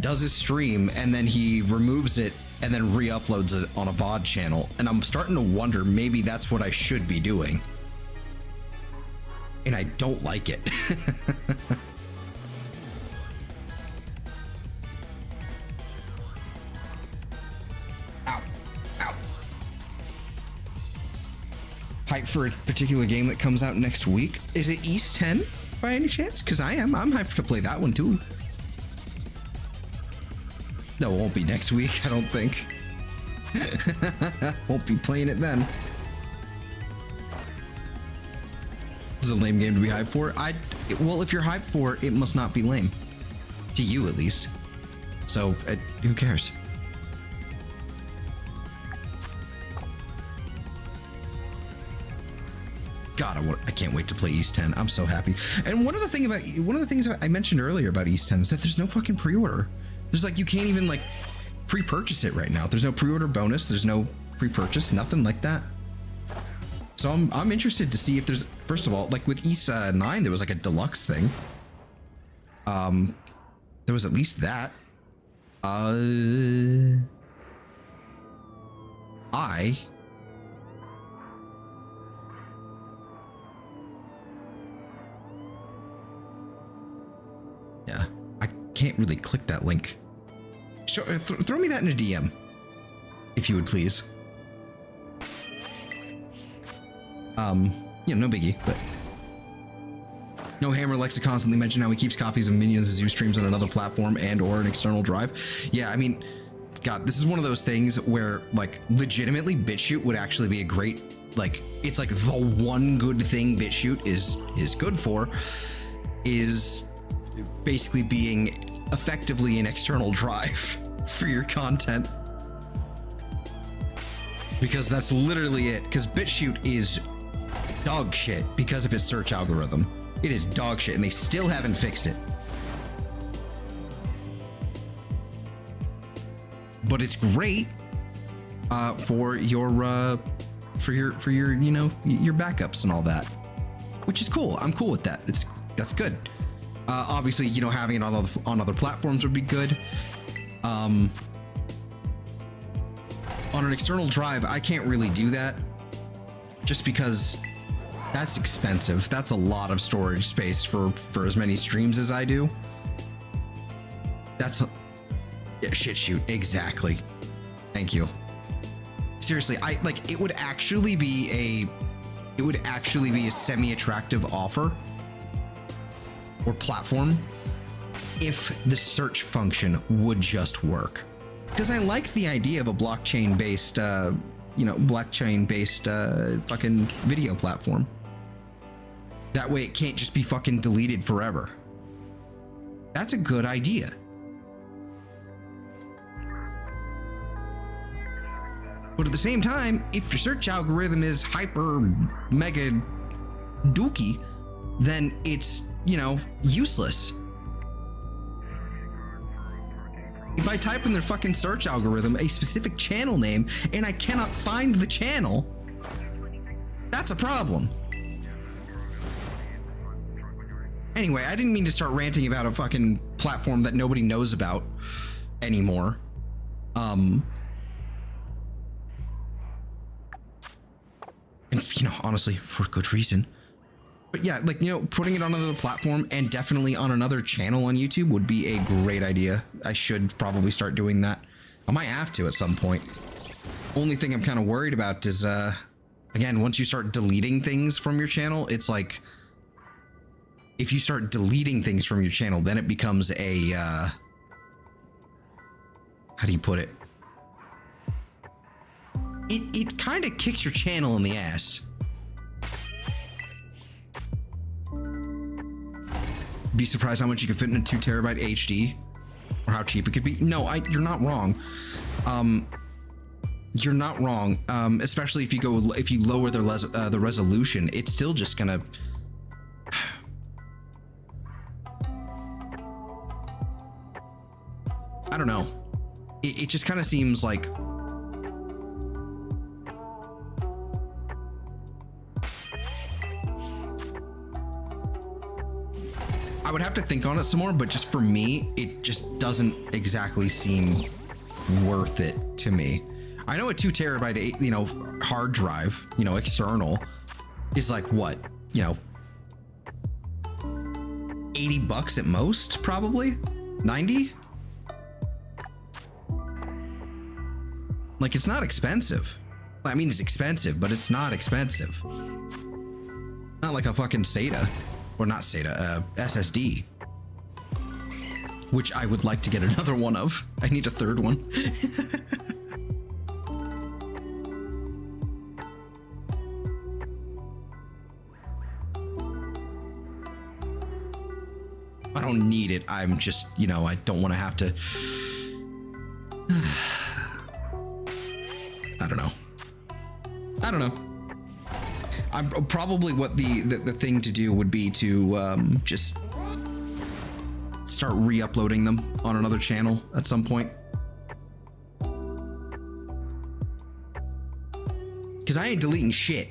Speaker 1: does his stream and then he removes it and then re-uploads it on a VOD channel. And I'm starting to wonder, maybe that's what I should be doing. And I don't like it. Hype for a particular game that comes out next week. Is it East 10 by any chance? Because I'm hyped to play that one too. No, it won't be next week, I don't think. Won't be playing it then. This is a lame game to be hyped for. Well, if you're hyped for it, it must not be lame. To you, at least. So, who cares? God, I can't wait to play East 10. I'm so happy. And one of the things I mentioned earlier about East 10 is that there's no fucking pre-order. There's like, you can't even like pre-purchase it right now. There's no pre-order bonus. There's no pre-purchase, nothing like that. So I'm interested to see if there's, first of all, like with East 9, there was like a deluxe thing. There was at least that. Yeah, I can't really click that link. Throw me that in a DM, if you would please. Yeah, no biggie, but No Hammer likes to constantly mention how he keeps copies of Minions Zoo streams on another platform and or an external drive. Yeah, I mean, God, this is one of those things where, like, legitimately BitChute would actually be a great, like, it's like the one good thing BitChute is good for, is basically being effectively an external drive for your content. Because that's literally it. Because BitChute is dog shit because of its search algorithm. It is dog shit, and they still haven't fixed it. But it's great for your you know, your backups and all that, which is cool. I'm cool with that. That's good. Obviously, you know, having it on other platforms would be good. On an external drive, I can't really do that just because that's expensive. That's a lot of storage space for as many streams as I do. That's yeah, shit shoot. Exactly. Thank you. Seriously, it would actually be a semi-attractive offer or platform if the search function would just work. Because I like the idea of a blockchain-based, fucking video platform. That way it can't just be fucking deleted forever. That's a good idea. But at the same time, if your search algorithm is hyper mega dookie, then it's, you know, useless. If I type in their fucking search algorithm a specific channel name and I cannot find the channel, that's a problem. Anyway, I didn't mean to start ranting about a fucking platform that nobody knows about anymore. And, you know, honestly, for good reason. But yeah, like, you know, putting it on another platform and definitely on another channel on YouTube would be a great idea. I should probably start doing that. I might have to at some point. Only thing I'm kind of worried about is, again, once you start deleting things from your channel, it's like, if you start deleting things from your channel, then it becomes a, how do you put it? It kind of kicks your channel in the ass. Be surprised how much you can fit in a 2 terabyte HD, or how cheap it could be. No, you're not wrong. You're not wrong. Especially if you lower the resolution, it's still just gonna. I don't know. It just kind of seems like. I would have to think on it some more, but just for me, it just doesn't exactly seem worth it to me. I know a 2 terabyte, you know, hard drive, you know, external is like what, you know, $80 at most, probably 90. Like, it's not expensive. I mean, it's expensive, but it's not expensive. Not like a fucking SATA. Or not SATA, SSD. Which I would like to get another one of. I need a third one. I don't need it. I'm just, you know, I don't want to have to. I don't know. I don't know. I'm probably what the thing to do would be to just start re-uploading them on another channel at some point. Because I ain't deleting shit.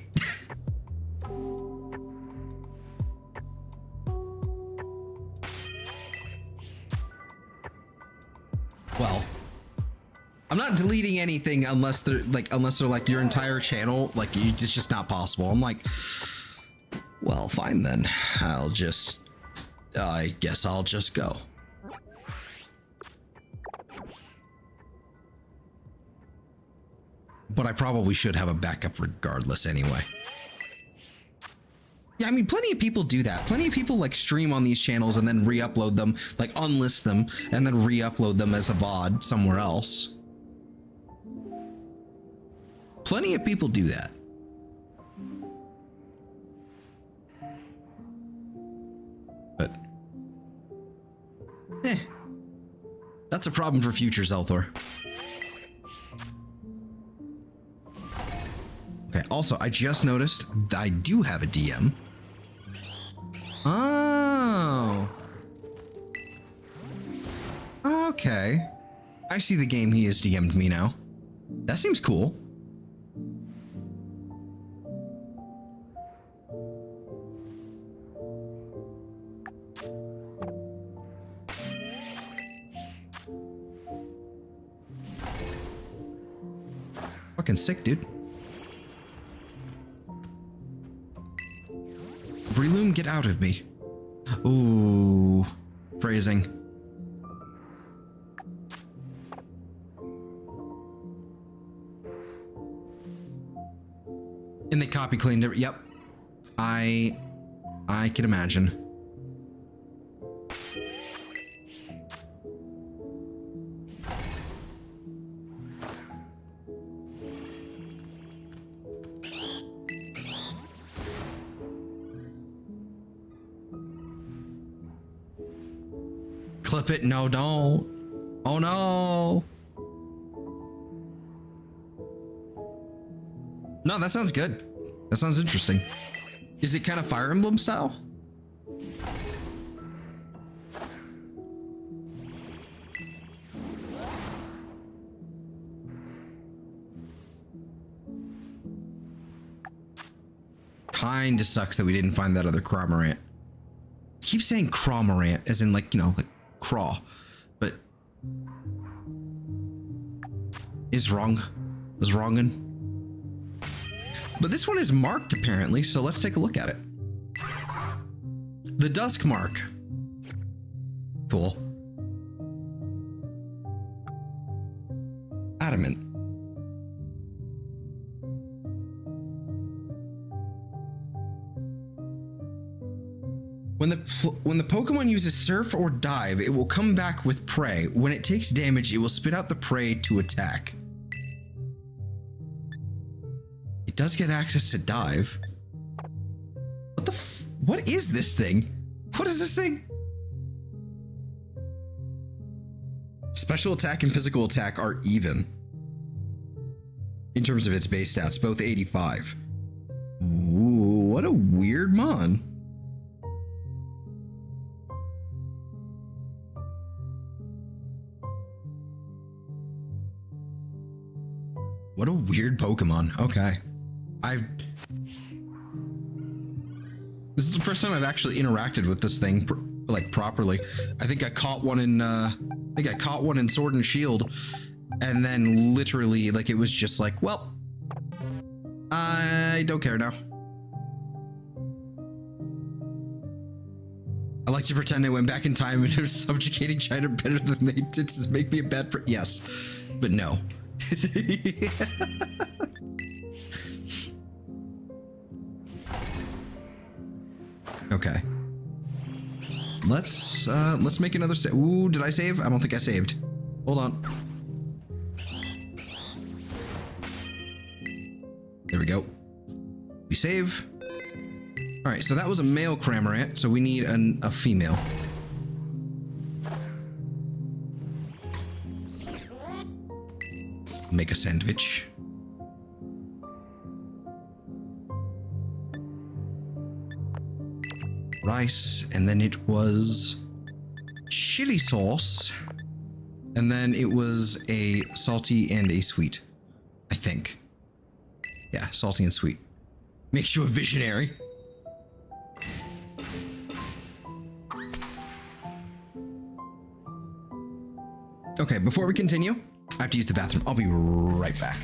Speaker 1: Well, I'm not deleting anything unless they're like your entire channel, like it's just not possible. I'm like, well, fine then. I guess I'll just go. But I probably should have a backup regardless anyway. Yeah, I mean, plenty of people do that. Plenty of people like stream on these channels and then re-upload them, like unlist them and then re-upload them as a VOD somewhere else. Plenty of people do that. But, that's a problem for future Zelthor. Okay, also, I just noticed that I do have a DM. Oh. Okay. I see the game he has DM'd me now. That seems cool. Fucking sick, dude. Breloom, get out of me. Ooh, phrasing. And they copy cleaned it. Yep. I can imagine. Clip it. No, don't. Oh no. No, that sounds good. That sounds interesting. Is it kind of Fire Emblem style? Kinda sucks that we didn't find that other Cramorant. Keep saying Cramorant as in like, you know, like craw, but is wrongin'. But this one is marked apparently, so let's take a look at it. The Dusk Mark. Cool. Adamant. When the Pokemon uses Surf or Dive, it will come back with prey. When it takes damage, it will spit out the prey to attack. It does get access to Dive. What is this thing? What is this thing? Special attack and physical attack are even in terms of its base stats, both 85. Ooh, what a weird mon. What a weird Pokemon. Okay. This is the first time I've actually interacted with this thing like properly. I think I caught one in Sword and Shield, and then literally like it was just like, well, I don't care now. I like to pretend I went back in time and it was subjugating China better than they did to make me a bad yes, but no. Okay. Let's make another save. Ooh, did I save? I don't think I saved. Hold on. There we go. We save. All right, so that was a male Cramorant, so we need a female. Make a sandwich. Rice, and then it was chili sauce, and then it was a salty and a sweet, I think. Yeah, salty and sweet. Makes you a visionary. Okay, before we continue, I have to use the bathroom. I'll be right back.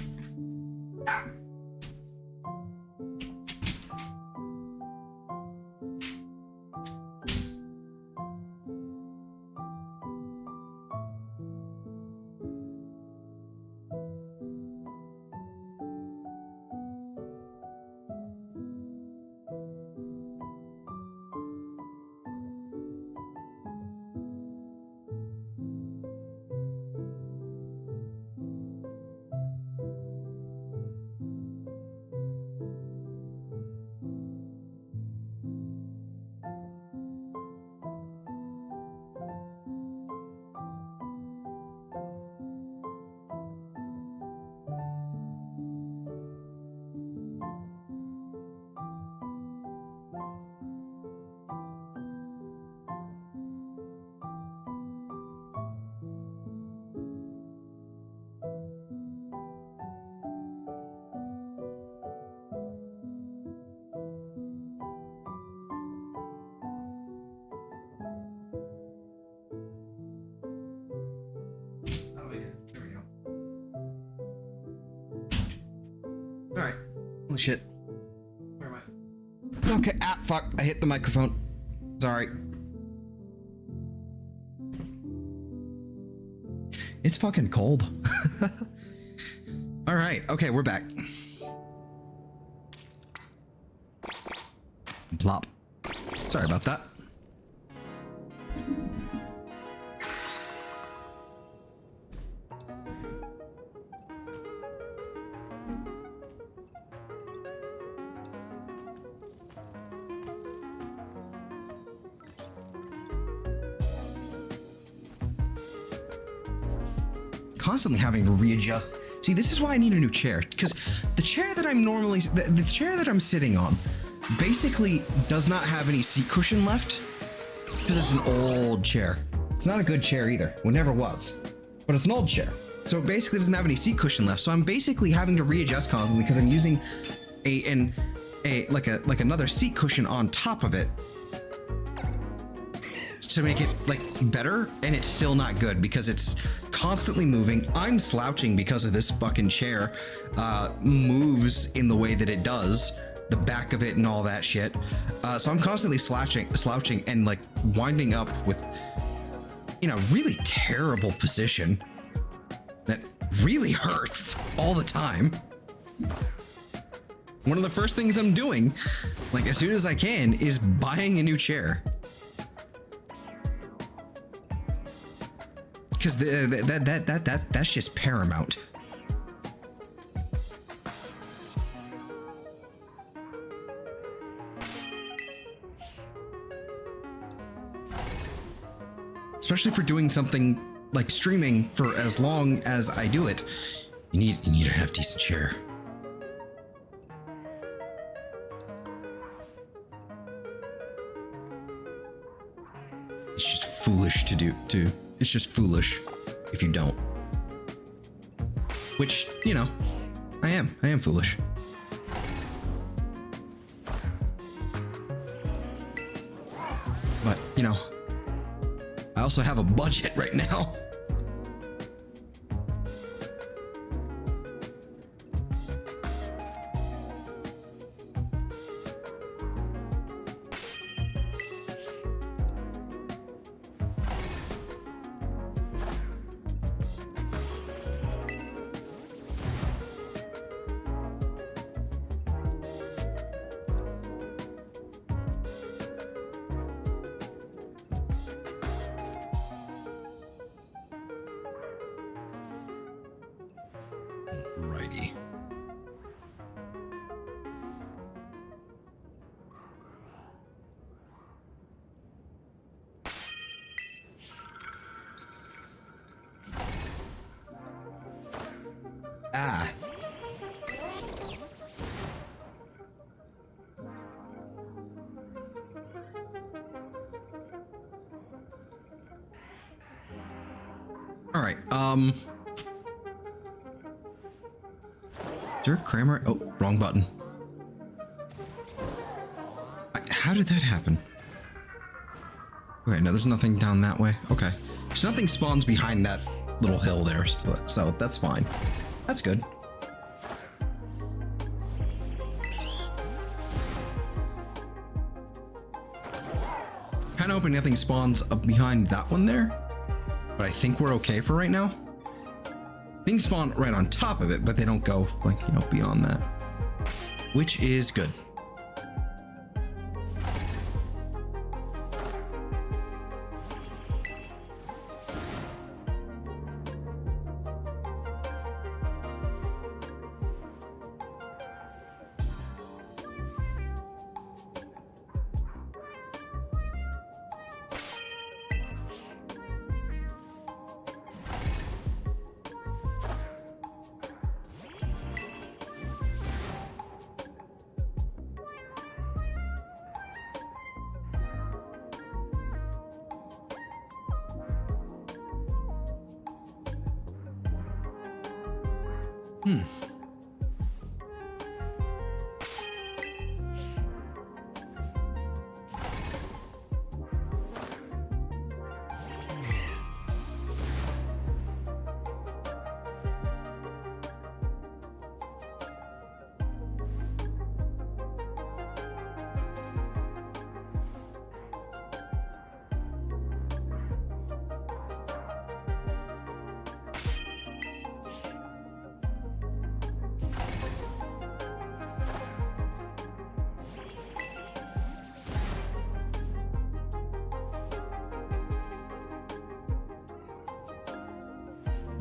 Speaker 1: Holy shit. Where am I? Okay, fuck. I hit the microphone. Sorry. It's fucking cold. All right. Okay, we're back. Plop. Sorry about that. Constantly having to readjust. See, this is why I need a new chair, because the chair that I'm normally, the chair that I'm sitting on basically does not have any seat cushion left, because it's an old chair. It's not a good chair either. It never was, but it's an old chair. So it basically doesn't have any seat cushion left. So I'm basically having to readjust constantly because I'm using like another seat cushion on top of it to make it like better, and it's still not good because it's constantly moving. I'm slouching because of this fucking chair moves in the way that it does, the back of it and all that shit. So I'm constantly slouching and like winding up with, you know, really terrible position that really hurts all the time. One of the first things I'm doing, like as soon as I can, is buying a new chair. Because that's just paramount. Especially for doing something like streaming for as long as I do it, you need a half decent chair. It's just foolish to do. It's just foolish if you don't. Which, you know, I am foolish. But, you know, I also have a budget right now. Righty. Ah. All right. Is there a Cramorant? Oh, wrong button. How did that happen? Okay, no, there's nothing down that way. Okay. So nothing spawns behind that little hill there, so that's fine. That's good. Kinda hoping nothing spawns up behind that one there, but I think we're okay for right now. Things spawn right on top of it, but they don't go, like, you know, beyond that, which is good.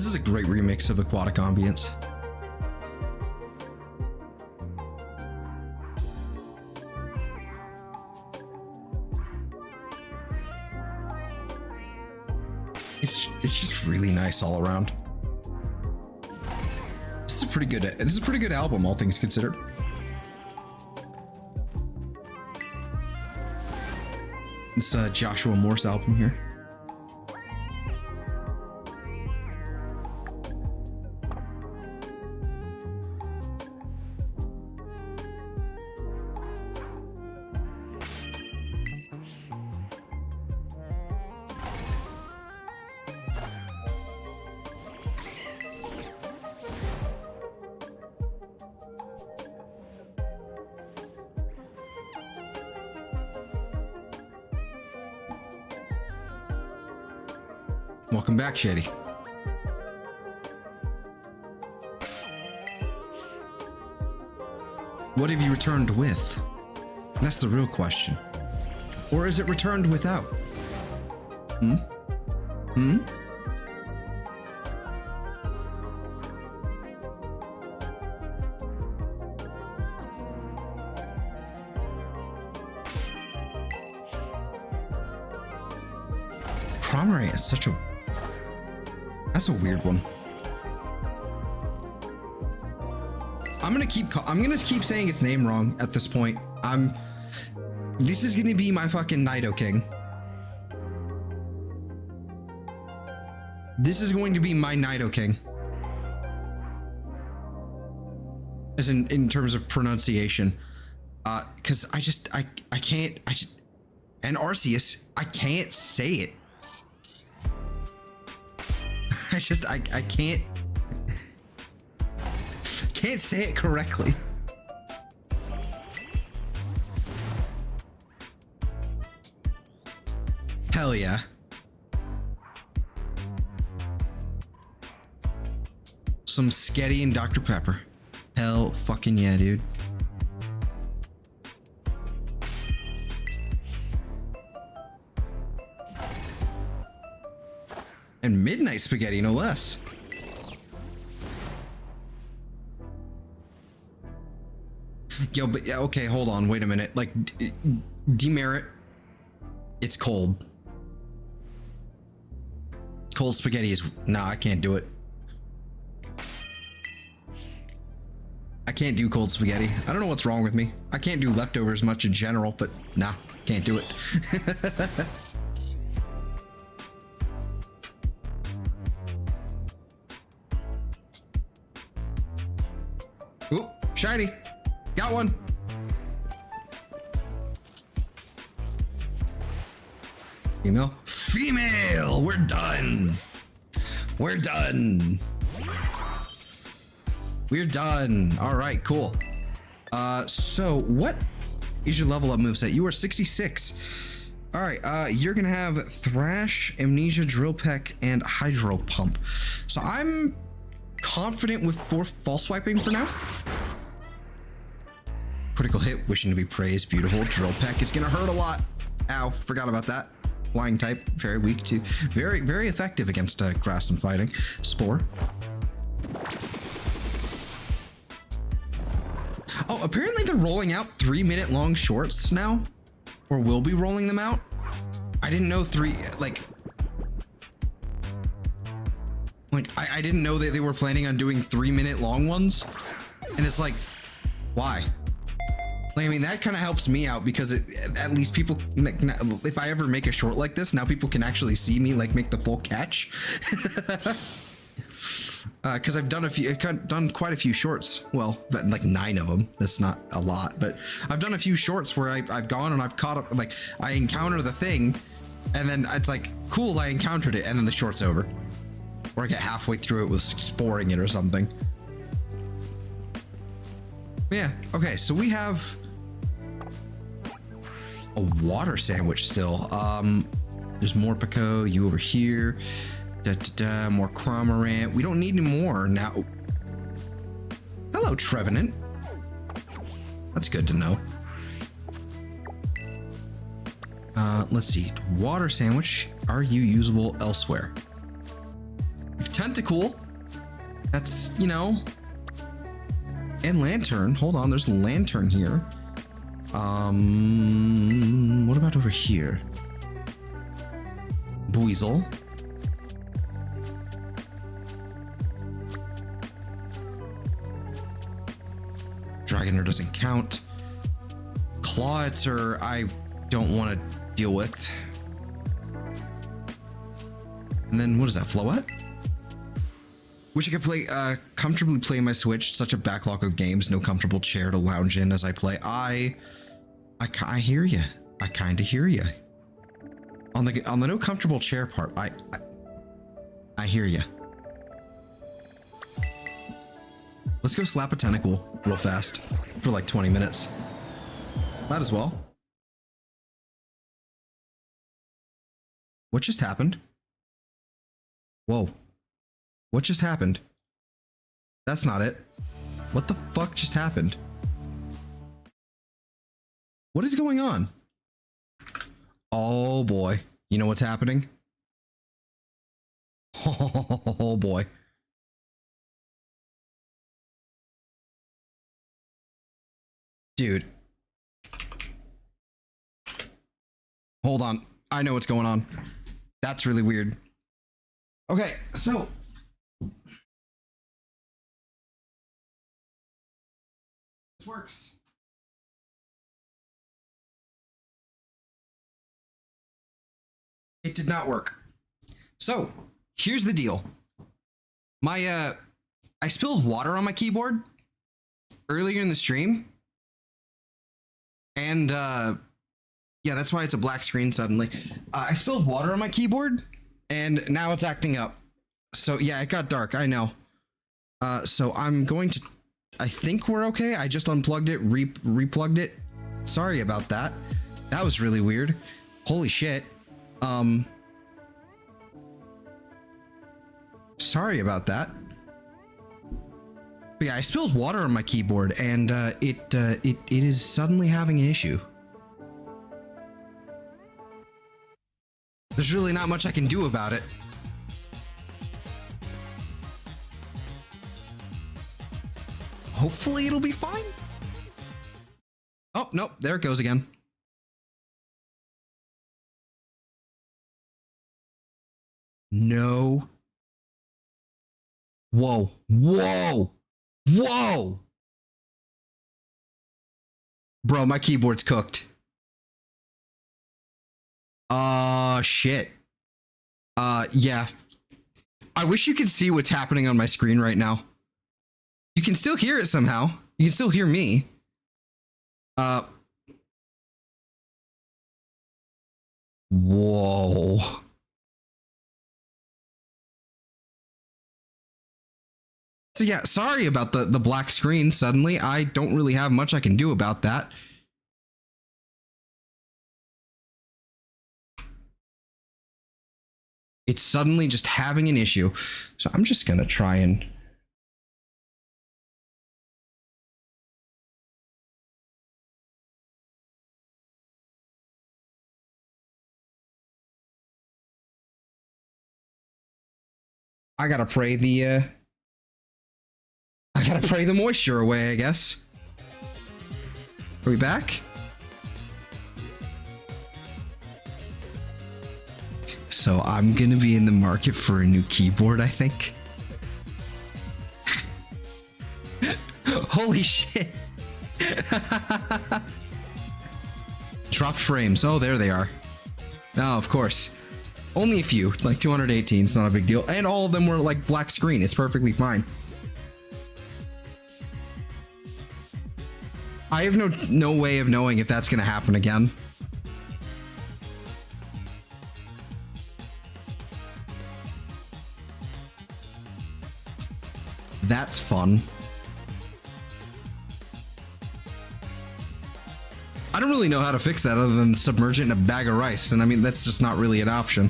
Speaker 1: This is a great remix of Aquatic Ambience. It's just really nice all around. This is a pretty good album, all things considered. It's Joshua Moore's album here. Welcome back, Shady. What have you returned with? That's the real question. Or is it returned without? Hmm? Hmm? Cramorant is such a... That's a weird one. I'm gonna keep saying its name wrong at this point. This is gonna be my fucking Nido King. This is going to be my Nido King. As in terms of pronunciation. Cause I can't, and Arceus, I can't say it. I can't say it correctly. Hell yeah. Some Sketty and Dr. Pepper. Hell fucking yeah, dude. And Midnight Spaghetti, no less. Yo, but yeah, okay, hold on, wait a minute. Like, demerit. It's cold. Cold spaghetti is... Nah, I can't do it. I can't do cold spaghetti. I don't know what's wrong with me. I can't do leftovers much in general, but nah, can't do it. Ooh, shiny. Got one. Female. Female! We're done. We're done. We're done. All right, cool. So what is your level up moveset? You are 66. All right, you're gonna have Thrash, Amnesia, Drill Peck, and Hydro Pump. So I'm confident with false swiping for now. Critical hit, wishing to be praised, beautiful. Drill Peck is gonna hurt a lot. Ow, forgot about that. Flying type, very weak too. Very, very effective against grass and fighting. Spore. Oh, apparently they're rolling out 3-minute long shorts now, or will be rolling them out. I didn't know I didn't know that they were planning on doing 3-minute long ones, and it's like, why? Like, I mean, that kind of helps me out because at least people, if I ever make a short like this, now people can actually see me like make the full catch. Because I've done quite a few shorts. Well, like 9 of them. That's not a lot, but I've done a few shorts where I've gone and I've caught up. Like, I encounter the thing, and then it's like, cool, I encountered it, and then the short's over. Or I get halfway through it with sporing it or something. Yeah. Okay. So we have a water sandwich still. There's Morpeko, you over here. More Cramorant. We don't need any more now. Hello, Trevenant. That's good to know. Let's see. Water sandwich. Are you usable elsewhere? Tentacle. That's, you know. And Lantern. Hold on, there's a Lantern here. What about over here? Buizel. Dragonair doesn't count. Clawitzer, I don't want to deal with. And then what is that? Floette? Wish I could play comfortably play my Switch. Such a backlog of games, no comfortable chair to lounge in as I play. I hear you. I kind of hear you. On the no comfortable chair part, I hear you. Let's go slap a tentacle real fast for like 20 minutes. Might as well. What just happened? Whoa. What just happened? That's not it. What the fuck just happened? What is going on? Oh boy. You know what's happening? Oh boy. Dude. Hold on. I know what's going on. That's really weird. Okay, so this works. It did not work. So here's the deal. I spilled water on my keyboard earlier in the stream. And yeah, that's why it's a black screen suddenly. I spilled water on my keyboard and now it's acting up. So yeah, it got dark, I know. So I'm going to, I think we're okay. I just unplugged it, replugged it. Sorry about that. That was really weird. Holy shit. Sorry about that. But yeah, I spilled water on my keyboard and it is suddenly having an issue. There's really not much I can do about it. Hopefully it'll be fine. Oh, nope, there it goes again. No. Whoa, whoa, whoa. Bro, my keyboard's cooked. Shit. Yeah. I wish you could see what's happening on my screen right now. You can still hear it somehow. You can still hear me. Whoa. So yeah, sorry about the black screen suddenly. I don't really have much I can do about that. It's suddenly just having an issue. So I'm just gonna try and I gotta pray the moisture away, I guess. Are we back? So I'm gonna be in the market for a new keyboard, I think. Holy shit. Dropped frames. Oh, there they are. Oh, of course. Only a few, like 218, it's not a big deal. And all of them were like black screen. It's perfectly fine. I have no way of knowing if that's gonna happen again. That's fun. I don't really know how to fix that other than submerge it in a bag of rice, and I mean, that's just not really an option.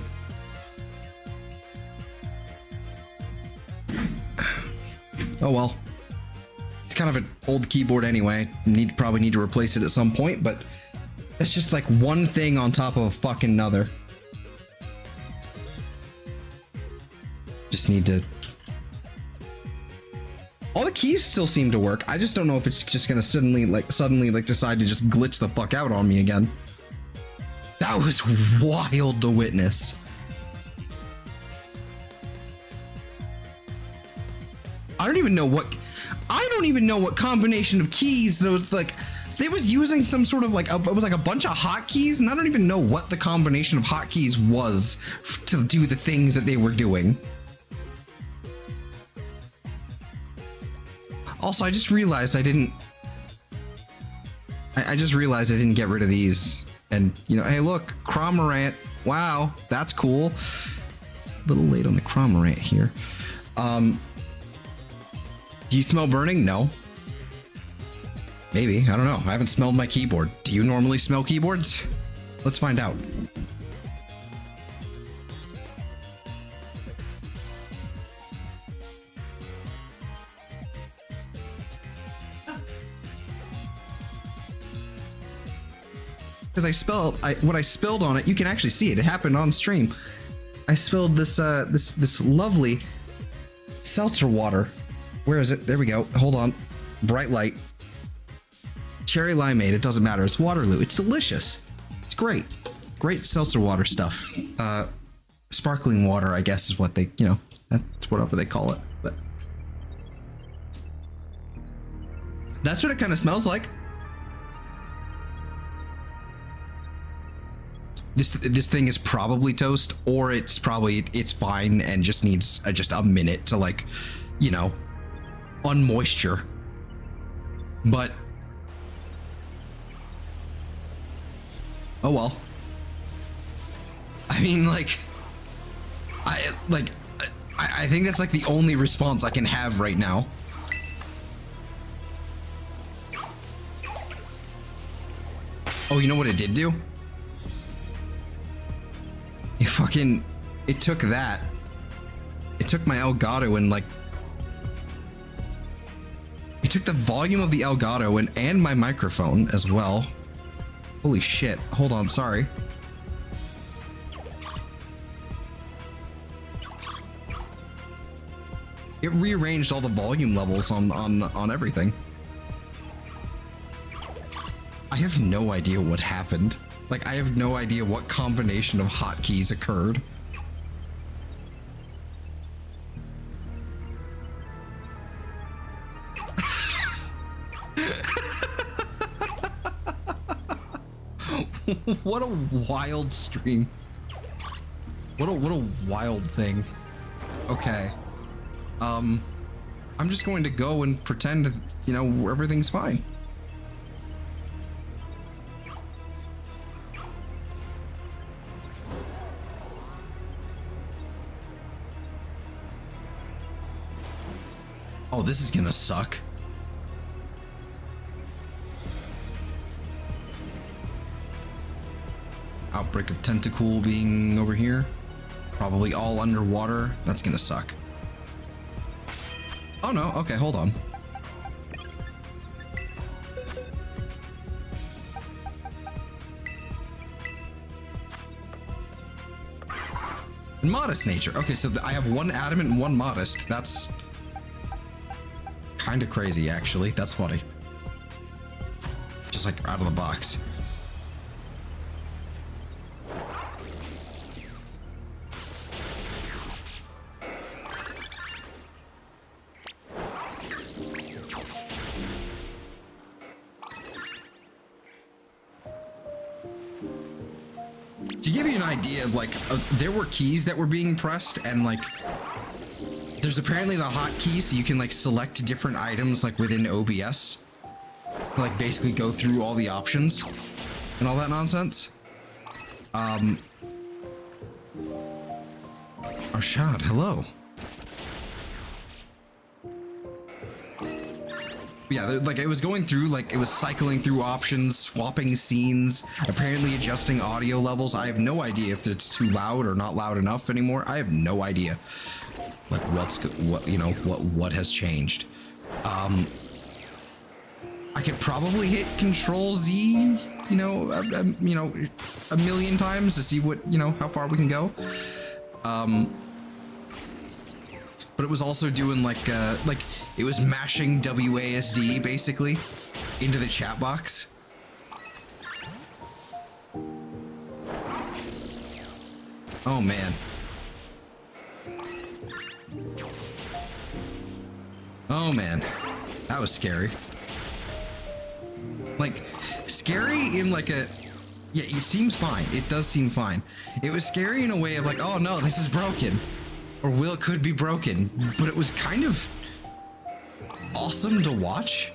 Speaker 1: Oh well. It's kind of an old keyboard anyway. Probably need to replace it at some point, but that's just like one thing on top of a fucking another. just need to... All the keys still seem to work. I just don't know if it's just gonna suddenly decide to just glitch the fuck out on me again. That was wild to witness. I don't even know what combination of keys there was. Like, they was using some sort of like it was like a bunch of hotkeys, and I don't even know what the combination of hotkeys was to do the things that they were doing. Also, I just realized I didn't get rid of these. And, you know, hey, look, Cramorant. Wow, that's cool. A little late on the Cramorant here. Do you smell burning? No. Maybe. I don't know. I haven't smelled my keyboard. Do you normally smell keyboards? Let's find out. Because what I spilled on it, you can actually see it. It happened on stream. I spilled this this lovely seltzer water. Where is it? There we go. Hold on. Bright light. Cherry limeade. It doesn't matter. It's Waterloo. It's delicious. It's great. Great seltzer water stuff. Sparkling water, I guess, is what they, you know, that's whatever they call it. But that's what it kind of smells like. This thing is probably toast, or it's fine and just needs just a minute to, like, you know, unmoisture. But oh well. I mean, like, I think that's like the only response I can have right now. Oh, you know what it did do? It took that. It took my Elgato and, like, it took the volume of the Elgato and my microphone as well. Holy shit. Hold on, sorry. It rearranged all the volume levels on everything. I have no idea what happened. Like, I have no idea what combination of hotkeys occurred. What a wild stream. What a wild thing. Okay. I'm just going to go and pretend, you know, everything's fine. Oh, this is gonna suck. Outbreak of Tentacool being over here. Probably all underwater. That's gonna suck. Oh no, okay, hold on. And modest nature. Okay, so I have one adamant and one modest. That's kind of crazy, actually. That's funny. Just like out of the box. To give you an idea of, like, there were keys that were being pressed, and, like, there's apparently the hotkey, so you can, like, select different items, like, within OBS. Like, basically go through all the options and all that nonsense. Arshad, hello. Yeah, like, it was going through, like, it was cycling through options, swapping scenes, apparently adjusting audio levels. I have no idea if it's too loud or not loud enough anymore. I have no idea, like, what has changed. I could probably hit Control Z, you know, a million times to see what, you know, how far we can go. but it was also doing like it was mashing WASD basically into the chat box. Oh man. Oh man, that was scary. Like, scary in like a, yeah, it seems fine. It does seem fine. It was scary in a way of like, oh no, this is broken. Or Will could be broken. But it was kind of awesome to watch.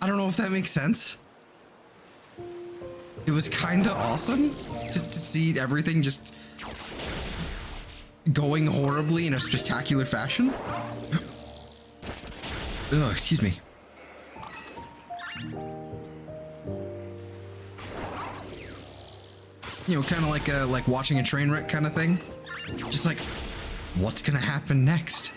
Speaker 1: I don't know if that makes sense. It was kind of awesome to see everything just going horribly in a spectacular fashion. Ugh, excuse me. You know, kind of like watching a train wreck kind of thing. Just like, what's gonna happen next?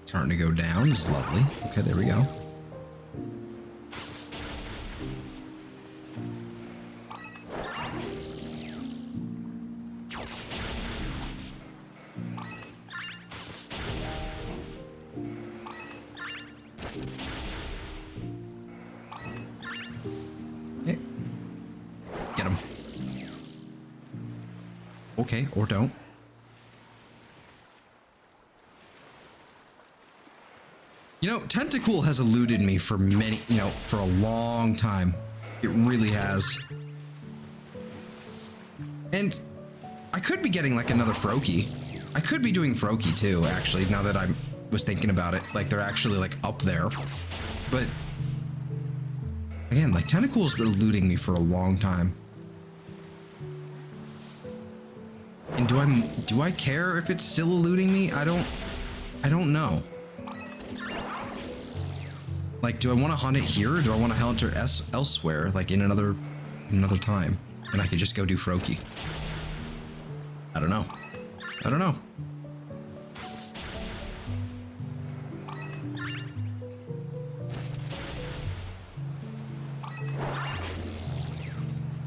Speaker 1: Starting to go down is lovely. Okay, there we go. Okay. Get him. Okay, or don't. You know, Tentacool has eluded me for many, you know, for a long time. It really has. And I could be getting like another Froakie. I could be doing Froakie too, actually, now that I was thinking about it. Like, they're actually like up there. But again, like, Tentacool's been eluding me for a long time. And do I care if it's still eluding me? I don't know. Like, do I want to hunt it here, or do I want to hunt it elsewhere, like in another time, and I could just go do Froakie? I don't know. I don't know.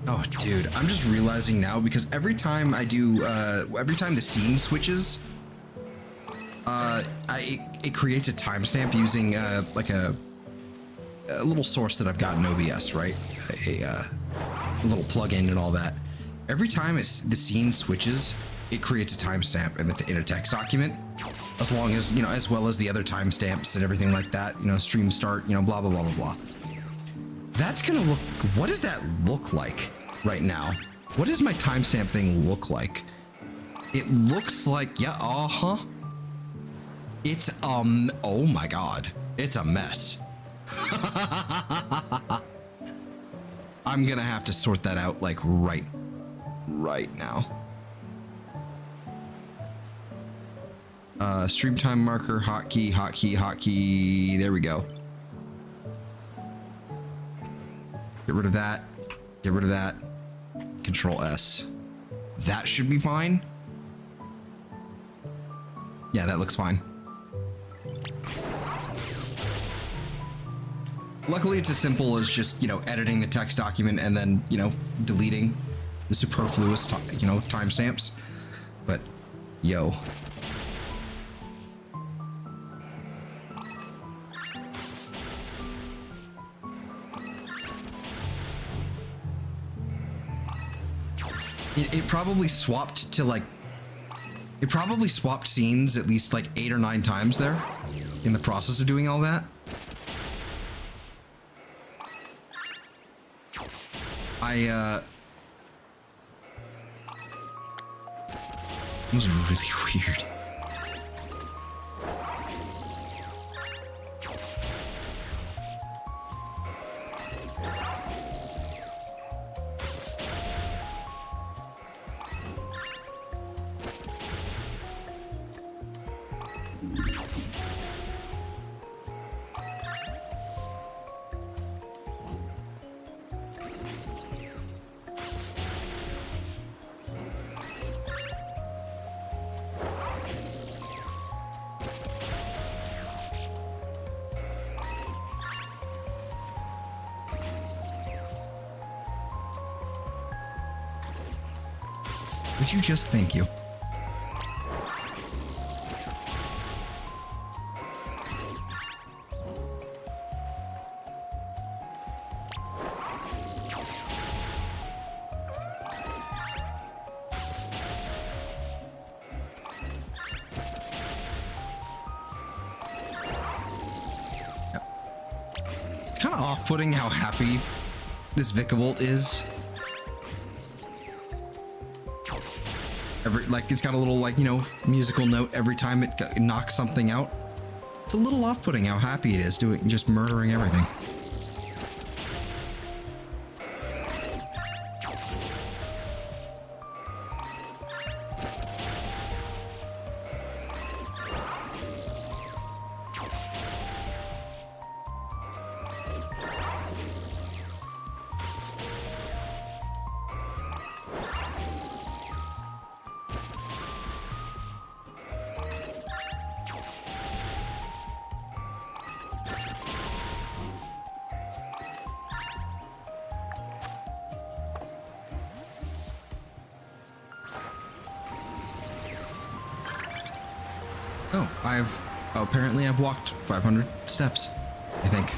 Speaker 1: Oh, dude, I'm just realizing now, because every time I do, every time the scene switches, it creates a timestamp using like a little source that I've got in OBS, right? A little plugin and all that. Every time the scene switches, it creates a timestamp in a text document, as long as, you know, as well as the other timestamps and everything like that. You know, stream start, you know, blah blah blah blah blah. That's gonna look. What does that look like right now? What does my timestamp thing look like? It looks like, yeah, it's oh my god, it's a mess. I'm gonna have to sort that out like right now. Stream time marker, hotkey. There we go. Get rid of that. Get rid of that. Control S. That should be fine. Yeah, that looks fine. Luckily, it's as simple as just, you know, editing the text document and then, you know, deleting the superfluous, you know, timestamps. But, yo. It probably swapped to like, it probably swapped scenes at least like 8 or 9 times there in the process of doing all that. It was really weird. Would you just thank you? Kind of off-putting how happy this Vikavolt is. Like it's got a little, like, you know, musical note every time it knocks something out. It's a little off-putting how happy it is doing, just murdering everything. Oh, apparently I've walked 500 steps, I think.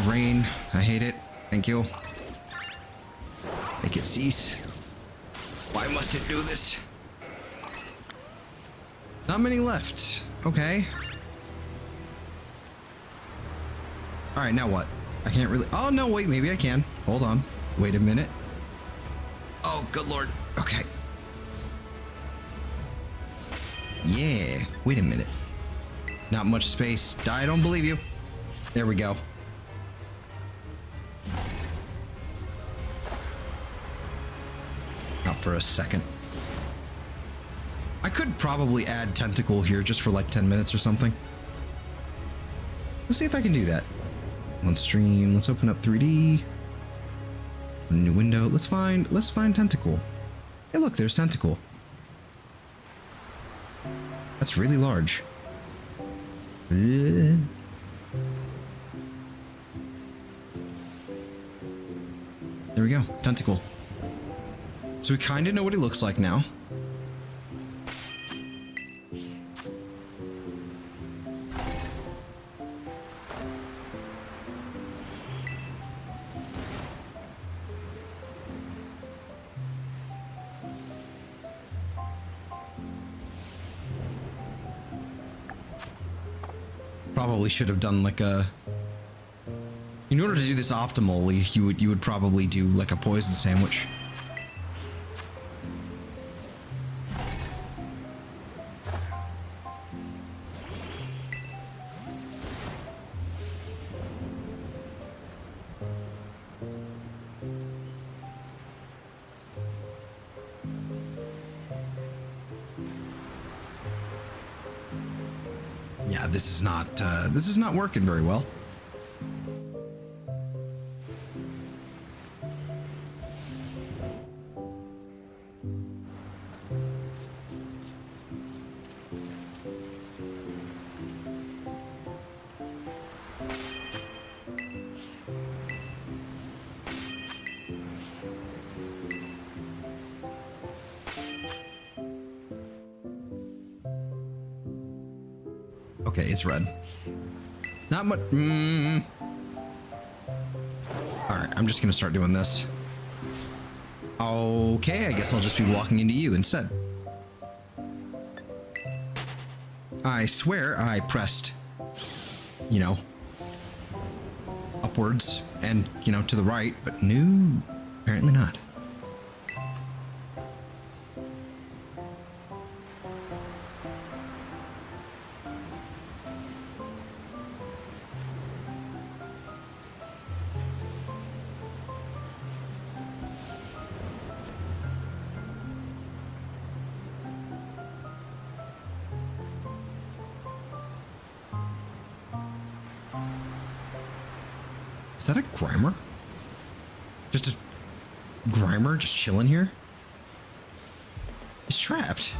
Speaker 1: Rain, I hate it. Thank you. Make it cease. Why must it do this? Not many left. Okay. Alright, now what? I can't really... Oh, no, wait, maybe I can. Hold on. Wait a minute. Oh, good lord. Okay. Yeah, wait a minute. Not much space. I don't believe you. There we go. Not for a second. I could probably add Tentacle here just for like 10 minutes or something. Let's see if I can do that. Let's stream. Let's open up 3D. New window. Let's find Tentacle. Hey, look, there's Tentacle. That's really large. There we go, Tentacle. So we kind of know what he looks like now. Probably should have done like a... In order to do this optimally, you would probably do like a poison sandwich. Yeah, this is not working very well. Okay, it's red. Not much. Alright, I'm just gonna start doing this. Okay, I guess I'll just be walking into you instead. I swear I pressed, you know, upwards and, you know, to the right, but no, apparently not. Is that a Grimer? Just a Grimer just chilling here? He's trapped.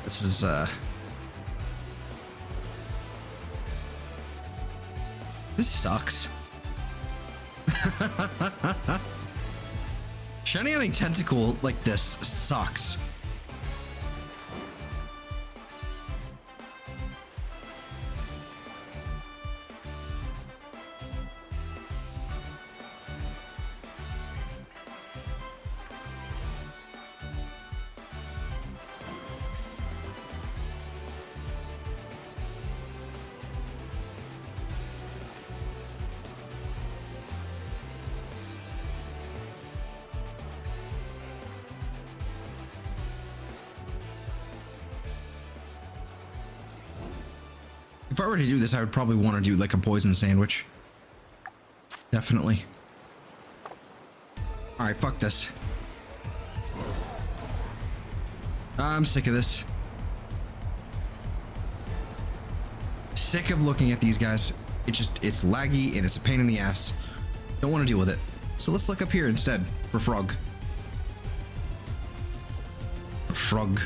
Speaker 1: This is this sucks. Shiny having Tentacool like this sucks. If I were to do this, I would probably want to do like a poison sandwich. Definitely. All right, fuck this. I'm sick of this. Sick of looking at these guys. It's laggy and it's a pain in the ass. Don't want to deal with it. So let's look up here instead for frog. Frog.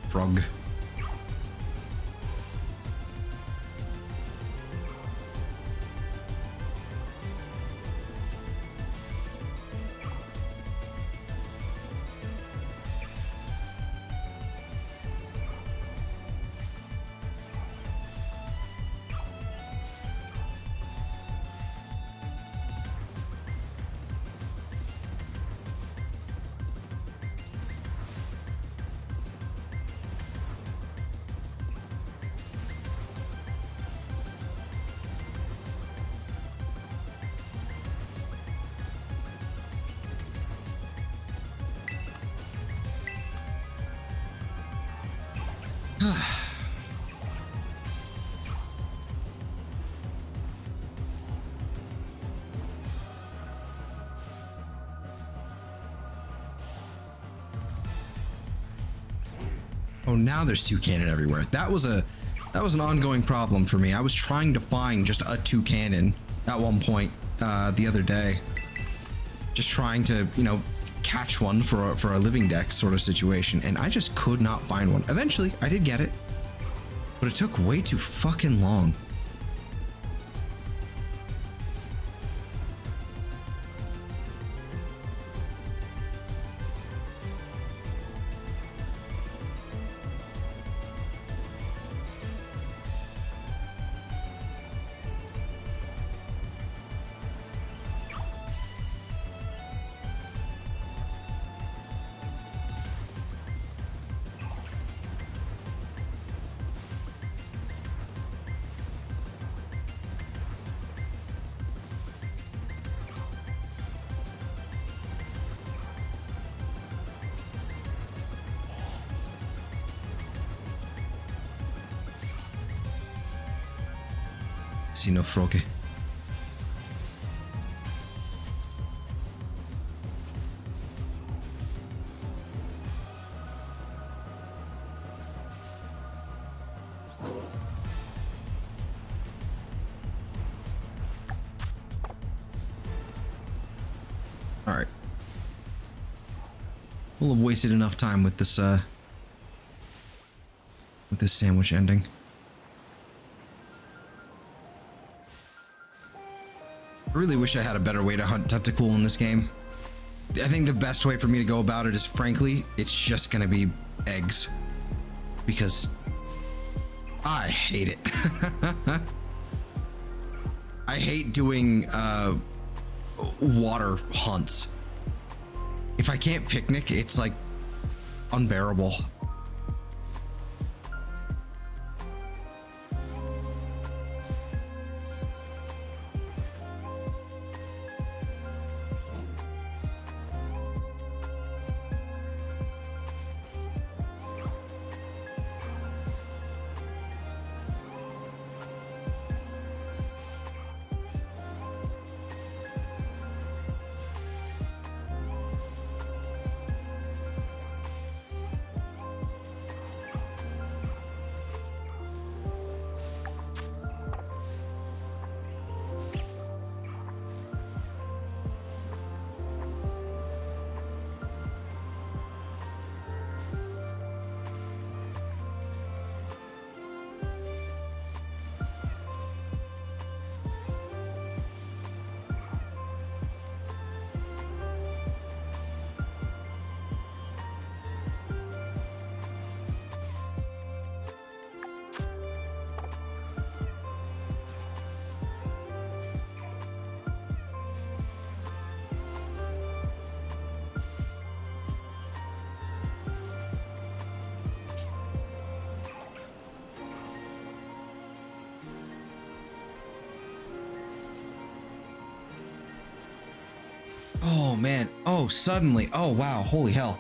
Speaker 1: Frog. Oh, now there's toucanon everywhere. That was an ongoing problem for me. I was trying to find just a toucanon at one point the other day. Just trying to, you know, catch one for a living dex sort of situation, and I just could not find one. Eventually, I did get it, but it took way too fucking long. See no froggy. All right. We'll have wasted enough time with this sandwich ending. I really wish I had a better way to hunt Tentacool in this game. I think the best way for me to go about it is, frankly, it's just gonna be eggs. Because I hate it. I hate doing water hunts. If I can't picnic, it's like unbearable. Oh man. Oh, suddenly. Oh wow. Holy hell.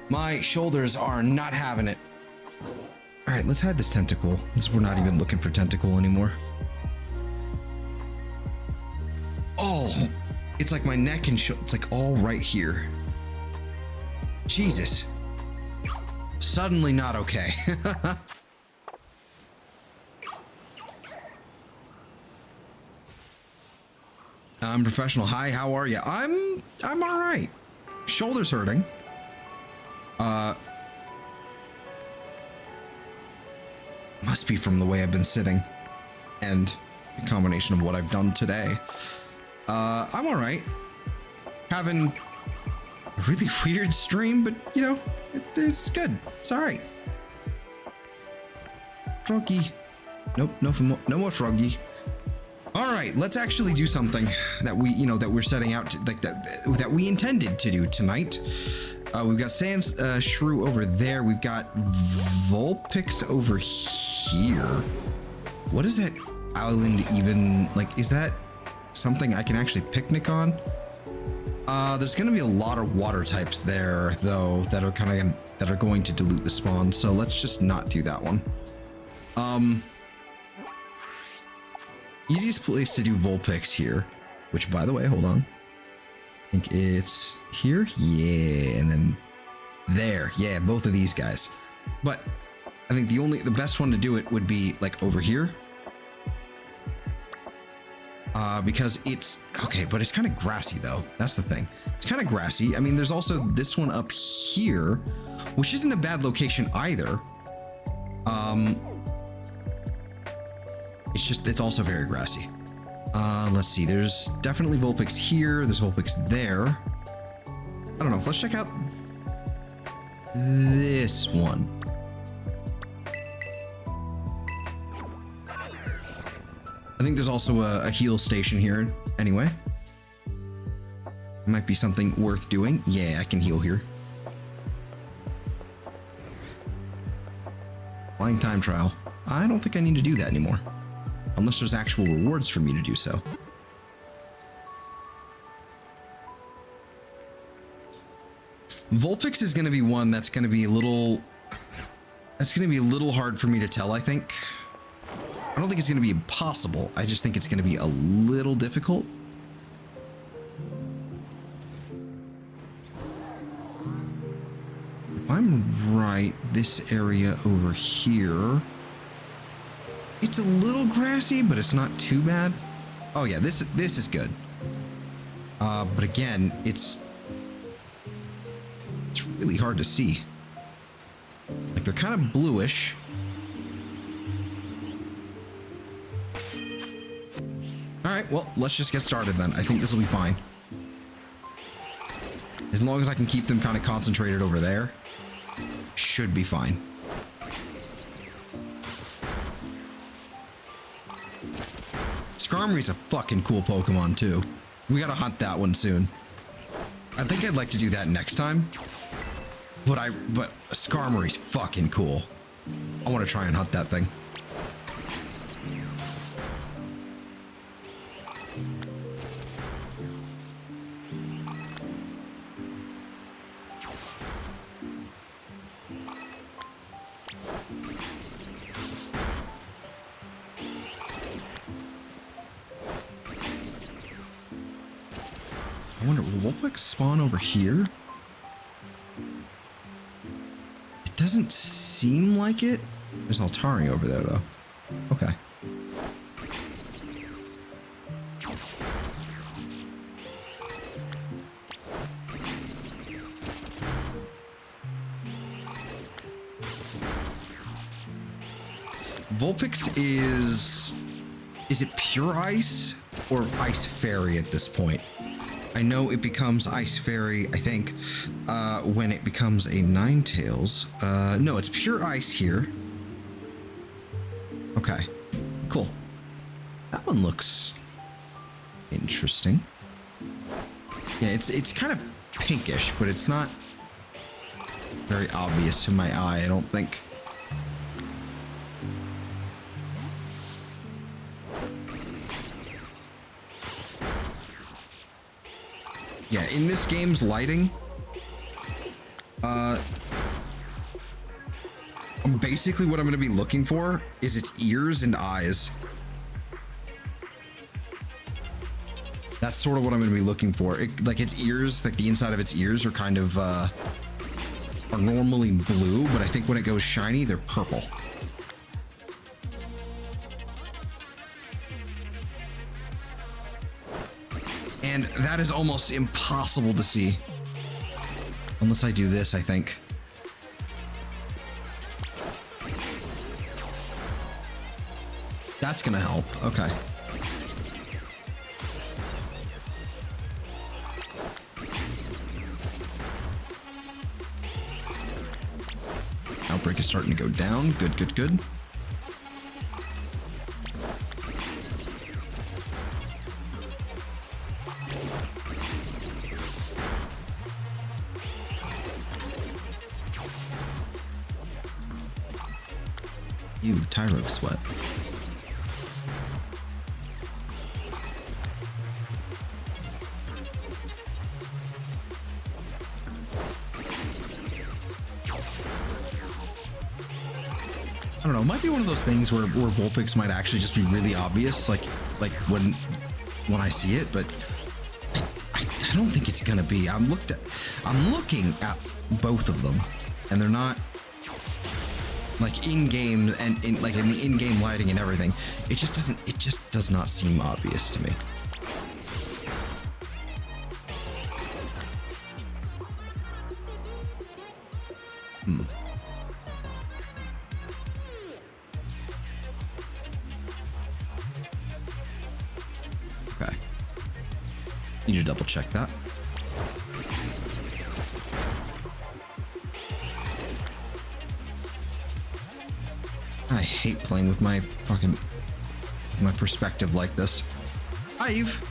Speaker 1: My shoulders are not having it. All right, let's hide this tentacle. We're not even looking for tentacle anymore. Oh, it's like my neck and it's like all right here. Jesus. Suddenly not okay. I'm professional. Hi, how are you? I'm all right. Shoulders hurting. Must be from the way I've been sitting and the combination of what I've done today. I'm all right. Having a really weird stream, but you know, it's good. It's all right. Froggy. Nope, no more Froggy. All right, let's actually do something that we're setting out to, like that we intended to do tonight. We've got Sandshrew over there. We've got Vulpix over here. What is that island even like? Is that something I can actually picnic on? There's going to be a lot of water types there, though, that are going to dilute the spawn. So let's just not do that one. Easiest place to do Vulpix here, which, by the way, hold on. I think it's here. Yeah, and then there. Yeah, both of these guys. But I think the best one to do it would be like over here. Because it's okay, but it's kind of grassy though. That's the thing. It's kind of grassy. I mean, there's also this one up here, which isn't a bad location either. It's also very grassy. Let's see. There's definitely Vulpix here. There's Vulpix there. I don't know. Let's check out this one. I think there's also a heal station here anyway. Might be something worth doing. Yeah, I can heal here. Flying time trial. I don't think I need to do that anymore. Unless there's actual rewards for me to do so. Vulpix is going to be one that's going to be a little hard for me to tell, I think. I don't think it's going to be impossible. I just think it's going to be a little difficult. If I'm right, this area over here, it's a little grassy, but it's not too bad. Oh yeah, this is good. But again, it's really hard to see. Like they're kind of bluish. All right, well, let's just get started then. I think this will be fine. As long as I can keep them kind of concentrated over there, should be fine. Cramorant's a fucking cool Pokemon too. We gotta hunt that one soon. I think I'd like to do that next time. But Cramorant's fucking cool. I want to try and hunt that thing. I wonder, will Vulpix spawn over here? It doesn't seem like it. There's Altari over there, though. Okay. Vulpix is it pure ice or ice fairy at this point? I know it becomes Ice Fairy, I think, when it becomes a Ninetales. No, it's pure ice here. Okay, cool. That one looks interesting. Yeah, it's kind of pinkish, but it's not very obvious to my eye, I don't think. Yeah, in this game's lighting, basically what I'm going to be looking for is its ears and eyes. That's sort of what I'm going to be looking for. Like its ears, like the inside of its ears are kind of, are normally blue, but I think when it goes shiny, they're purple. And that is almost impossible to see. Unless I do this, I think. That's gonna help. Okay. Outbreak is starting to go down. Good, good, good. You, Tyro sweat. I don't know, it might be one of those things where Vulpix might actually just be really obvious, like when I see it, but I don't think it's gonna be. I'm looking at both of them, and they're not like in game and in the in-game lighting and everything. It just does not seem obvious to me. Okay. Need to double check that. I hate playing with my perspective like this. I've.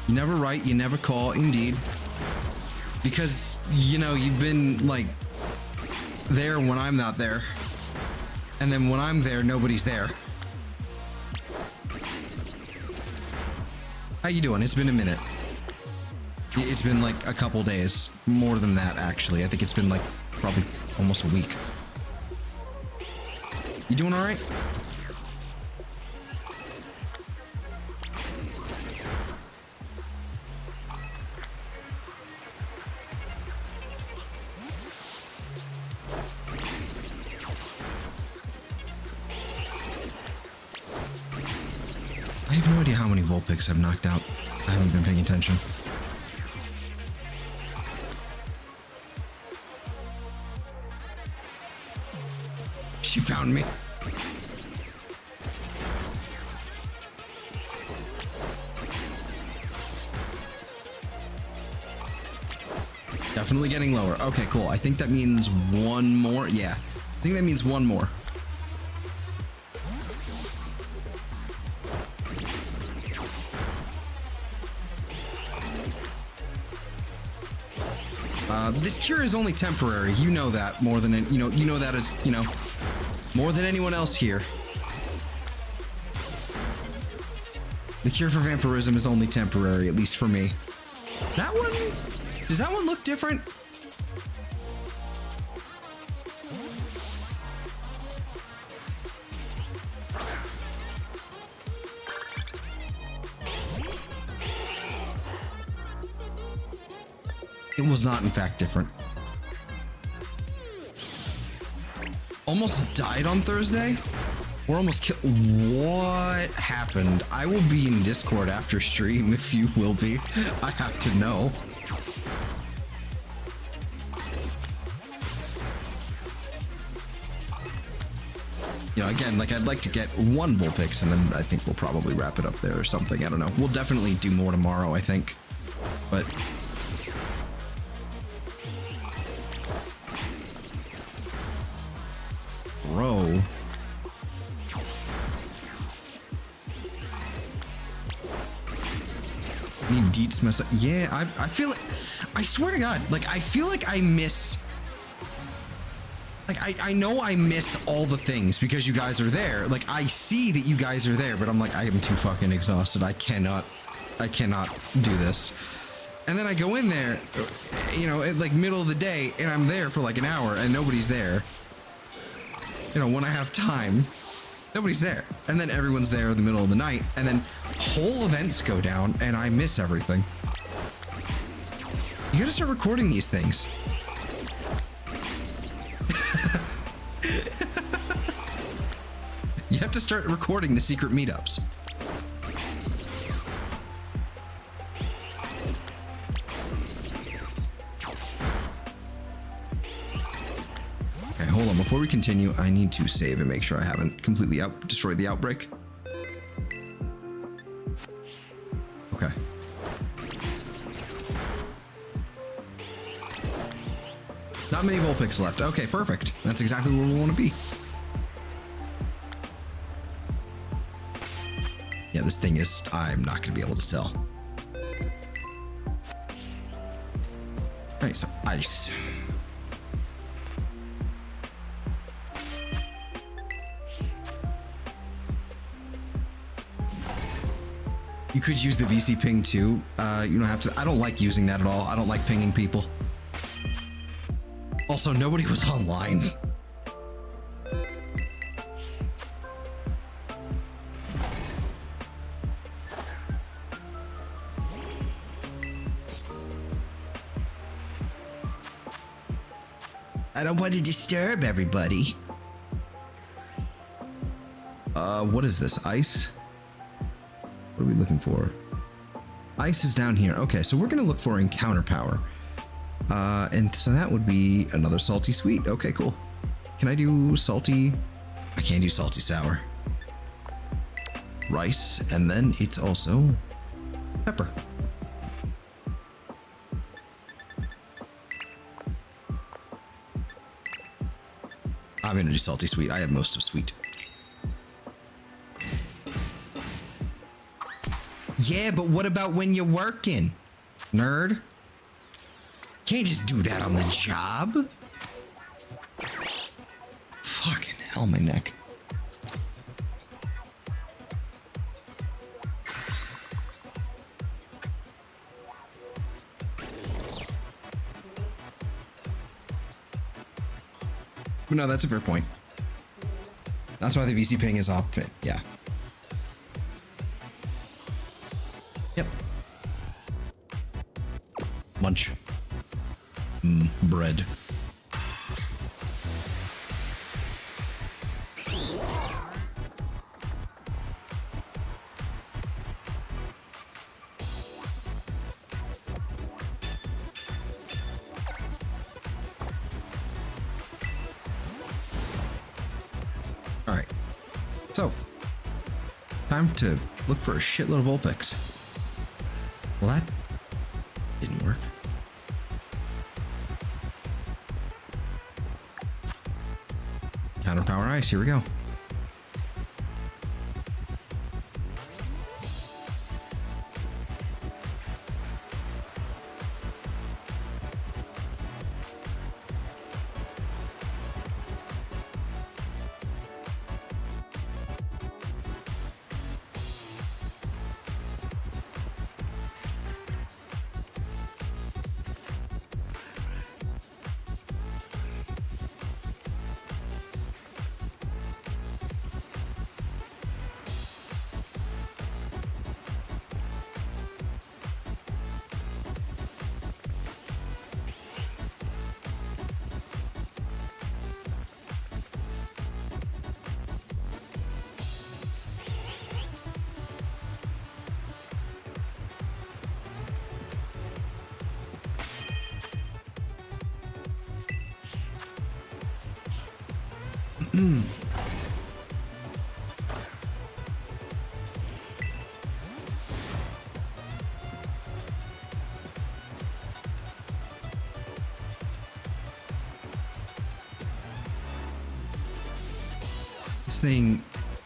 Speaker 1: You never write, you never call, indeed. Because, you know, you've been, like, there when I'm not there. And then when I'm there, nobody's there. How you doing? It's been a minute. It's been, like, a couple days. More than that, actually. I think it's been, like, probably almost a week. You doing all right? I have no idea how many Vulpix I've knocked out. I haven't been paying attention. She found me. Definitely getting lower. Okay, cool. I think that means one more. Yeah, I think that means one more. This cure is only temporary. You know that more than you know that as more than anyone else here. The cure for vampirism is only temporary, at least for me. That one, does that one look different? It was not, in fact, different. Almost died on Thursday? Or almost killed. What happened? I will be in Discord after stream if you will be. I have to know. You know, again, like I'd like to get one Vulpix and then I think we'll probably wrap it up there or something. I don't know. We'll definitely do more tomorrow, I think. But bro. Need deets mess up. Yeah, I feel it. I swear to God, like I feel like I miss. Like I know I miss all the things because you guys are there. Like I see that you guys are there, but I'm like I am too fucking exhausted. I cannot I cannot do this. And then I go in there, you know, at like middle of the day, and I'm there for like an hour and nobody's there. You know, when I have time, nobody's there. And then everyone's there in the middle of the night, and then whole events go down and I miss everything. You gotta start recording these things. You have to start recording the secret meetups. Okay, hold on. Before we continue, I need to save and make sure I haven't completely destroyed the outbreak. Okay. Not many Vulpix left. Okay, perfect. That's exactly where we want to be. Yeah, this thing is... I'm not going to be able to sell. Alright, so ice. You could use the VC ping too. You don't have to... I don't like using that at all. I don't like pinging people. Also, nobody was online. I don't want to disturb everybody. What is this? Ice? What are we looking for? Ice is down here. Okay, so we're gonna look for encounter power. And so that would be another salty sweet. Okay, cool. Can I do salty? I can't do salty sour. Rice, and then it's also pepper. I'm gonna do salty sweet. I have most of sweet. Yeah, but what about when you're working, nerd? Can't just do that on the job. Fucking hell, my neck. But no, that's a fair point. That's why the VC ping is off. Yeah. Yep. Munch. Bread. All right. So, time to look for a shitload of Vulpix. Well, that didn't work. Counter power ice, here we go.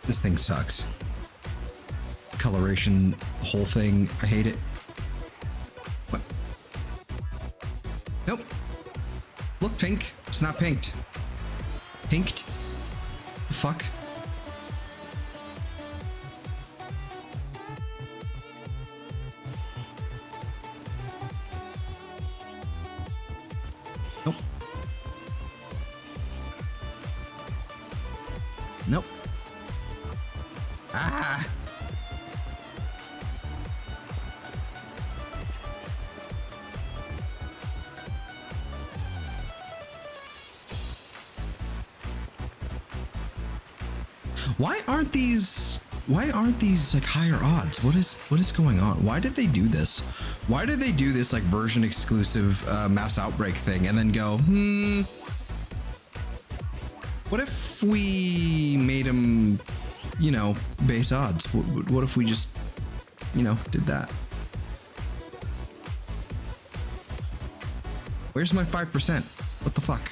Speaker 1: This thing sucks. Coloration, whole thing, I hate it. What? Nope. Look pink. It's not pinked. Pinked? Fuck. Nope. Ah! Why aren't these like higher odds? What is going on? Why did they do this? Why did they do this like version exclusive mass outbreak thing and then go, what if we made them, you know, base odds? What if we just, you know, did that? Where's my 5%? What the fuck?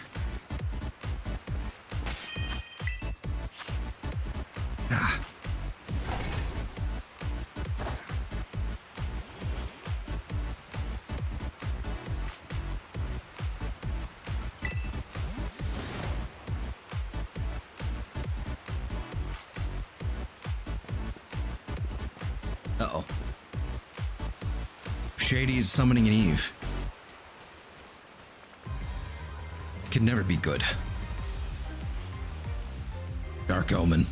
Speaker 1: Ah. Uh-oh. Shady's summoning an Eve. Could never be good. Dark Omen.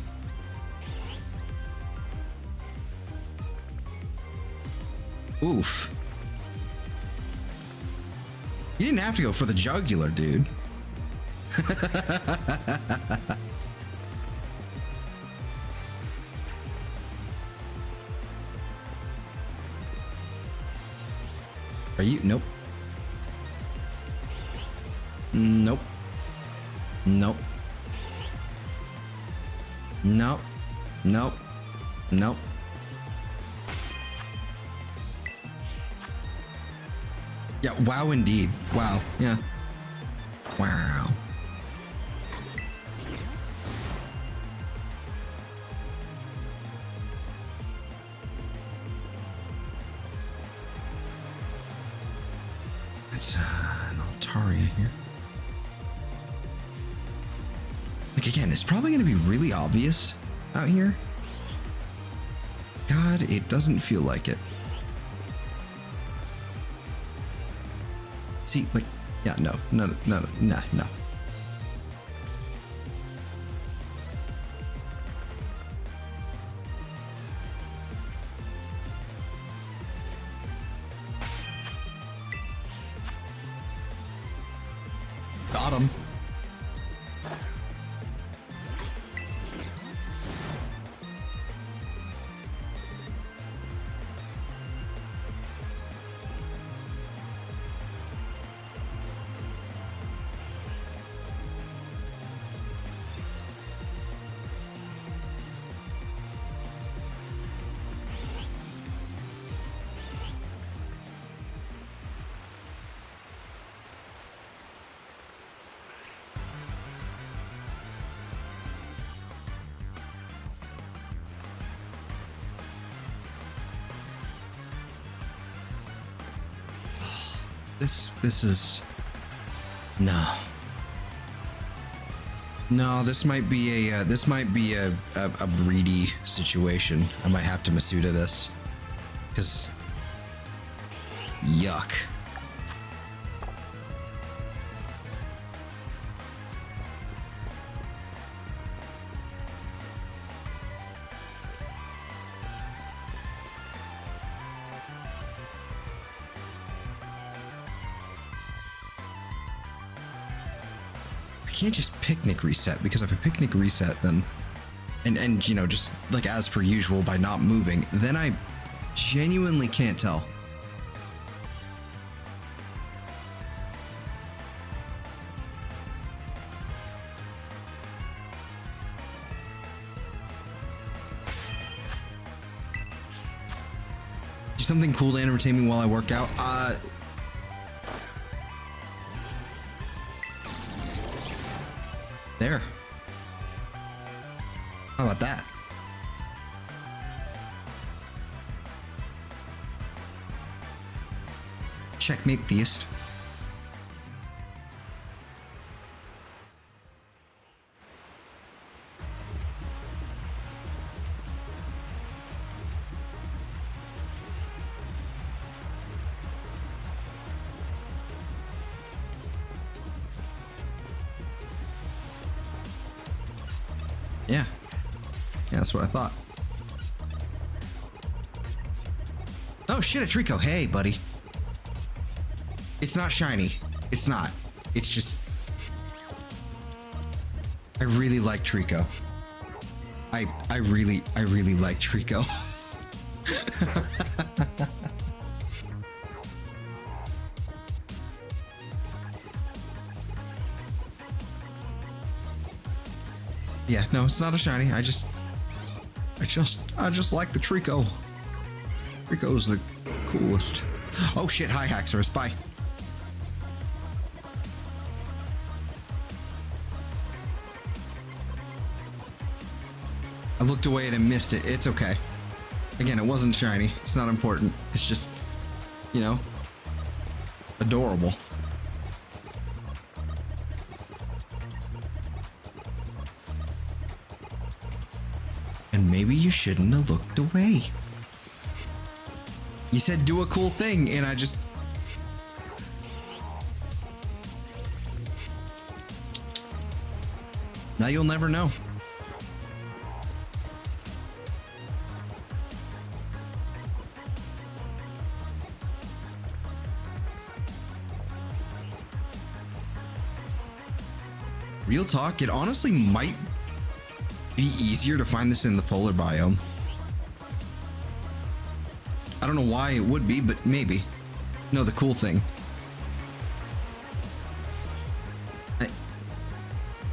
Speaker 1: Oof. You didn't have to go for the jugular, dude. Are you? Nope. Nope. Nope. Nope. Nope. Nope. Yeah, wow indeed. Wow. Yeah. Wow. That's an Altaria here. Like again, it's probably going to be really obvious out here. God, it doesn't feel like it. See, like, yeah, no. Got him. This is no. This might be a greedy situation. I might have to Masuda this because yuck. I can't just picnic reset, because if I picnic reset then and you know, just like as per usual by not moving, then I genuinely can't tell. Do something cool to entertain me while I work out. There. How about that? Checkmate, theist. Yeah. Yeah, that's what I thought. Oh shit, a Trico. Hey, buddy. It's not shiny. It's not. It's just... I really like Trico. I really like Trico. Yeah, no, it's not a shiny. I just like the Trico. Trico's the coolest. Oh shit, hi Haxorus, bye. I looked away and I missed it. It's okay. Again, it wasn't shiny. It's not important. It's just, you know, adorable. And maybe you shouldn't have looked away. You said do a cool thing, and I just... Now you'll never know. Real talk, it honestly might be easier to find this in the polar biome. I don't know why it would be, but maybe. No, the cool thing.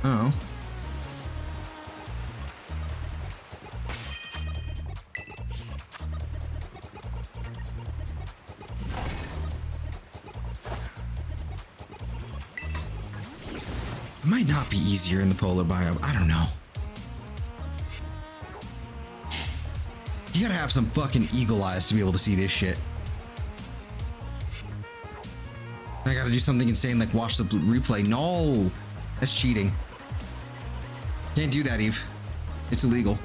Speaker 1: Oh. It might not be easier in the polar biome. I don't know. You gotta have some fucking eagle eyes to be able to see this shit. I gotta do something insane like watch the replay. No! That's cheating. Can't do that, Eve. It's illegal.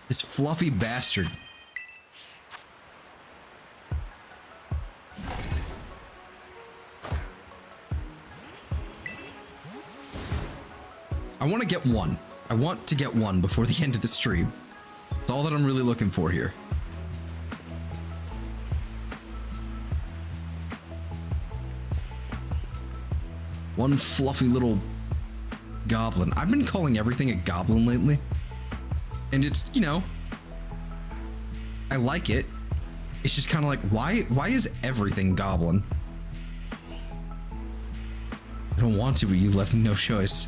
Speaker 1: This fluffy bastard. I want to get one. I want to get one before the end of the stream. That's all that I'm really looking for here. One fluffy little goblin. I've been calling everything a goblin lately. And it's, you know, I like it. It's just kind of like, why is everything goblin? I don't want to, but you left me no choice.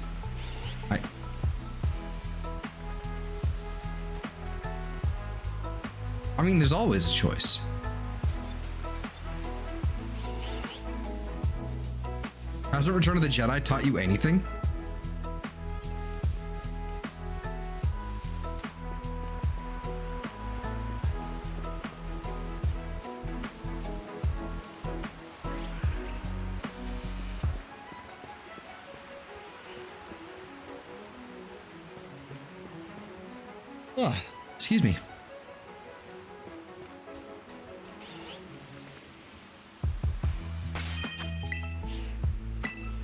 Speaker 1: I mean, there's always a choice. Hasn't Return of the Jedi taught you anything? Oh, excuse me.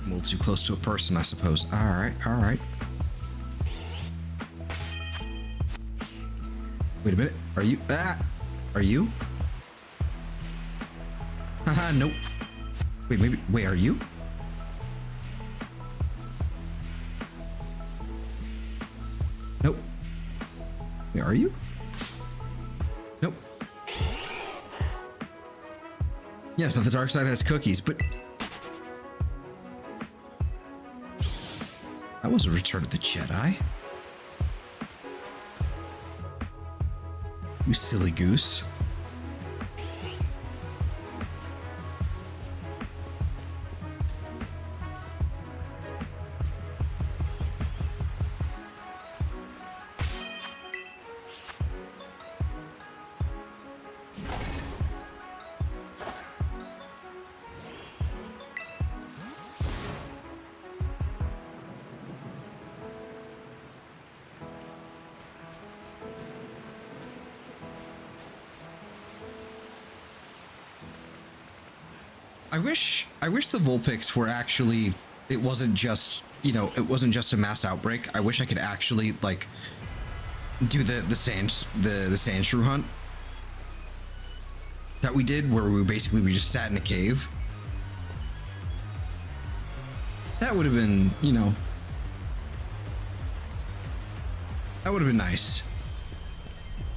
Speaker 1: A little too close to a person, I suppose. All right, all right. Wait a minute. Are you? Ah! Are you? Haha, nope. Wait, maybe. Wait, are you? Nope. Wait, are you? Nope. Yes, that the dark side has cookies, but that was a Return of the Jedi. You silly goose. I wish the Vulpix were actually, it wasn't just, you know, it wasn't just a mass outbreak. I wish I could actually like do the Sandshrew hunt that we did, where we just sat in a cave. That would have been, you know, that would have been nice.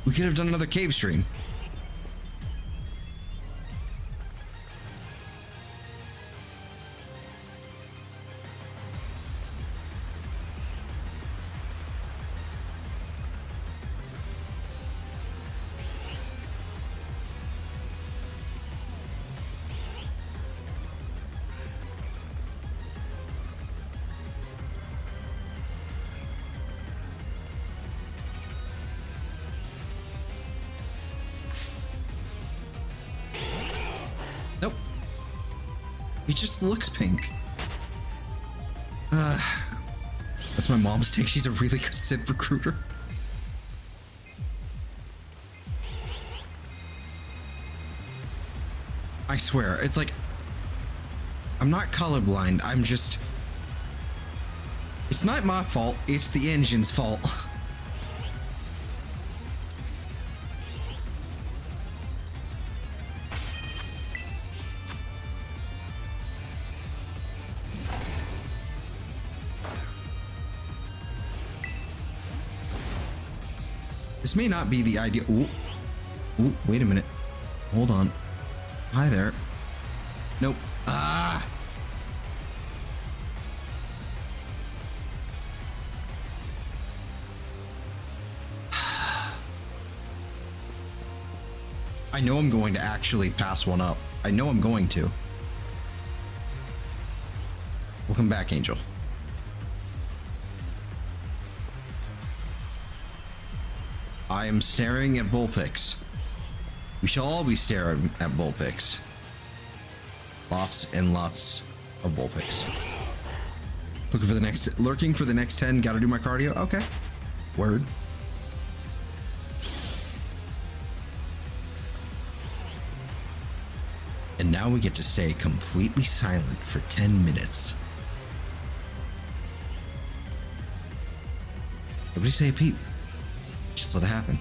Speaker 1: We could have done another cave stream. Nope. He just looks pink. That's my mom's take. She's a really good Sid recruiter. I swear, it's like, I'm not colorblind. I'm just, it's not my fault. It's the engine's fault. This may not be the idea. Ooh. Ooh, wait a minute. Hold on. Hi there. Nope. Ah! I know I'm going to actually pass one up. I know I'm going to. Welcome back, Angel. I am staring at Vulpix. We shall all be staring at Vulpix. Lots and lots of Vulpix. Lurking for the next 10. Gotta do my cardio. Okay. Word. And now we get to stay completely silent for 10 minutes. Nobody say a peep. Just let it happen.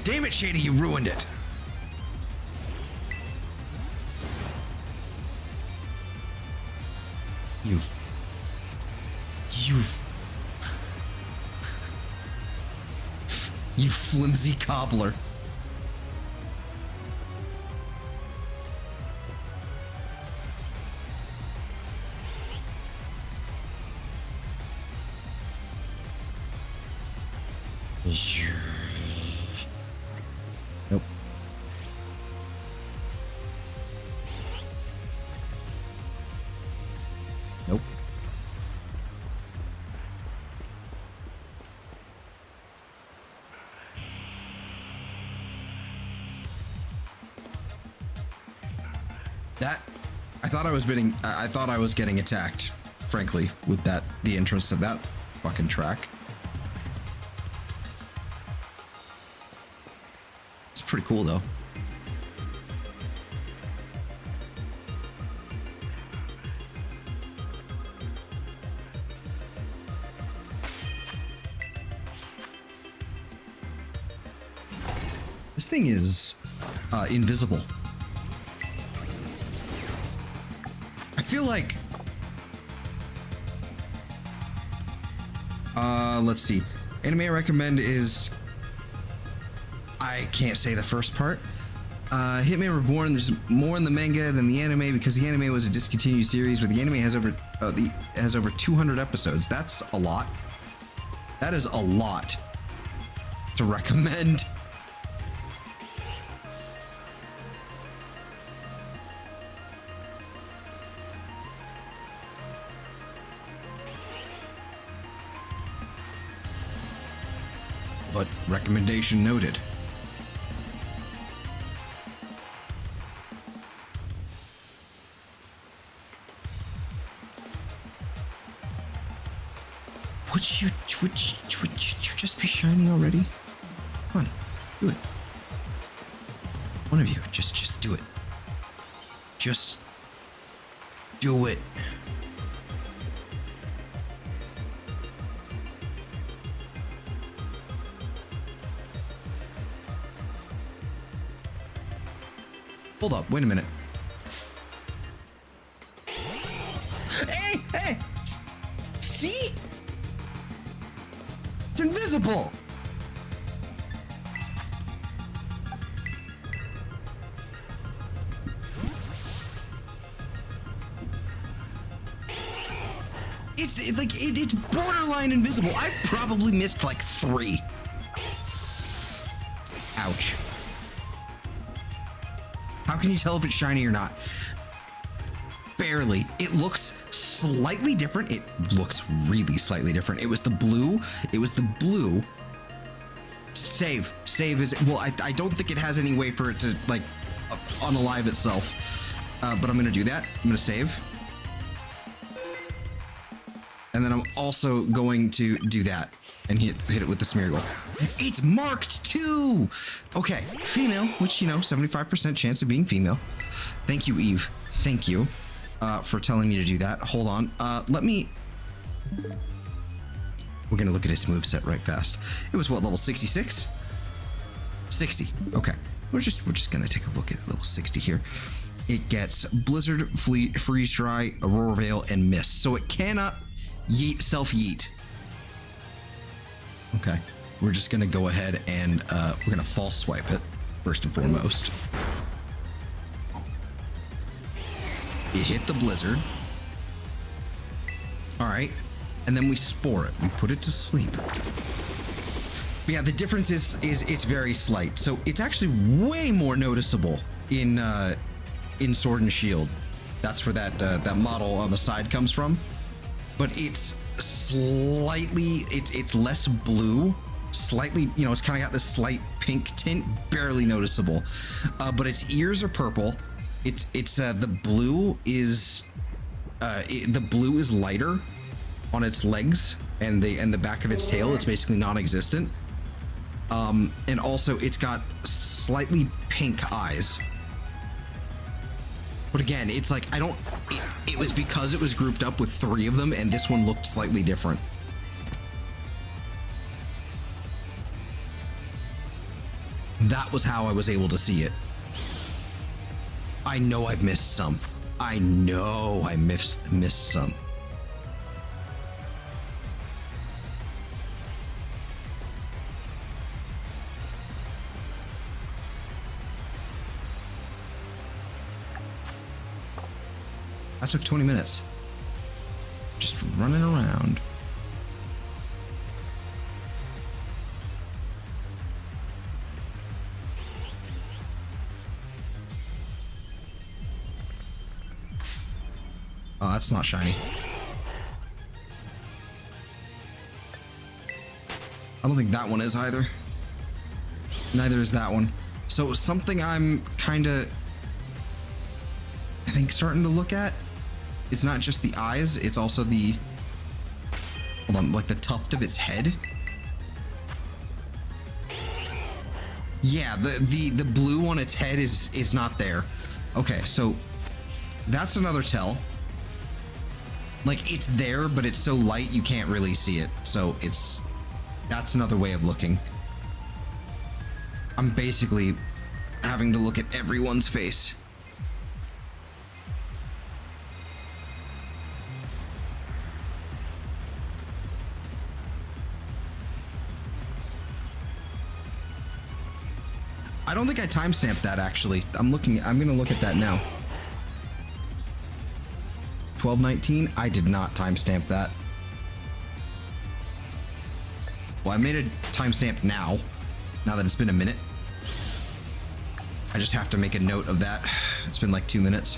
Speaker 1: Damn it, Shady, you ruined it. You flimsy cobbler. Nope. Nope. That, I thought I was getting attacked, frankly, with the entrance of that fucking track. It's pretty cool though. This thing is invisible. I feel like let's see. Anime I recommend is, I can't say the first part. Hitman Reborn. There's more in the manga than the anime because the anime was a discontinued series, but the anime has over 200 episodes. That's a lot. That is a lot to recommend. but recommendation noted. Would you just be shiny already? Come on, do it. One of you, just do it. Just do it. Hold up, wait a minute. Hey! See? It's invisible! It's borderline invisible. I probably missed like 3. Ouch. How can you tell if it's shiny or not? Barely. It looks slightly different. It looks really slightly different. It was the blue. Save is, well, I don't think it has any way for it to like unalive itself. But I'm gonna do that. I'm gonna save. And then I'm also going to do that and hit it with the Smeargle. It's marked too. Okay, female, which, you know, 75% chance of being female. Thank you, Eve. Thank you for telling me to do that. Hold on. We're gonna look at his moveset right fast. It was what, level 66? 60. Okay. We're just gonna take a look at level 60 here. It gets Blizzard, Freeze Dry, Aurora Veil, and Mist. So it cannot self-yeet. Okay, we're just gonna go ahead and we're gonna false swipe it first and foremost. It hit the Blizzard. All right, and then we spore it. We put it to sleep. But yeah, the difference is it's very slight. So it's actually way more noticeable in Sword and Shield. That's where that model on the side comes from. But it's slightly, it's less blue, slightly, you know, it's kind of got this slight pink tint, barely noticeable. But its ears are purple. The blue is lighter on its legs and the back of its tail. It's basically non-existent. And also it's got slightly pink eyes. But again, it's like, it was because it was grouped up with 3 of them and this one looked slightly different. That was how I was able to see it. I know I've missed some. I know I missed some. That took 20 minutes. Just running around. Oh, that's not shiny. I don't think that one is either. Neither is that one. So something I'm kinda, I think, starting to look at. It's not just the eyes, it's also the, hold on, like the tuft of its head. Yeah, the blue on its head is not there. Okay, so that's another tell. Like, it's there, but it's so light you can't really see it. So that's another way of looking. I'm basically having to look at everyone's face. I don't think I timestamped that, actually. I'm gonna look at that now. 12:19, I did not timestamp that. Well, I made a timestamp now that it's been a minute. I just have to make a note of that. It's been like 2 minutes.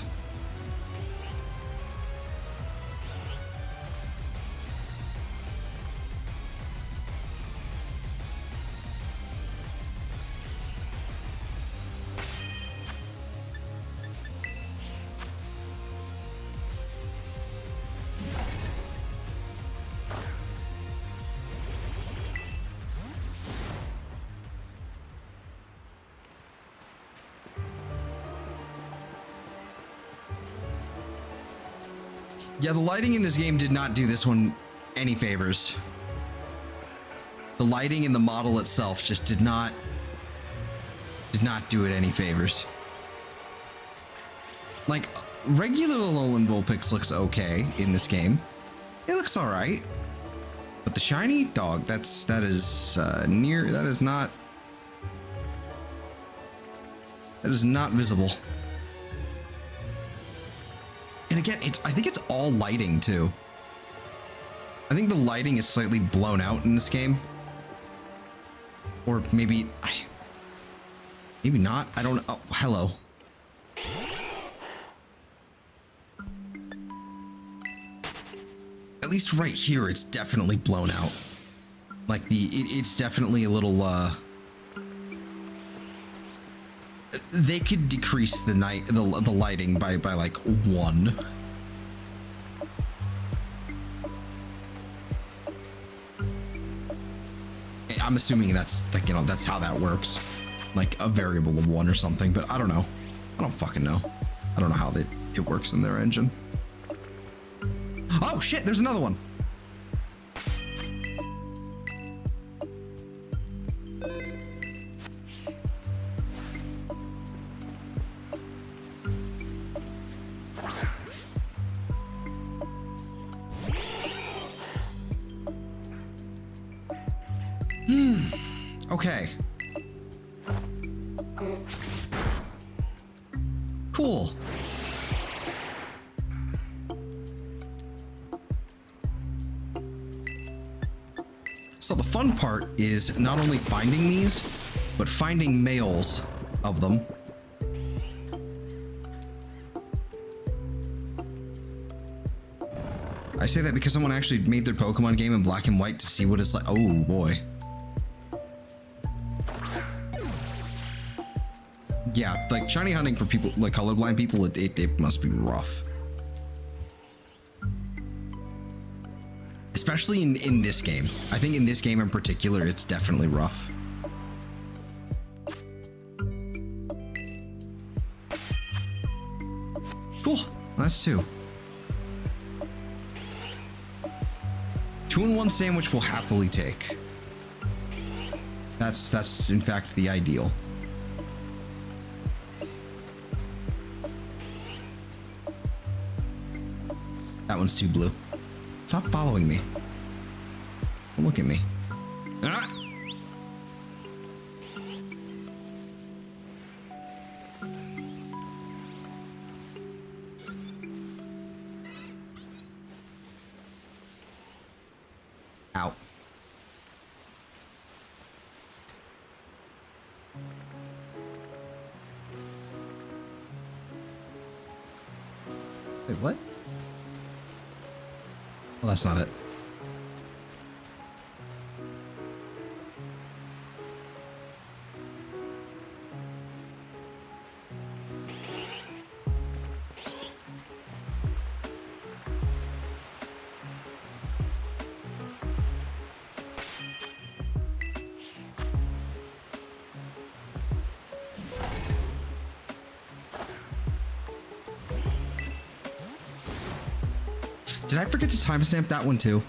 Speaker 1: Yeah, the lighting in this game did not do this one any favors. The lighting in the model itself just did not do it any favors. Like, regular Alolan Vulpix looks okay in this game. It looks all right. But the shiny dog, that is not visible. And again, I think it's all lighting too. I think the lighting is slightly blown out in this game. Or maybe not. I don't know. Oh, hello. At least right here, it's definitely blown out. Like it's definitely a little, they could decrease the lighting by like 1. I'm assuming that's like, that's how that works. Like a variable of 1 or something, but I don't know. I don't fucking know. I don't know how it works in their engine. Oh shit, there's another one. Okay. Cool. So the fun part is not only finding these, but finding males of them. I say that because someone actually made their Pokemon game in black and white to see what it's like. Oh boy. Yeah, like shiny hunting for people, like colorblind people, it must be rough. Especially in this game. I think in this game in particular, it's definitely rough. Cool, that's 2. 2-in-1 sandwich we'll happily take. That's in fact the ideal. That one's too blue. Stop following me. Don't look at me. Ah! Ow. Wait, what? Well, that's not it. Did I forget to timestamp that one too?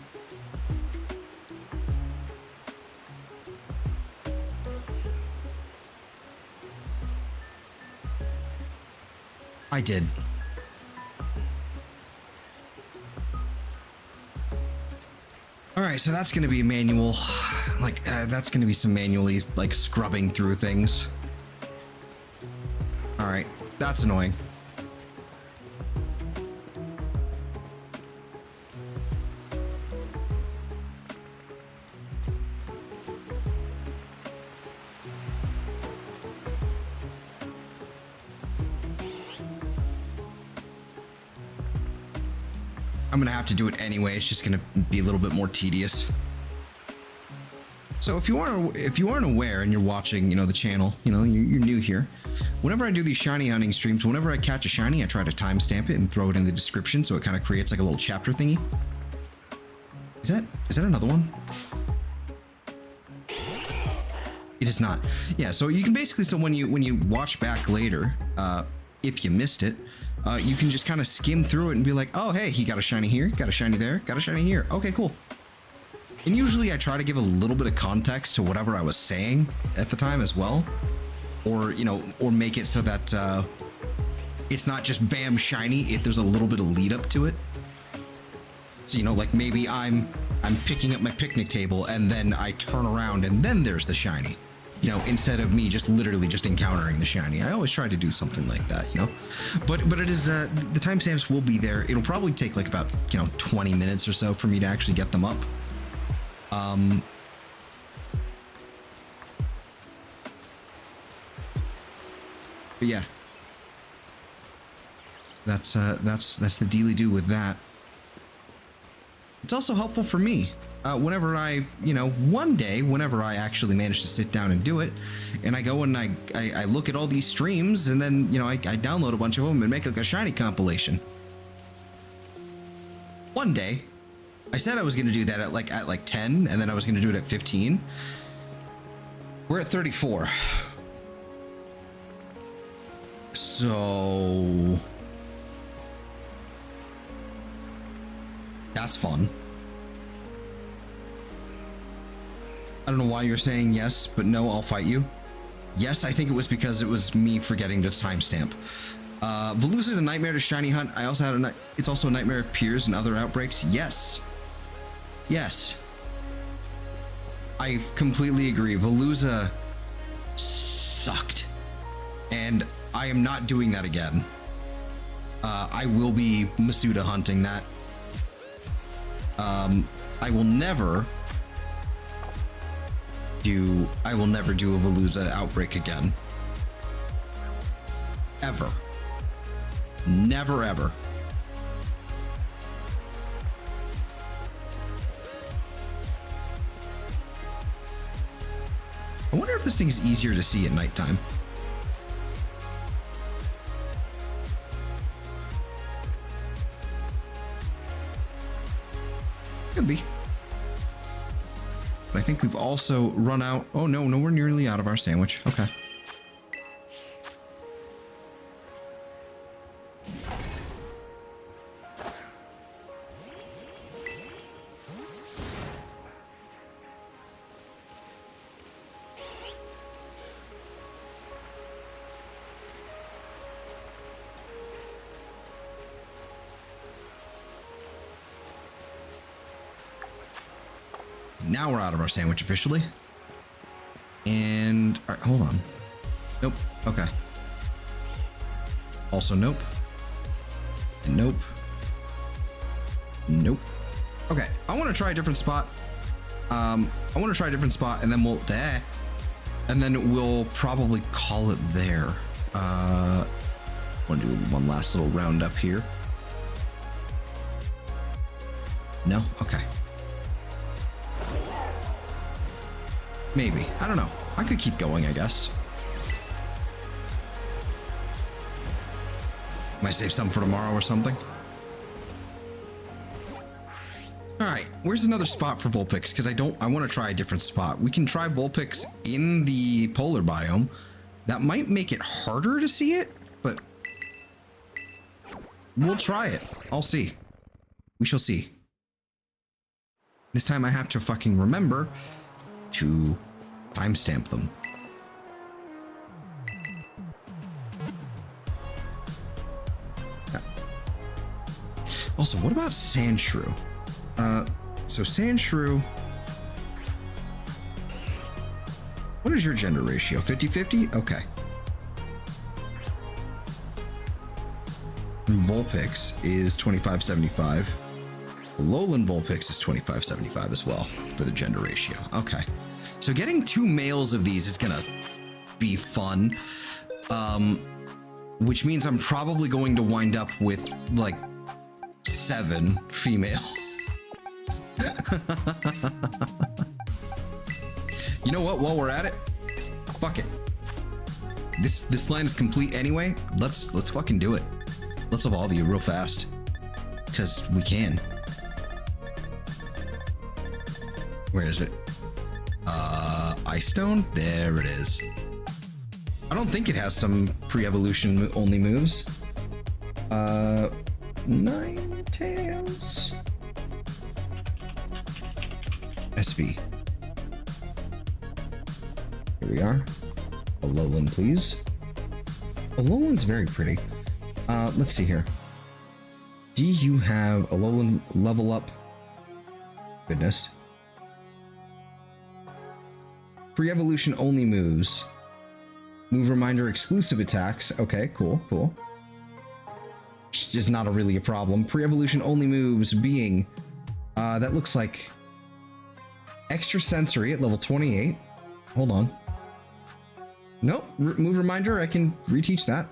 Speaker 1: I did. All right, so that's gonna be manual. Like, that's gonna be some manually, like, scrubbing through things. All right, that's annoying. I'm gonna have to do it anyway. It's just gonna be a little bit more tedious. So if you aren't aware and you're watching, the channel, you're new here. Whenever I do these shiny hunting streams, whenever I catch a shiny, I try to timestamp it and throw it in the description so it kind of creates like a little chapter thingy. Is that another one? It is not. Yeah. So you can basically, so when you watch back later, if you missed it, you can just kind of skim through it and be like, oh, hey, he got a shiny here, got a shiny there, got a shiny here. Okay, cool. And usually I try to give a little bit of context to whatever I was saying at the time as well. Or, you know, or make it so that it's not just bam shiny, there's a little bit of lead up to it. So, you know, like maybe I'm picking up my picnic table and then I turn around and then there's the shiny. You know, instead of me just literally just encountering the shiny. I always try to do something like that, you know. But it is the timestamps will be there. It'll probably take like about, you know, 20 minutes or so for me to actually get them up. But yeah. That's the dealy do with that. It's also helpful for me. Whenever I, you know, one day, whenever I actually manage to sit down and do it, and I go and I look at all these streams, and then, you know, I download a bunch of them and make like a shiny compilation. One day, I said I was going to do that at like 10, and then I was going to do it at 15. We're at 34. So that's fun. I don't know why you're saying yes, but no, I'll fight you. Yes, I think it was because it was me forgetting to timestamp. Veluza is a nightmare to shiny hunt. I also had it's also a nightmare of peers and other outbreaks. Yes. Yes. I completely agree. Veluza sucked. And I am not doing that again. I will be Masuda hunting that. I will never do a Veluza outbreak again. Ever. Never ever. I wonder if this thing is easier to see at nighttime. Could be. But I think we've also run out. Oh no, we're nearly out of our sandwich. Okay. Now we're out of our sandwich officially. And all right, hold on. Nope. Okay. Also nope. And nope. Nope. Okay. I want to try a different spot. I want to try a different spot, and then we'll probably call it there. Want to do one last little round up here. No? Okay. Maybe. I don't know. I could keep going, I guess. Might save some for tomorrow or something. Alright, where's another spot for Vulpix? Because I want to try a different spot. We can try Vulpix in the polar biome. That might make it harder to see it, but we'll try it. I'll see. We shall see. This time I have to fucking remember to timestamp them. Yeah. Also, what about Sandshrew? So Sandshrew, what is your gender ratio? 50-50? Okay. Vulpix is 25-75. Alolan Vulpix is 25-75 as well for the gender ratio. Okay. So getting 2 males of these is gonna be fun. Which means I'm probably going to wind up with like 7 female. You know what? While we're at it, fuck it. This land is complete anyway. Let's fucking do it. Let's evolve you real fast, because we can. Where is it? Ice Stone? There it is. I don't think it has some pre-evolution only moves. Ninetales. SV. Here we are. Alolan, please. Alolan's very pretty. Let's see here. Do you have Alolan level up? Goodness. Pre-evolution only moves. Move reminder exclusive attacks. Okay, cool, cool. Which is not really a problem. Pre-evolution only moves being, that looks like extra sensory at level 28. Hold on. Nope, move reminder, I can reteach that.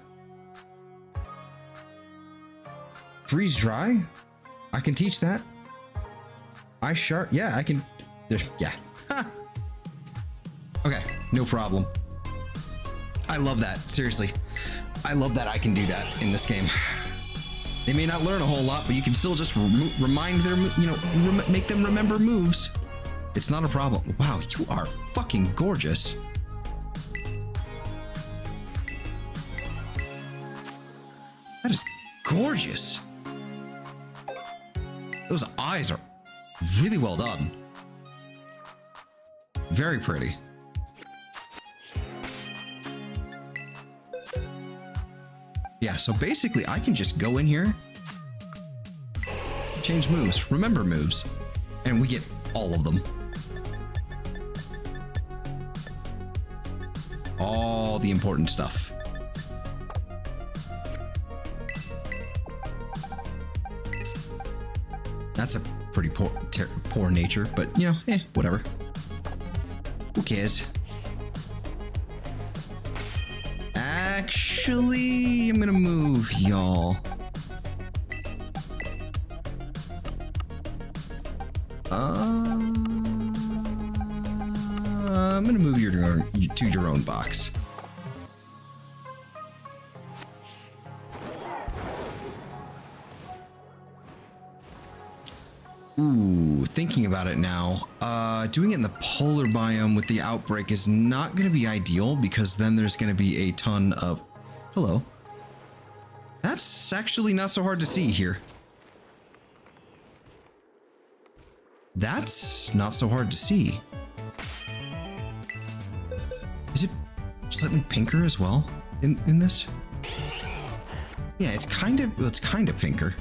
Speaker 1: Freeze dry, I can teach that. Ice sharp, yeah, I can, yeah. Okay, no problem. I love that, seriously. I love that I can do that in this game. They may not learn a whole lot, but you can still just remind their, you know, make them remember moves. It's not a problem. Wow, you are fucking gorgeous. That is gorgeous. Those eyes are really well done. Very pretty. Yeah, so basically I can just go in here, change moves, remember moves, and we get all of them. All the important stuff. That's a pretty poor nature, but you know, whatever. Who cares? Actually, I'm gonna move y'all. I'm gonna move you to your own box. Ooh, thinking about it now, doing it in the polar biome with the outbreak is not going to be ideal because then there's going to be a ton of... Hello. That's actually not so hard to see here. That's not so hard to see. Is it slightly pinker as well in this? Yeah, it's kind of pinker.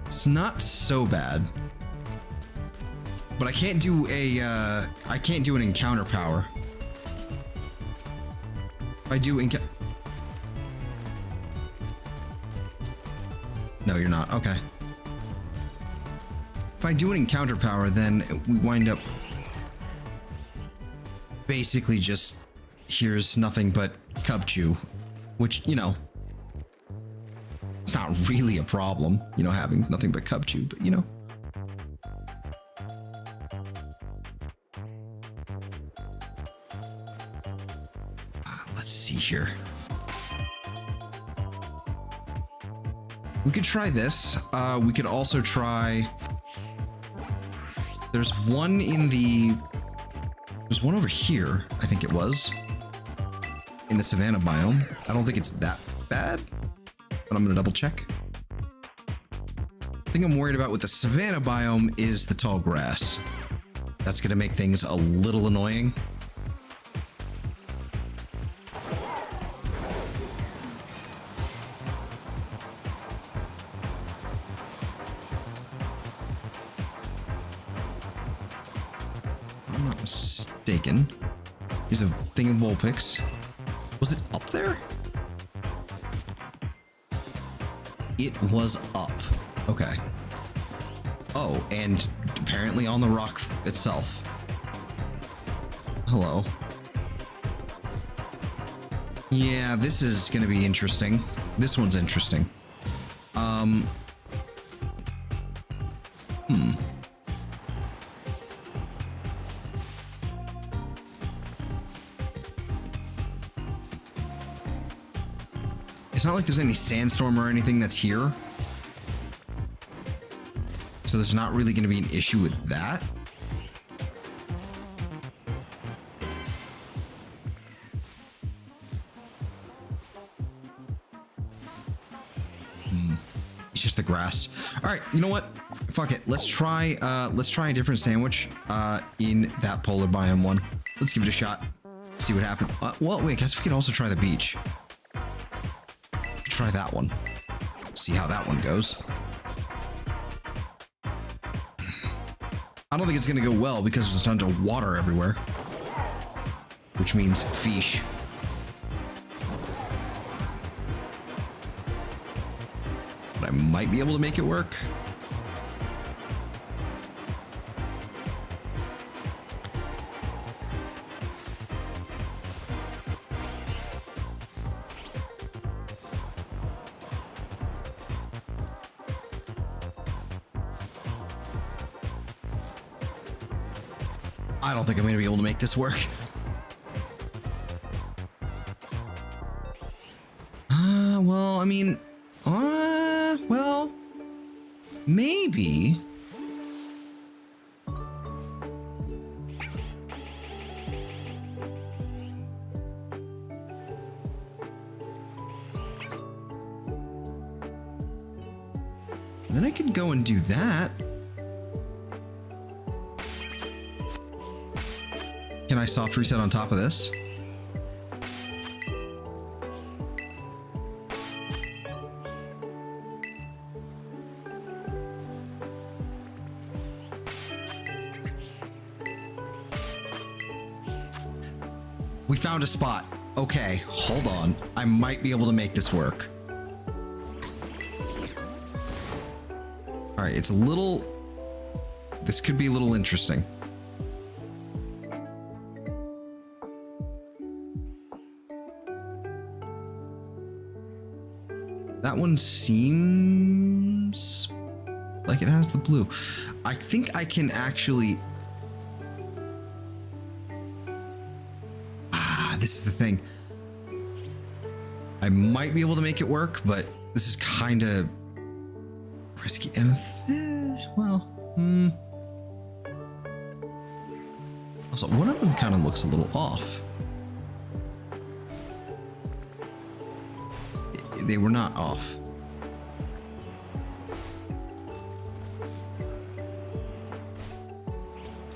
Speaker 1: It's not so bad, but I can't do an encounter power. If I do no, you're not. Okay. If I do an encounter power, then we wind up basically just here's nothing but Cubchoo, which, you know, it's not really a problem, you know, having nothing but Cubchoo, but you know. Let's see here. We could try this. We could also try... There's one over here, I think it was, in the savanna biome. I don't think it's that bad, but I'm gonna double check. The thing I'm worried about with the savanna biome is the tall grass. That's gonna make things a little annoying. Mistaken. Here's a thing of Vulpix. Was it up there? It was up. Okay. Oh, and apparently on the rock itself. Hello. Yeah, this is gonna be interesting. This one's interesting. it's not like there's any sandstorm or anything that's here. So there's not really going to be an issue with that. It's just the grass. All right, you know what? Fuck it. Let's try a different sandwich in that polar biome one. Let's give it a shot. See what happens. Well, wait, I guess we can also try the beach. Try that one. See how that one goes. I don't think it's gonna go well because there's tons of water everywhere. Which means fish. But I might be able to make it work. I don't think I'm gonna be able to make this work. Well, I mean, well, maybe. Then I could go and do that. Can I soft reset on top of this? We found a spot. Okay, hold on. I might be able to make this work. All right, it's a little... This could be a little interesting. That one seems like it has the blue. I think I can actually... This is the thing. I might be able to make it work, but this is kind of risky. And well, also, one of them kind of looks a little off. They were not off.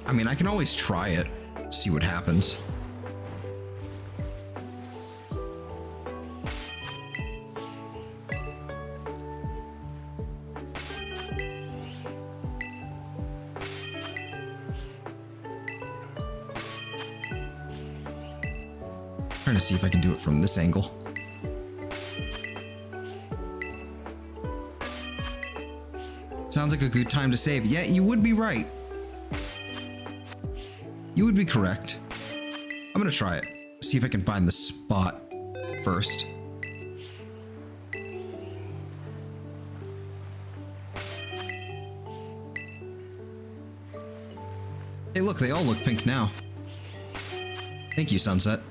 Speaker 1: I mean, I can always try it, see what happens. Trying to see if I can do it from this angle. Sounds like a good time to save. Yeah, you would be right. You would be correct. I'm gonna try it. See if I can find the spot first. Hey, look, they all look pink now. Thank you, sunset.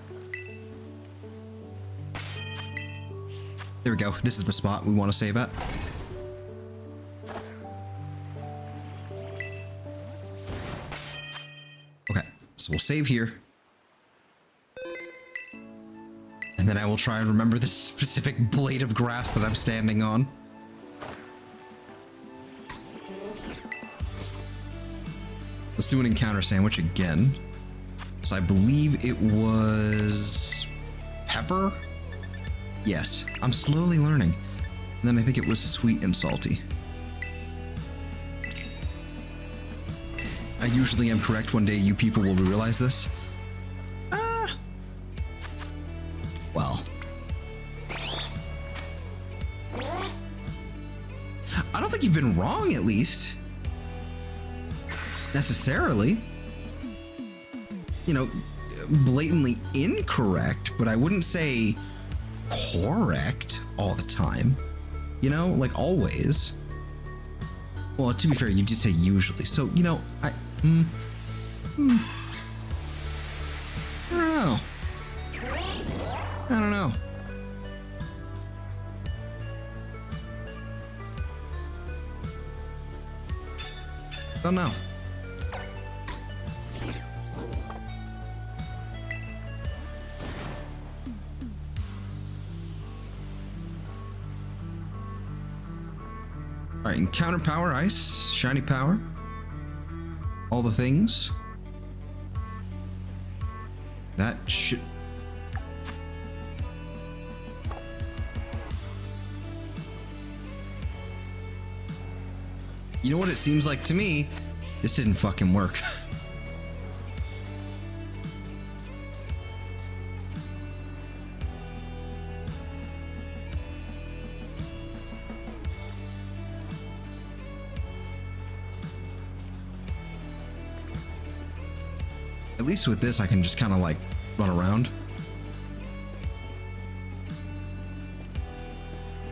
Speaker 1: There we go. This is the spot we want to save at. Okay, so we'll save here. And then I will try and remember this specific blade of grass that I'm standing on. Let's do an encounter sandwich again. So I believe it was pepper. Yes, I'm slowly learning. And then I think it was sweet and salty. I usually am correct. One day you people will realize this. Well. I don't think you've been wrong, at least. Necessarily. You know, blatantly incorrect, but I wouldn't say correct all the time. You know, like always. Well, to be fair, you did say usually. So, you know, I don't know. I don't know. Don't know. All right, encounter power, ice, shiny power, all the things. That should... You know what it seems like to me? This didn't fucking work. At least with this, I can just kind of like run around.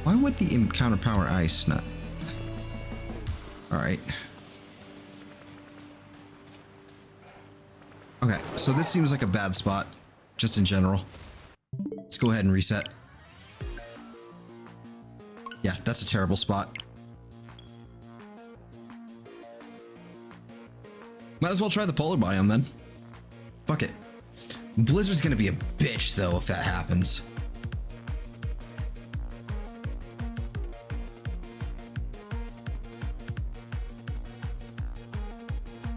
Speaker 1: Why would the encounter power ice not? All right. Okay, so this seems like a bad spot, just in general. Let's go ahead and reset. Yeah, that's a terrible spot. Might as well try the polar biome then. Fuck it. Blizzard's gonna be a bitch though if that happens.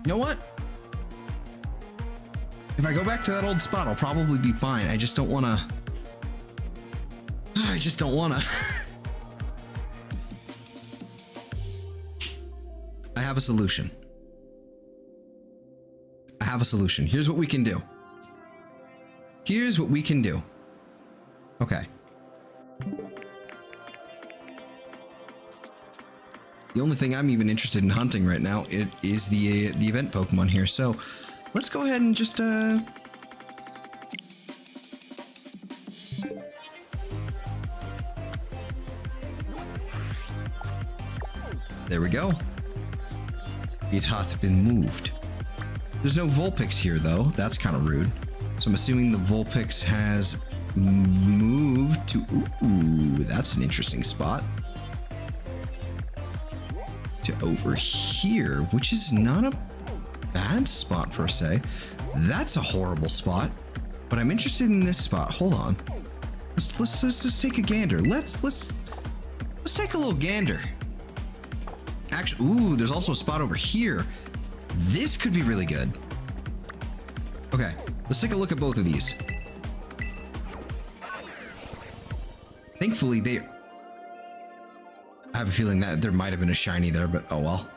Speaker 1: You know what? If I go back to that old spot, I'll probably be fine. I just don't wanna... I just don't wanna. I have a solution. I have a solution. Here's what we can do. Here's what we can do. Okay. The only thing I'm even interested in hunting right now is the event Pokemon here. So let's go ahead and just there we go. It hath been moved. There's no Vulpix here though. That's kind of rude. So I'm assuming the Vulpix has moved to... Ooh, that's an interesting spot. To over here, which is not a bad spot per se. That's a horrible spot. But I'm interested in this spot. Hold on. Let's take a gander. Let's take a little gander. Actually, ooh, there's also a spot over here. This could be really good. Okay, let's take a look at both of these. Thankfully, I have a feeling that there might have been a shiny there, but oh well.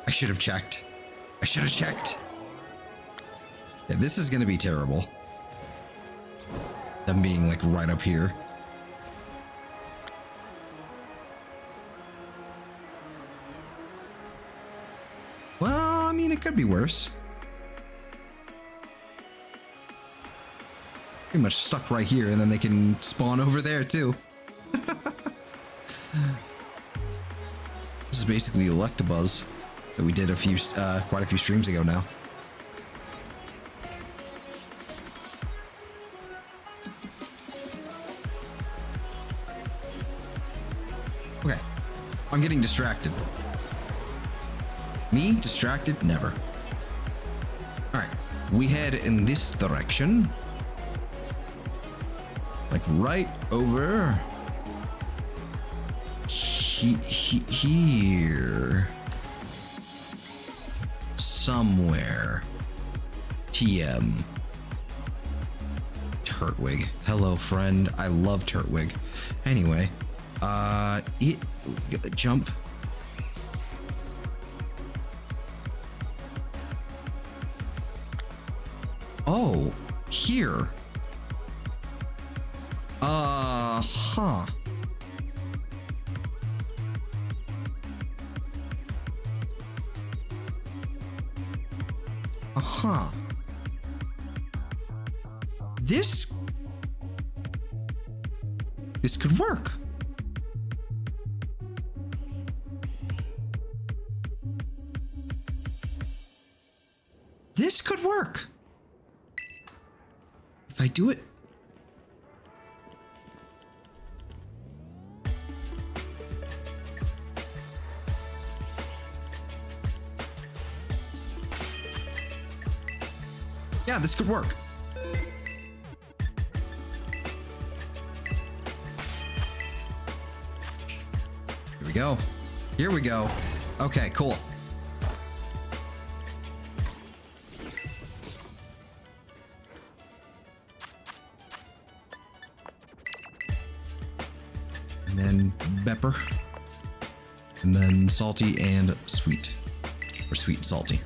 Speaker 1: I should have checked. I should have checked. Yeah, this is gonna be terrible. Them being like right up here. Well, I mean, it could be worse. Pretty much stuck right here, and then they can spawn over there too. This is basically the Electabuzz that we did quite a few streams ago now. Okay, I'm getting distracted. Me distracted? Never. All right, we head in this direction. Like right over here. Somewhere. TM. Turtwig. Hello, friend. I love Turtwig. Anyway, jump. Oh, here. Huh. Uh-huh. This could work. This could work. If I do it. Yeah, this could work. Here we go. Here we go. Okay, cool. And then pepper. And then salty and sweet. Or sweet and salty.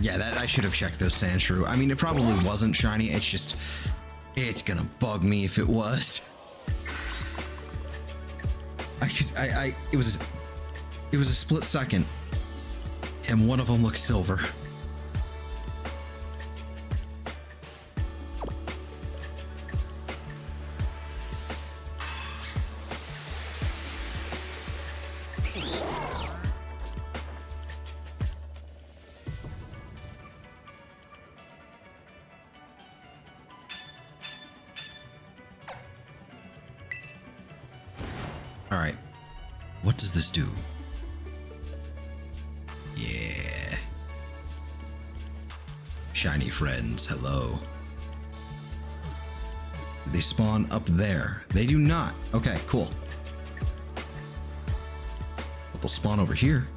Speaker 1: Yeah, that I should have checked those Sandshrew. I mean, it probably wasn't shiny. It's just, it's gonna bug me if it was. It was a split second, and one of them looked silver. All right, what does this do? Yeah. Shiny friends, hello. They spawn up there. They do not. Okay, cool. But they'll spawn over here.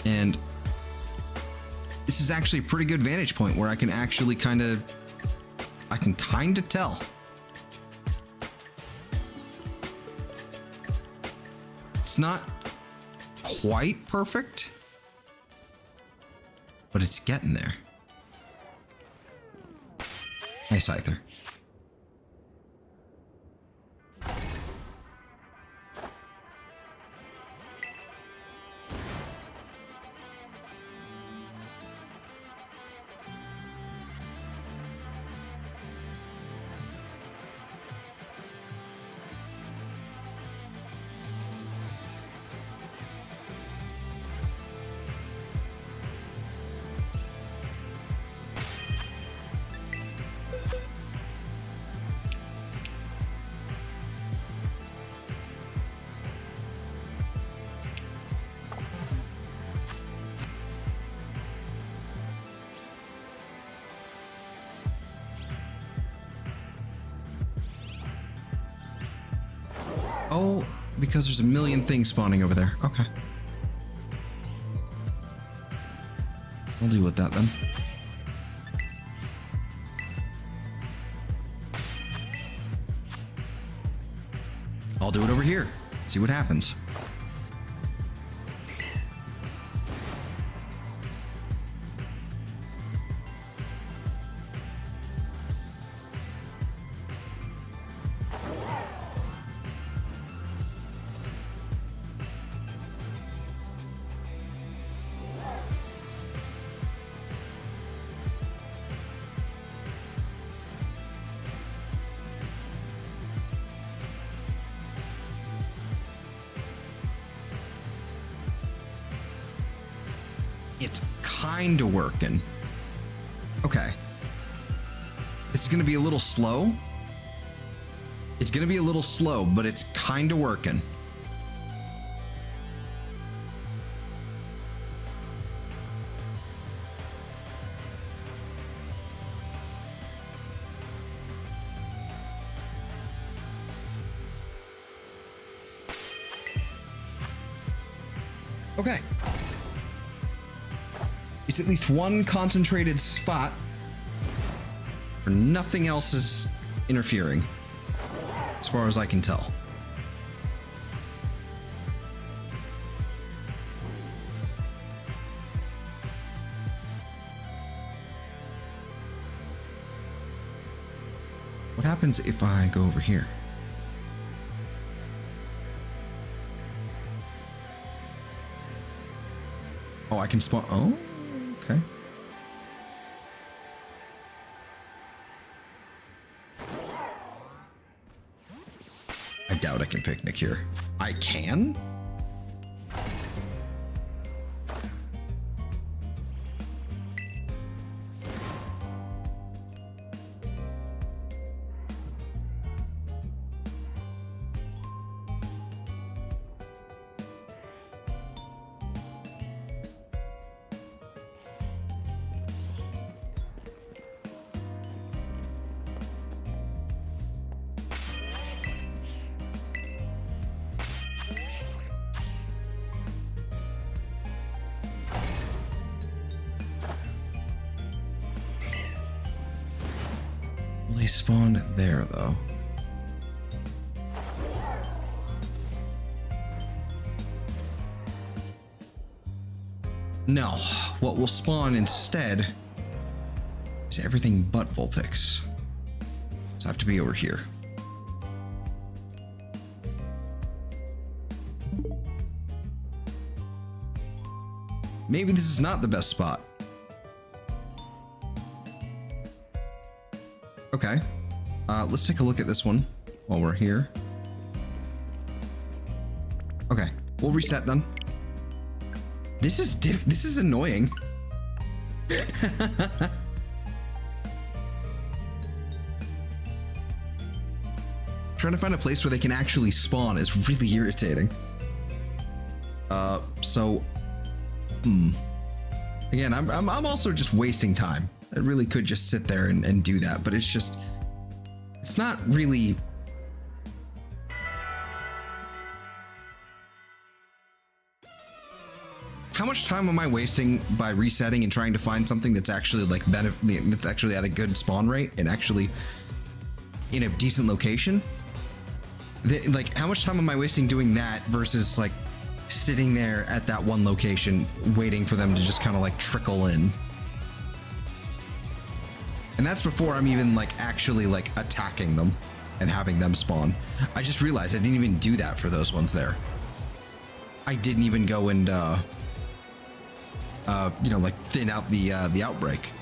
Speaker 1: And this is actually a pretty good vantage point where I can actually kind of tell. It's not quite perfect, but it's getting there. Nice Scyther. Oh, because there's a million things spawning over there. Okay. I'll deal with that then. I'll do it over here. See what happens. It's kind of working. Okay. This is going to be a little slow. It's going to be a little slow, but it's kind of working. Okay. It's at least one concentrated spot where nothing else is interfering, as far as I can tell. What happens if I go over here? Oh, I can spawn. Oh, okay. I doubt I can picnic here. I can? spawn there, though. No, what will spawn instead is everything but Vulpix. So I have to be over here. Maybe this is not the best spot. Okay, let's take a look at this one while we're here. Okay, we'll reset then. This is annoying. Trying to find a place where they can actually spawn is really irritating. Again, I'm also just wasting time. I really could just sit there and do that, but it's not really. How much time am I wasting by resetting and trying to find something that's actually like that's actually at a good spawn rate and actually in a decent location? Like, how much time am I wasting doing that versus like sitting there at that one location waiting for them to just kind of like trickle in? And that's before I'm even like actually like attacking them and having them spawn. I just realized I didn't even do that for those ones there. I didn't even go and you know, like thin out the outbreak.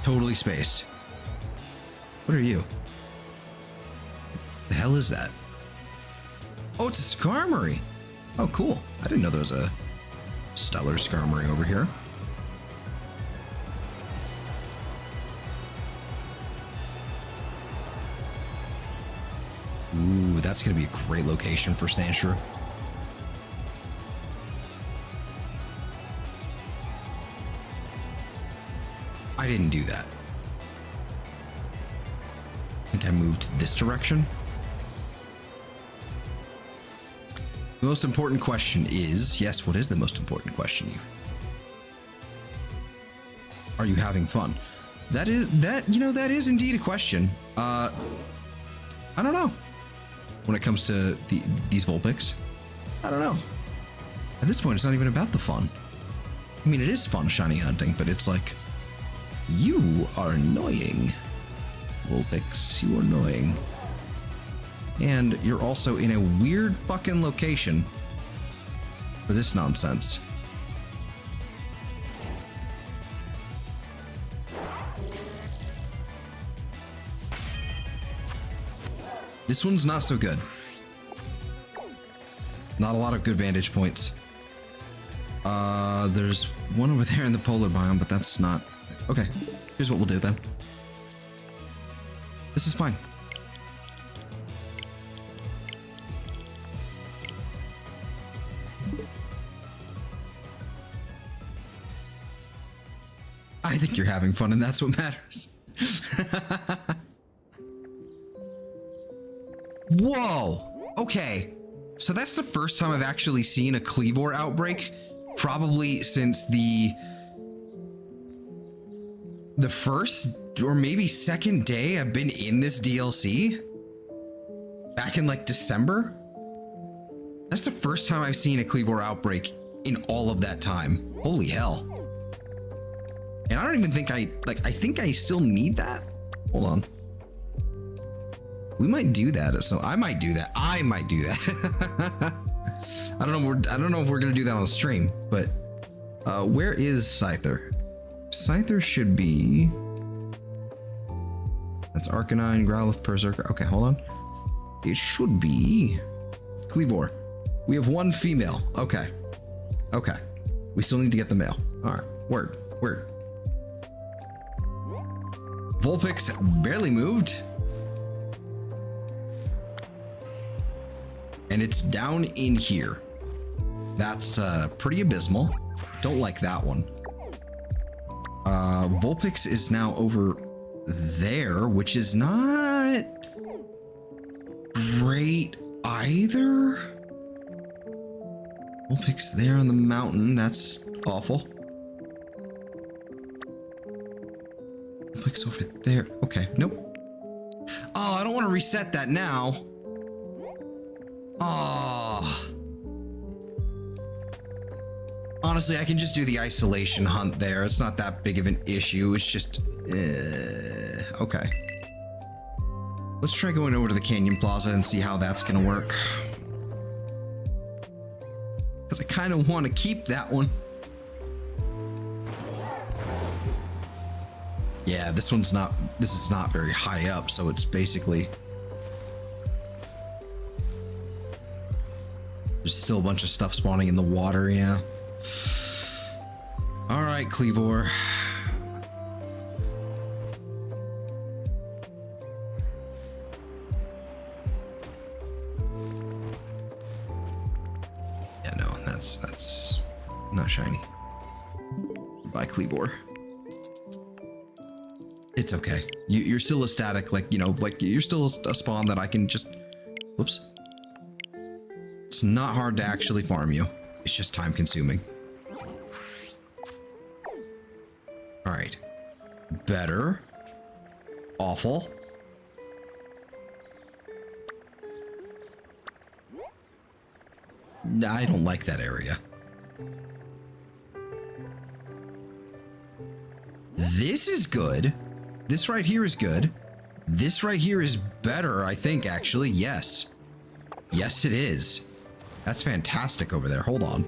Speaker 1: Totally spaced. What are you? The hell is that? Oh, it's a Skarmory. Oh, cool. I didn't know there was a stellar Skarmory over here. Ooh, that's going to be a great location for Sandshrew. I didn't do that. I think I moved this direction. The most important question is, yes, what is the most important question? Are you having fun? That is indeed a question. I don't know. When it comes to these Vulpix, I don't know. At this point, it's not even about the fun. I mean, it is fun shiny hunting, but it's like, you are annoying, Vulpix. You are annoying. And you're also in a weird fucking location for this nonsense. This one's not so good. Not a lot of good vantage points. There's one over there in the polar biome, but that's not... Okay, here's what we'll do then. This is fine. I think you're having fun, and that's what matters. Whoa! Okay, so that's the first time I've actually seen a Kleavor outbreak, probably since the first or maybe second day I've been in this DLC, back in like December. That's the first time I've seen a Kleavor outbreak in all of that time. Holy hell. And I don't even think I think I still need that. Hold on. We might do that. So I might do that. I might do that. I don't know if we're gonna do that on stream, but where is Scyther? Scyther should be... That's Arcanine, Growlithe, Berserker. Okay, hold on. It should be Kleavor. We have one female. Okay. Okay. We still need to get the male. All right. Word. Vulpix barely moved. And it's down in here. That's pretty abysmal. Don't like that one. Vulpix is now over there, which is not great either. Vulpix there on the mountain. That's awful. Vulpix over there. Okay, nope. Oh, I don't want to reset that now. Oh. Honestly, I can just do the isolation hunt there. It's not that big of an issue. It's just... okay. Let's try going over to the Canyon Plaza and see how that's going to work. Because I kind of want to keep that one. Yeah, this is not very high up, so it's basically... There's still a bunch of stuff spawning in the water, yeah. All right, Cleavor. Yeah, no, that's not shiny. Bye, Cleavor. It's okay. You're still a static, like, you know, like you're still a spawn that I can just... Whoops. It's not hard to actually farm you. It's just time consuming. All right. Better. Awful. I don't like that area. This is good. This right here is good. This right here is better, I think, actually. Yes. Yes, it is. That's fantastic over there. Hold on.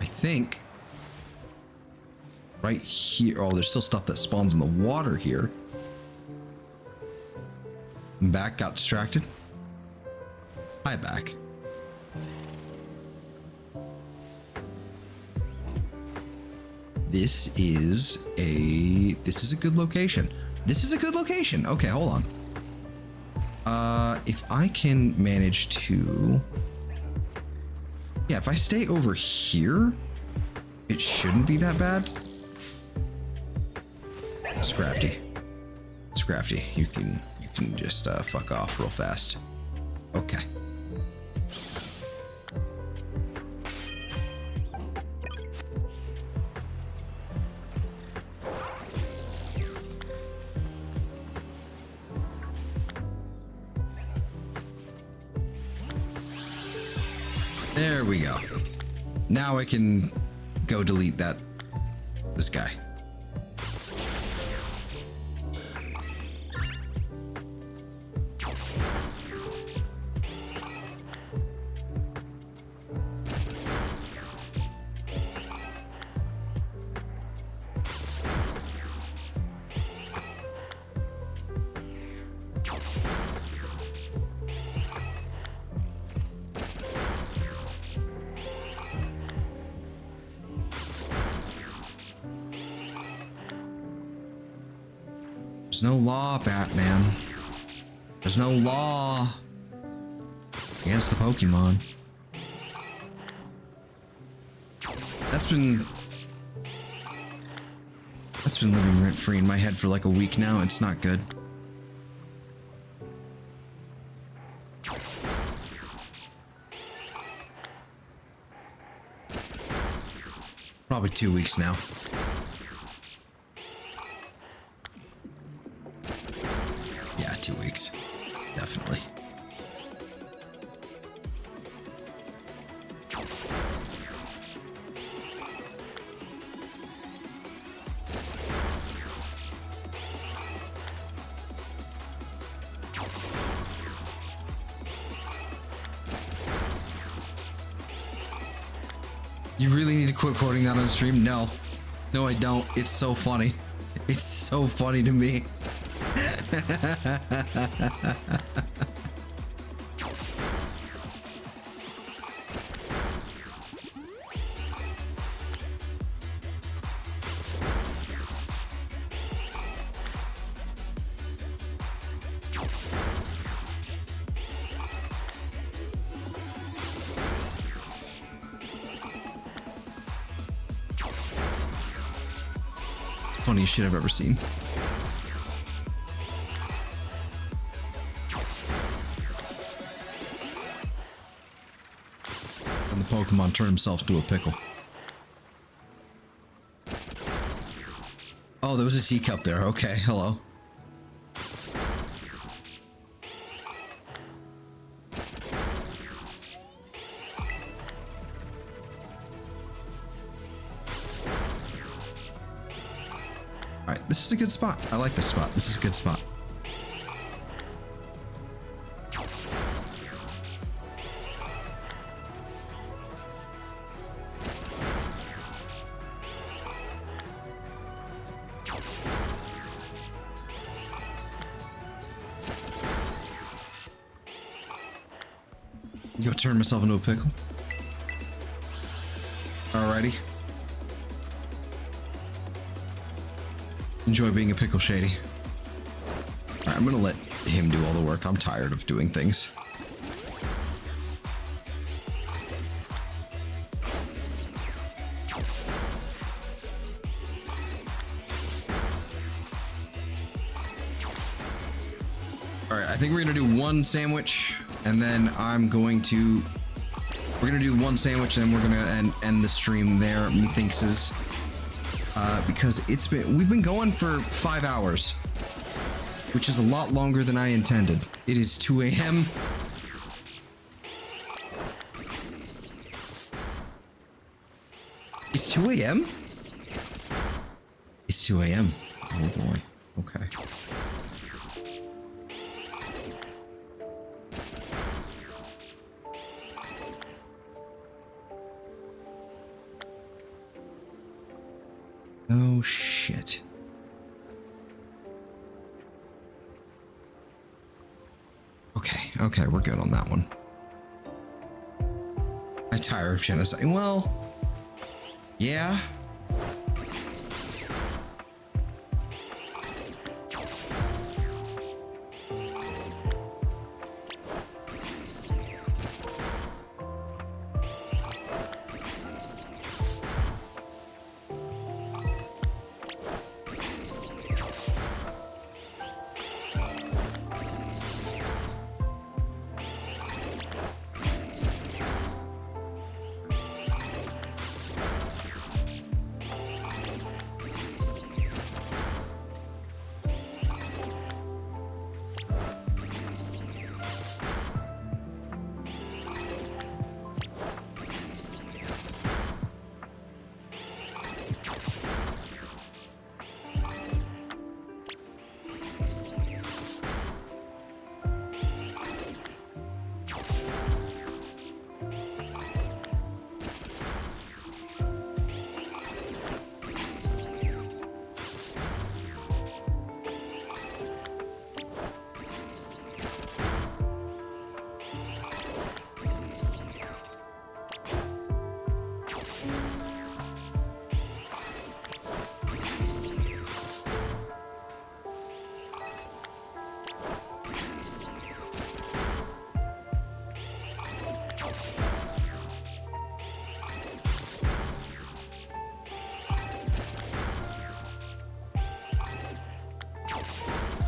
Speaker 1: I think right here. Oh, there's still stuff that spawns in the water here. Back got distracted. Hi, back. This is a good location. This is a good location. Okay, hold on. If I can manage to... Yeah, if I stay over here, it shouldn't be that bad. Scrafty. Scrafty, you can just fuck off real fast. Okay. There we go. Now I can go delete this guy. There's no law, Batman. There's no law against the Pokemon. That's been living rent-free in my head for like a week now. It's not good. Probably 2 weeks now. Yeah, 2 weeks. Definitely. You really need to quit quoting that on stream? No. No, I don't. It's so funny. It's so funny to me. Funniest shit I've ever seen. the Pokemon turn himself into a pickle. Oh, there was a teacup there. Okay, hello. Alright, this is a good spot. I like this spot. This is a good spot. Go turn myself into a pickle. Alrighty. Enjoy being a pickle, Shady. Alright, I'm gonna let him do all the work. I'm tired of doing things. Alright, I think we're gonna do one sandwich, and then we're gonna do one sandwich, and then we're gonna end the stream there, methinks, because we've been going for 5 hours, which is a lot longer than I intended. It is 2 a.m. It's 2 a.m.? It's 2 a.m. Oh boy. Okay. Oh shit. Okay, we're good on that one. I'm tired of genocide. Well, yeah.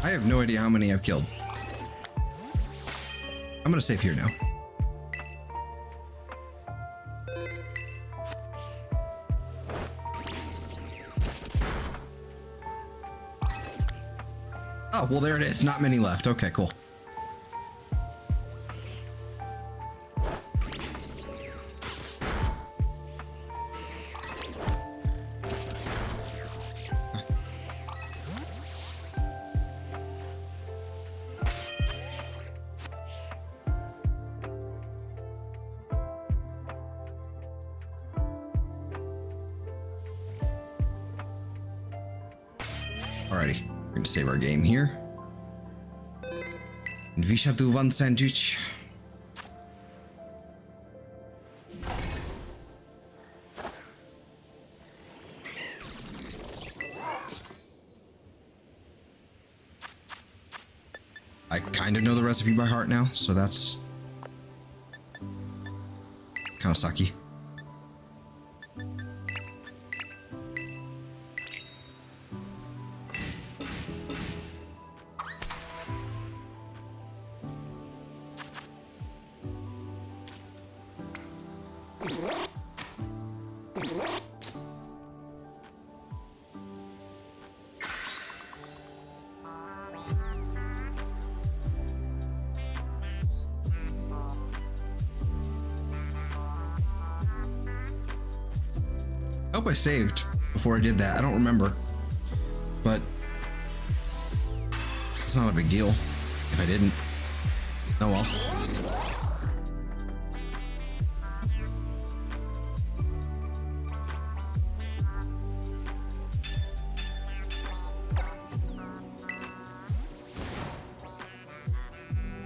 Speaker 1: I have no idea how many I've killed. I'm gonna save here now. Oh, well, there it is. Not many left. Okay, cool. Alrighty, we're gonna save our game here. And we shall do one sandwich. I kind of know the recipe by heart now, so that's kind of sucky. I hope I saved before I did that. I don't remember. But it's not a big deal if I didn't. Oh well.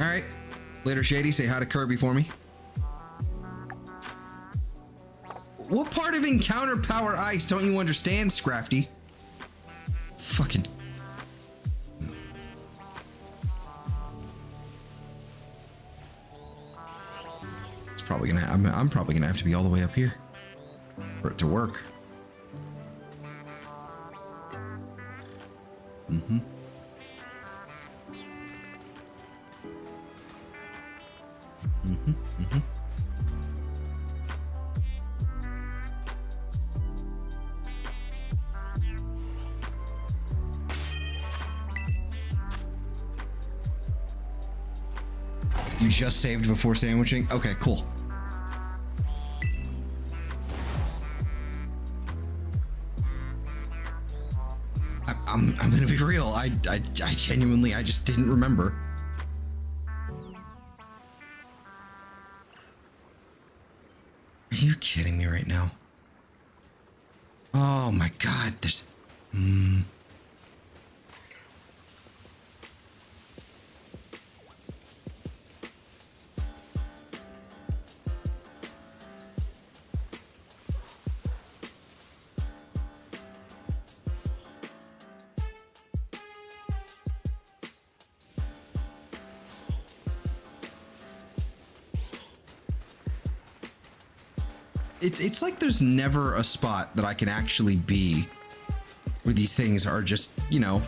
Speaker 1: All right. Later, Shady. Say hi to Kirby for me. What part of Encounter Power Ice don't you understand, Scrafty? Fucking... It's probably gonna... I'm probably gonna have to be all the way up here for it to work. Mm-hmm. Mm-hmm. Mm-hmm. You just saved before sandwiching? Okay, cool. I'm gonna be real. I genuinely, I just didn't remember. Are you kidding me right now? Oh my god, there's... It's like there's never a spot that I can actually be where these things are just, you know,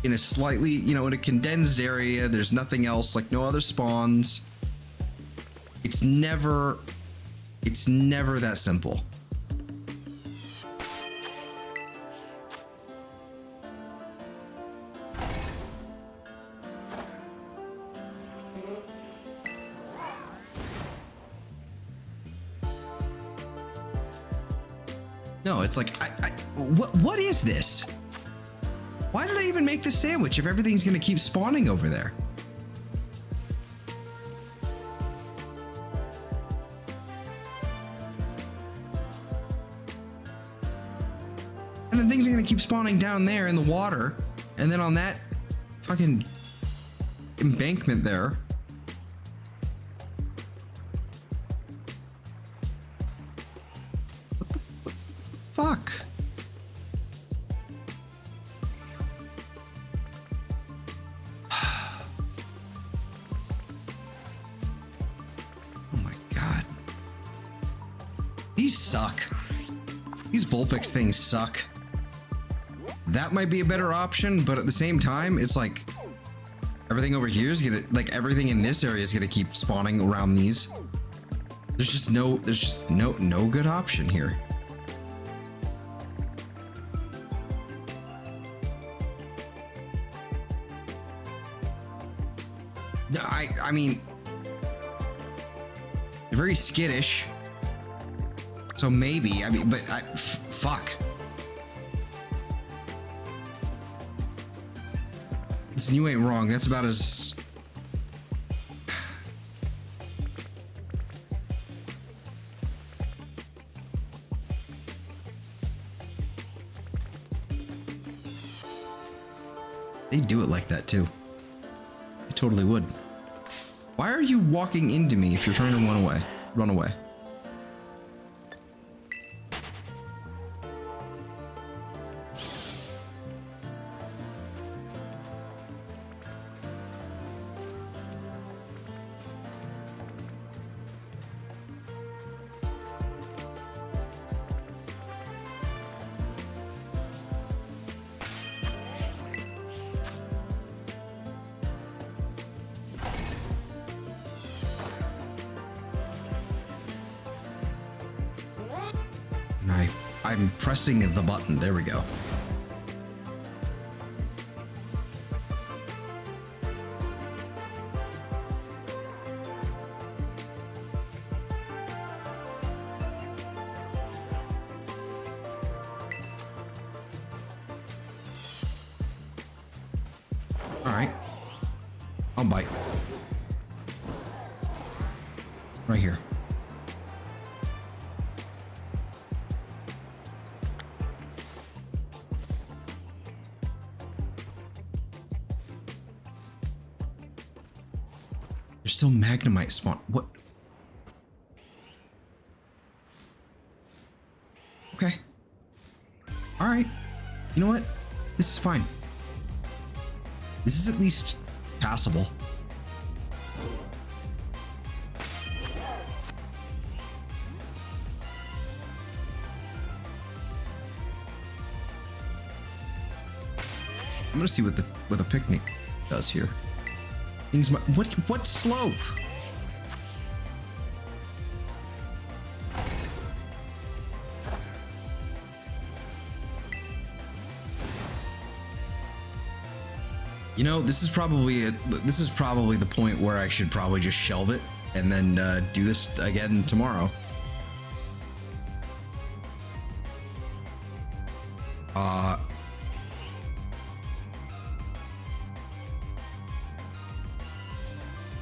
Speaker 1: in a slightly, you know, in a condensed area. There's nothing else, like no other spawns. It's never that simple. No, it's like, what is this? Why did I even make this sandwich if everything's gonna keep spawning over there? And then things are gonna keep spawning down there in the water, and then on that fucking embankment there. Fuck. Oh my god. These suck. These Vulpix things suck. That might be a better option, but at the same time, it's like everything over here is gonna, like everything in this area is gonna keep spawning around these. There's just no good option here. I mean, they're very skittish, so maybe, I mean, but fuck. Listen, you ain't wrong. That's about as... They'd do it like that too. They totally would. Why are you walking into me if you're trying to run away? Run away. I'm pressing the button. There we go. All right. I'll bite. Right here. There's still Magnemite spawn. What? Okay. All right. You know what? This is fine. This is at least passable. I'm gonna see what the picnic does here. Things what slope? You know, this is probably the point where I should probably just shelve it and then do this again tomorrow.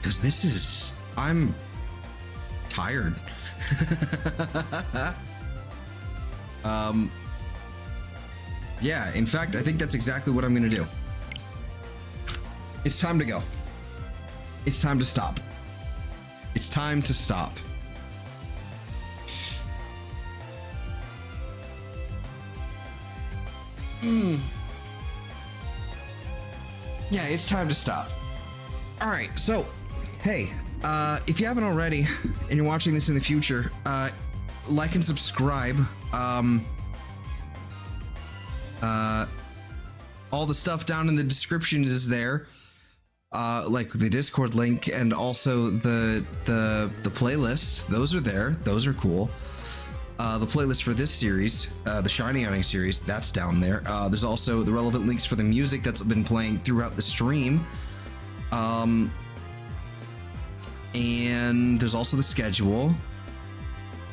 Speaker 1: Because this is, I'm tired. Yeah, in fact, I think that's exactly what I'm gonna do. It's time to go. It's time to stop. It's time to stop. Yeah, it's time to stop. All right, so, hey, if you haven't already and you're watching this in the future, like and subscribe. All the stuff down in the description is there. Like the Discord link and also the playlists. Those are there. Those are cool. The playlist for this series, the Shiny Hunting series, that's down there. There's also the relevant links for the music that's been playing throughout the stream. And there's also the schedule.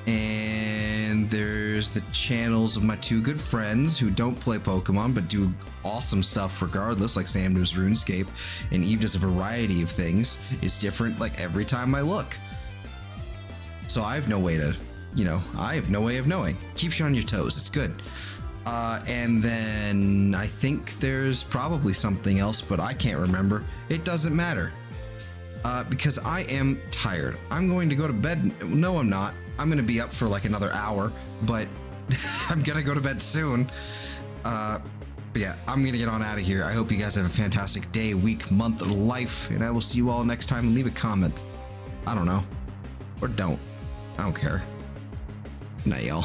Speaker 1: And there's the channels of my two good friends who don't play Pokemon but do awesome stuff regardless, like Sam does RuneScape, and Eve does a variety of things. It's different like every time I look. So I have no way to, I have no way of knowing. Keeps you on your toes. It's good. And then I think there's probably something else, but I can't remember. It doesn't matter. Because I am tired. I'm going to go to bed. No, I'm not. I'm going to be up for like another hour, but I'm going to go to bed soon. But yeah, I'm going to get on out of here. I hope you guys have a fantastic day, week, month, or life, and I will see you all next time. Leave a comment. I don't know. Or don't. I don't care. Good night, y'all.